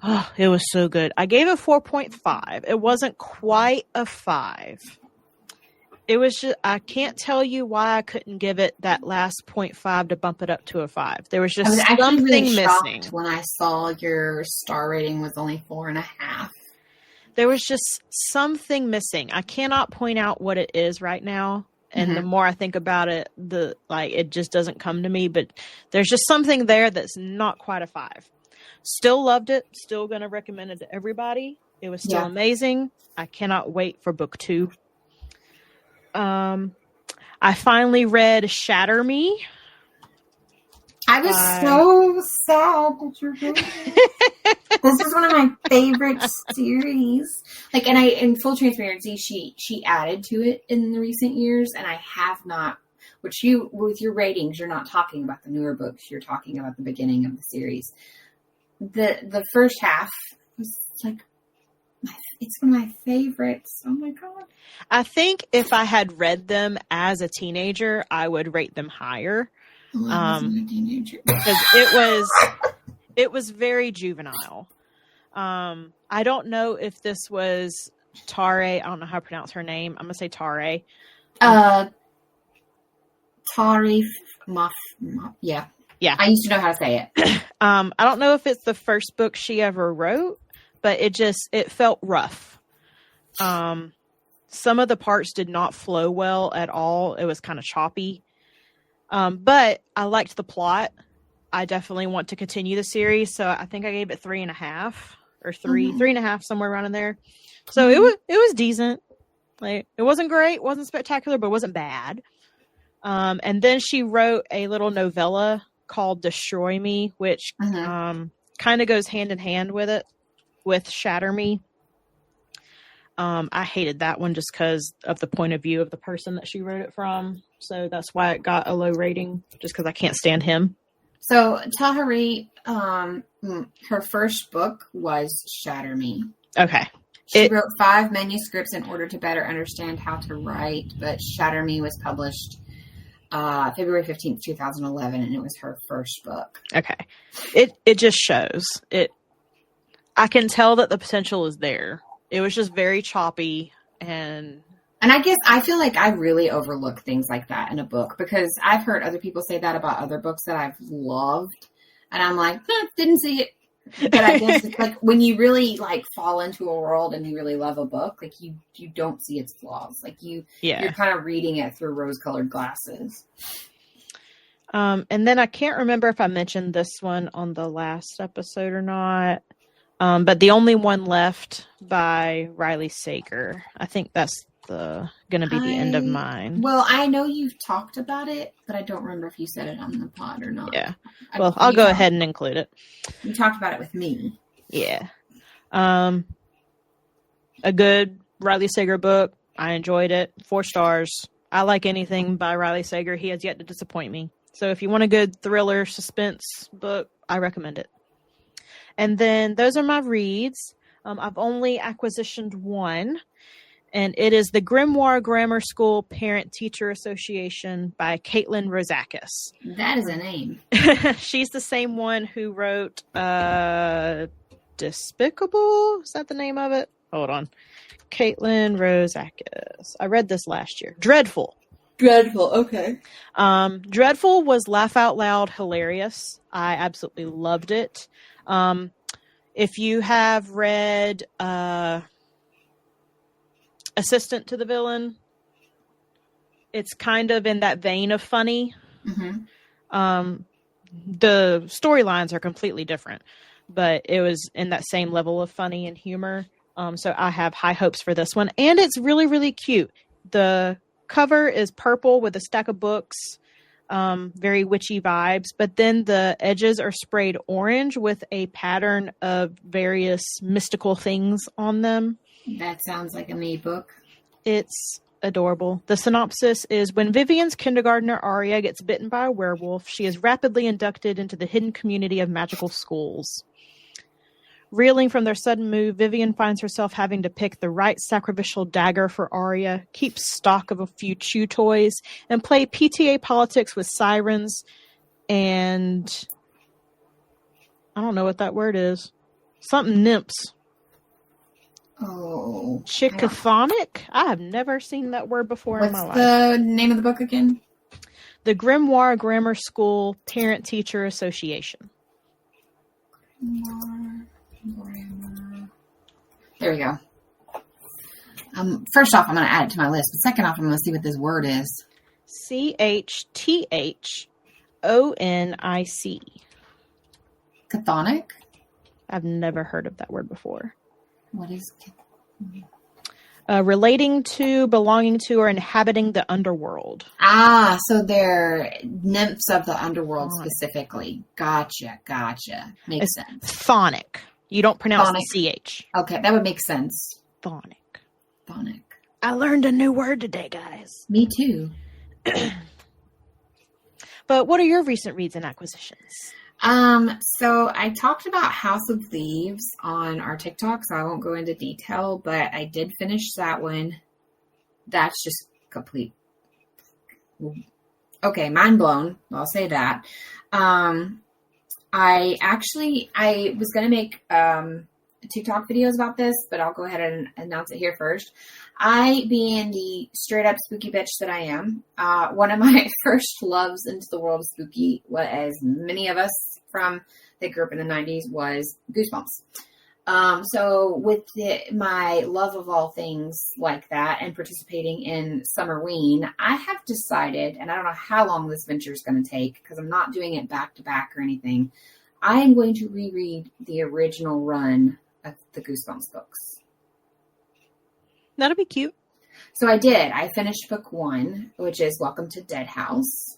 Oh, it was so good. I gave it 4.5. It wasn't quite a 5. It was just, I can't tell you why I couldn't give it that last 0.5 to bump it up to a 5. There was just something really missing. When I saw your star rating was only 4.5. There was just something missing. I cannot point out what it is right now. And the more I think about it, it just doesn't come to me. But there's just something there that's not quite a 5. Still loved it. Still going to recommend it to everybody. It was still amazing. I cannot wait for book 2. I finally read Shatter Me. I was so sad that you're doing it. This is one of my favorite series. Like, and in full transparency, she added to it in the recent years, and I have not. Which with your ratings, you're not talking about the newer books. You're talking about the beginning of the series. The first half was like, it's one of my favorites. Oh my god! I think if I had read them as a teenager, I would rate them higher. Because it was very juvenile. I don't know if this was Tahereh. I don't know how to pronounce her name. I'm gonna say Tahereh. Tahereh, Moth. Yeah. I used to know how to say it. I don't know if it's the first book she ever wrote, but it felt rough. Some of the parts did not flow well at all. It was kind of choppy. But I liked the plot. I definitely want to continue the series, so I think I gave it 3.5 or 3.5, somewhere around in there. So it was decent. Like, it wasn't great, wasn't spectacular, but it wasn't bad. And then she wrote a little novella called Destroy Me, which kind of goes hand in hand with Shatter Me. I hated that one just because of the point of view of the person that she wrote it from. So that's why it got a low rating, just because I can't stand him. So Tahereh, her first book was Shatter Me. Okay. She wrote 5 manuscripts in order to better understand how to write, but Shatter Me was published February 15th, 2011, and it was her first book. Okay. It just shows. I can tell that the potential is there. It was just very choppy, and I guess I feel like I really overlook things like that in a book, because I've heard other people say that about other books that I've loved, and I'm like, didn't see it. But I guess it's like when you really like fall into a world and you really love a book, like you don't see its flaws. Like you're kind of reading it through rose-colored glasses. And then I can't remember if I mentioned this one on the last episode or not. But The Only One Left by Riley Sager. I think that's going to be the end of mine. Well, I know you've talked about it, but I don't remember if you said it on the pod or not. Yeah. Well, I'll go ahead and include it. You talked about it with me. Yeah. A good Riley Sager book. I enjoyed it. 4 stars. I like anything by Riley Sager. He has yet to disappoint me. So if you want a good thriller suspense book, I recommend it. And then those are my reads. I've only acquisitioned one, and it is the Grimoire Grammar School Parent-Teacher Association by Caitlin Rozakis. That is a name. She's the same one who wrote Despicable? Is that the name of it? Hold on. Caitlin Rozakis. I read this last year. Dreadful. Okay. Dreadful was laugh out loud hilarious. I absolutely loved it. If you have read Assistant to the Villain, it's kind of in that vein of funny. Mm-hmm. The storylines are completely different, but it was in that same level of funny and humor. So I have high hopes for this one. And it's really, really cute. The cover is purple with a stack of books, very witchy vibes. But then the edges are sprayed orange with a pattern of various mystical things on them. That sounds like a me book. It's adorable. The synopsis is: when Vivian's kindergartner Aria gets bitten by a werewolf, she is rapidly inducted into the hidden community of magical schools. Reeling from their sudden move, Vivian finds herself having to pick the right sacrificial dagger for Aria, keep stock of a few chew toys, and play PTA politics with sirens and... I don't know what that word is. Something nymphs. Oh. Chicophonic? I have never seen that word before in my life. What's the name of the book again? The Grimoire Grammar School Parent-Teacher Association. There we go. First off, I'm going to add it to my list. But second off, I'm going to see what this word is. Chthonic. Chthonic? I've never heard of that word before. What is... relating to, belonging to, or inhabiting the underworld. Ah, so they're nymphs of the underworld specifically. Gotcha. Makes sense. Chthonic. You don't pronounce the CH. Okay, that would make sense. Chthonic. I learned a new word today, guys. Me too. But what are your recent reads and acquisitions? So I talked about House of Leaves on our TikTok, so I won't go into detail, but I did finish that one. That's just complete. Okay, mind blown. I'll say that. I was going to make TikTok videos about this, but I'll go ahead and announce it here first. I, being the straight up spooky bitch that I am, one of my first loves into the world of spooky, as many of us that grew up in the 90s, was Goosebumps. So with my love of all things like that and participating in Summerween, I have decided, and I don't know how long this venture is going to take because I'm not doing it back to back or anything, I am going to reread the original run of the Goosebumps books. That'll be cute. So I did. I finished book 1, which is Welcome to Dead House.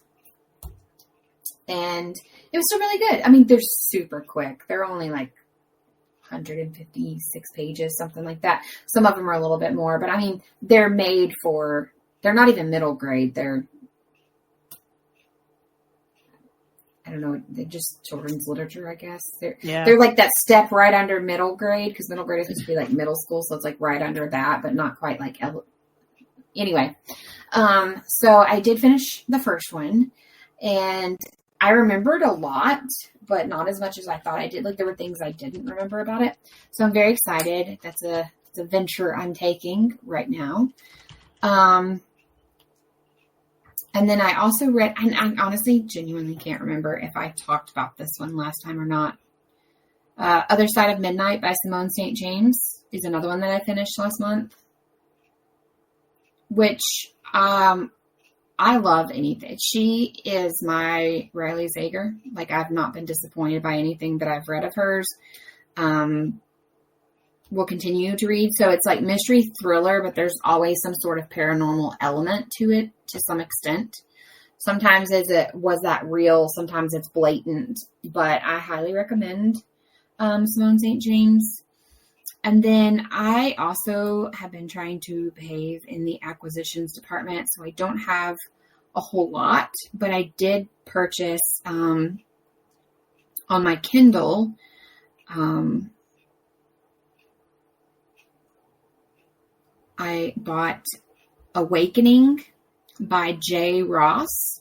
And it was still really good. I mean, they're super quick. They're only like 156 pages, something like that. Some of them are a little bit more, but I mean, they're not even middle grade. They're just children's literature, I guess. They're like that step right under middle grade, because middle grade is supposed to be like middle school, so it's like right under that, but not quite like... Anyway, so I did finish the first one, and I remembered a lot, but not as much as I thought I did. Like, there were things I didn't remember about it. So I'm very excited. It's a venture I'm taking right now. And then I also read, and I honestly genuinely can't remember if I talked about this one last time or not. Other Side of Midnight by Simone St. James is another one that I finished last month. Which I love anything. She is my Riley Sager. Like, I've not been disappointed by anything that I've read of hers. We'll continue to read. So it's like mystery thriller, but there's always some sort of paranormal element to it to some extent. Sometimes was that real? Sometimes it's blatant, but I highly recommend Simone St. James. And then I also have been trying to behave in the acquisitions department, so I don't have a whole lot, but I did purchase on my Kindle I bought Awakening by J. Ross.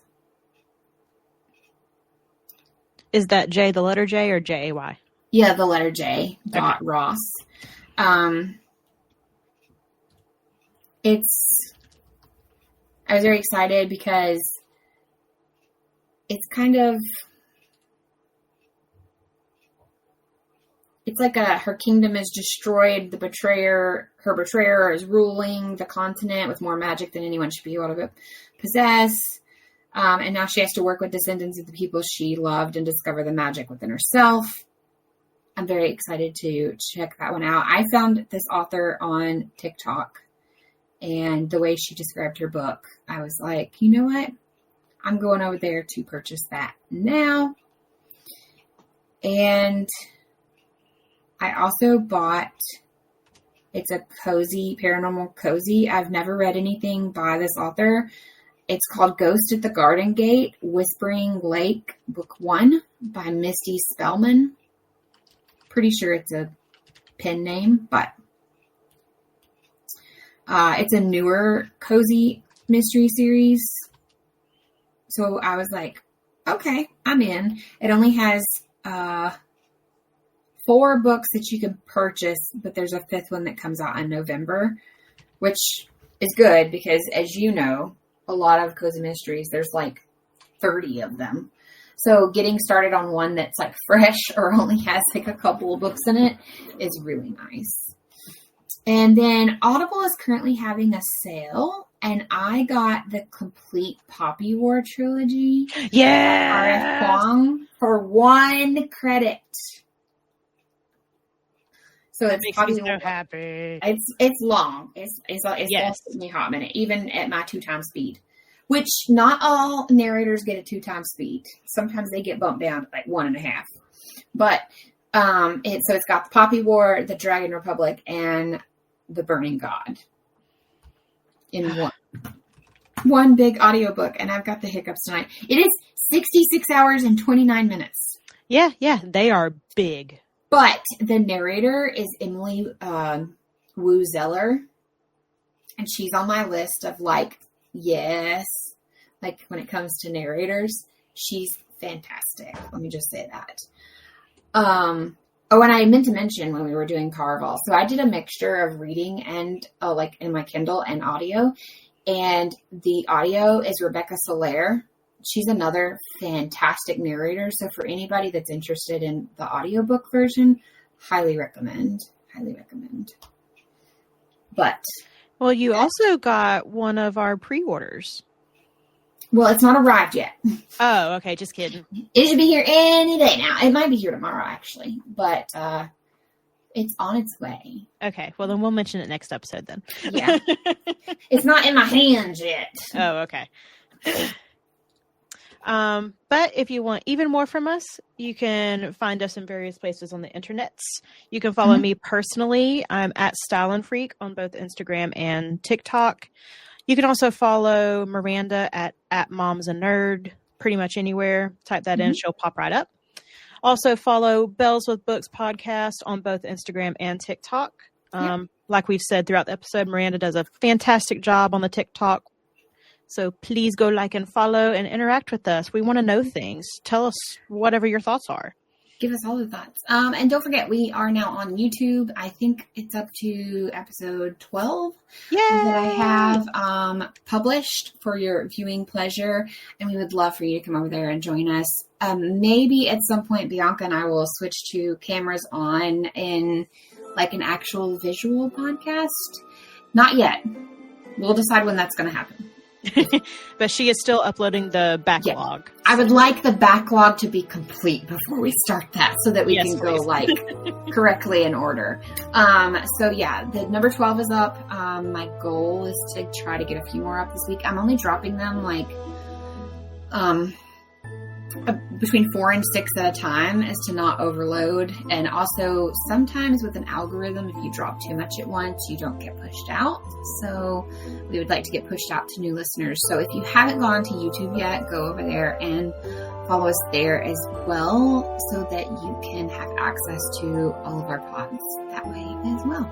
Is that J the letter J or J-A-Y? Yeah, the letter J. Okay. Ross. I was very excited because it's kind of, it's like her kingdom is destroyed. Her betrayer is ruling the continent with more magic than anyone should be able to possess. And now she has to work with descendants of the people she loved and discover the magic within herself. I'm very excited to check that one out. I found this author on TikTok, and the way she described her book, I was like, you know what? I'm going over there to purchase that now. And I also bought, it's a cozy, paranormal cozy. I've never read anything by this author. It's called Ghost at the Garden Gate, Whispering Lake, Book 1 by Misty Spellman. Pretty sure it's a pen name, but it's a newer cozy mystery series. So I was like, okay, I'm in. It only has 4 books that you can purchase, but there's a 5th one that comes out in November, which is good because, as you know, a lot of cozy mysteries, there's like 30 of them. So getting started on one that's like fresh or only has like a couple of books in it is really nice. And then Audible is currently having a sale, and I got the complete Poppy War trilogy. Yeah. by Kuang for 1 credit. So it's Makes Poppy me so War. happy. It's long. It's Yes. going to me a hot minute, even at my 2x speed. Which not all narrators get at 2x speed. Sometimes they get bumped down to like 1.5. But it's got the Poppy War, the Dragon Republic, and the Burning God in one big audiobook. And I've got the hiccups tonight. It is 66 hours and 29 minutes. Yeah, they are big. But the narrator is Emily Wu Zeller. And she's on my list of like, yes, like when it comes to narrators, she's fantastic. Let me just say that. And I meant to mention when we were doing Caraval, so I did a mixture of reading and like in my Kindle and audio, and the audio is Rebecca Soler. She's another fantastic narrator. So for anybody that's interested in the audiobook version, highly recommend. But Well, you also got one of our pre-orders. well, it's not arrived yet. Oh, okay. Just kidding. It should be here any day now. It might be here tomorrow, actually, but it's on its way. Okay. Well, then we'll mention it next episode then. Yeah. It's not in my hands yet. Oh, okay. But if you want even more from us, you can find us in various places on the internets. You can follow me personally. I'm at Style and Freak on both Instagram and TikTok. You can also follow Miranda at Mom's a Nerd, pretty much anywhere. Type that in, she'll pop right up. Also follow Bells with Books podcast on both Instagram and TikTok. Like we've said throughout the episode, Miranda does a fantastic job on the TikTok. So please go like and follow and interact with us. We want to know things. Tell us whatever your thoughts are. Give us all the thoughts. And don't forget, we are now on YouTube. I think it's up to episode 12 that I have published for your viewing pleasure. And we would love for you to come over there and join us. Maybe at some point, Bianca and I will switch to cameras on in like an actual visual podcast. Not yet. We'll decide when that's going to happen. But she is still uploading the backlog. Yeah. I would like the backlog to be complete before we start that so that we can go like correctly in order. So yeah, the number 12 is up. My goal is to try to get a few more up this week. I'm only dropping them like between 4 and 6 at a time as to not overload. And also sometimes with an algorithm, if you drop too much at once, you don't get pushed out. So we would like to get pushed out to new listeners. So if you haven't gone to YouTube yet, go over there and follow us there as well so that you can have access to all of our pods that way as well.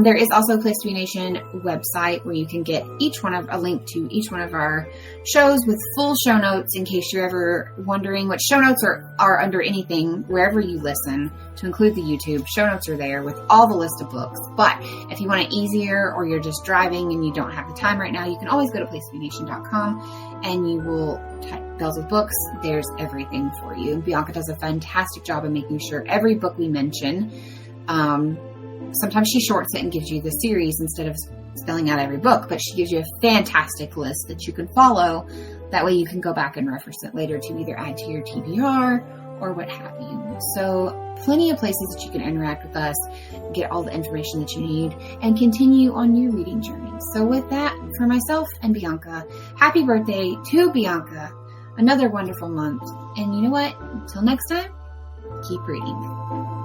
There is also a Place to Be Nation website where you can get a link to each one of our shows with full show notes in case you're ever wondering what show notes are under anything, wherever you listen, to include the YouTube. Show notes are there with all the list of books. But if you want it easier or you're just driving and you don't have the time right now, you can always go to placetobenation.com and you will type Bells with Books. There's everything for you. Bianca does a fantastic job of making sure every book we mention sometimes she shorts it and gives you the series instead of spelling out every book, but she gives you a fantastic list that you can follow. That way you can go back and reference it later to either add to your TBR or what have you. So plenty of places that you can interact with us, get all the information that you need, and continue on your reading journey. So with that, for myself and Bianca, happy birthday to Bianca. Another wonderful month. And you know what? Until next time, keep reading.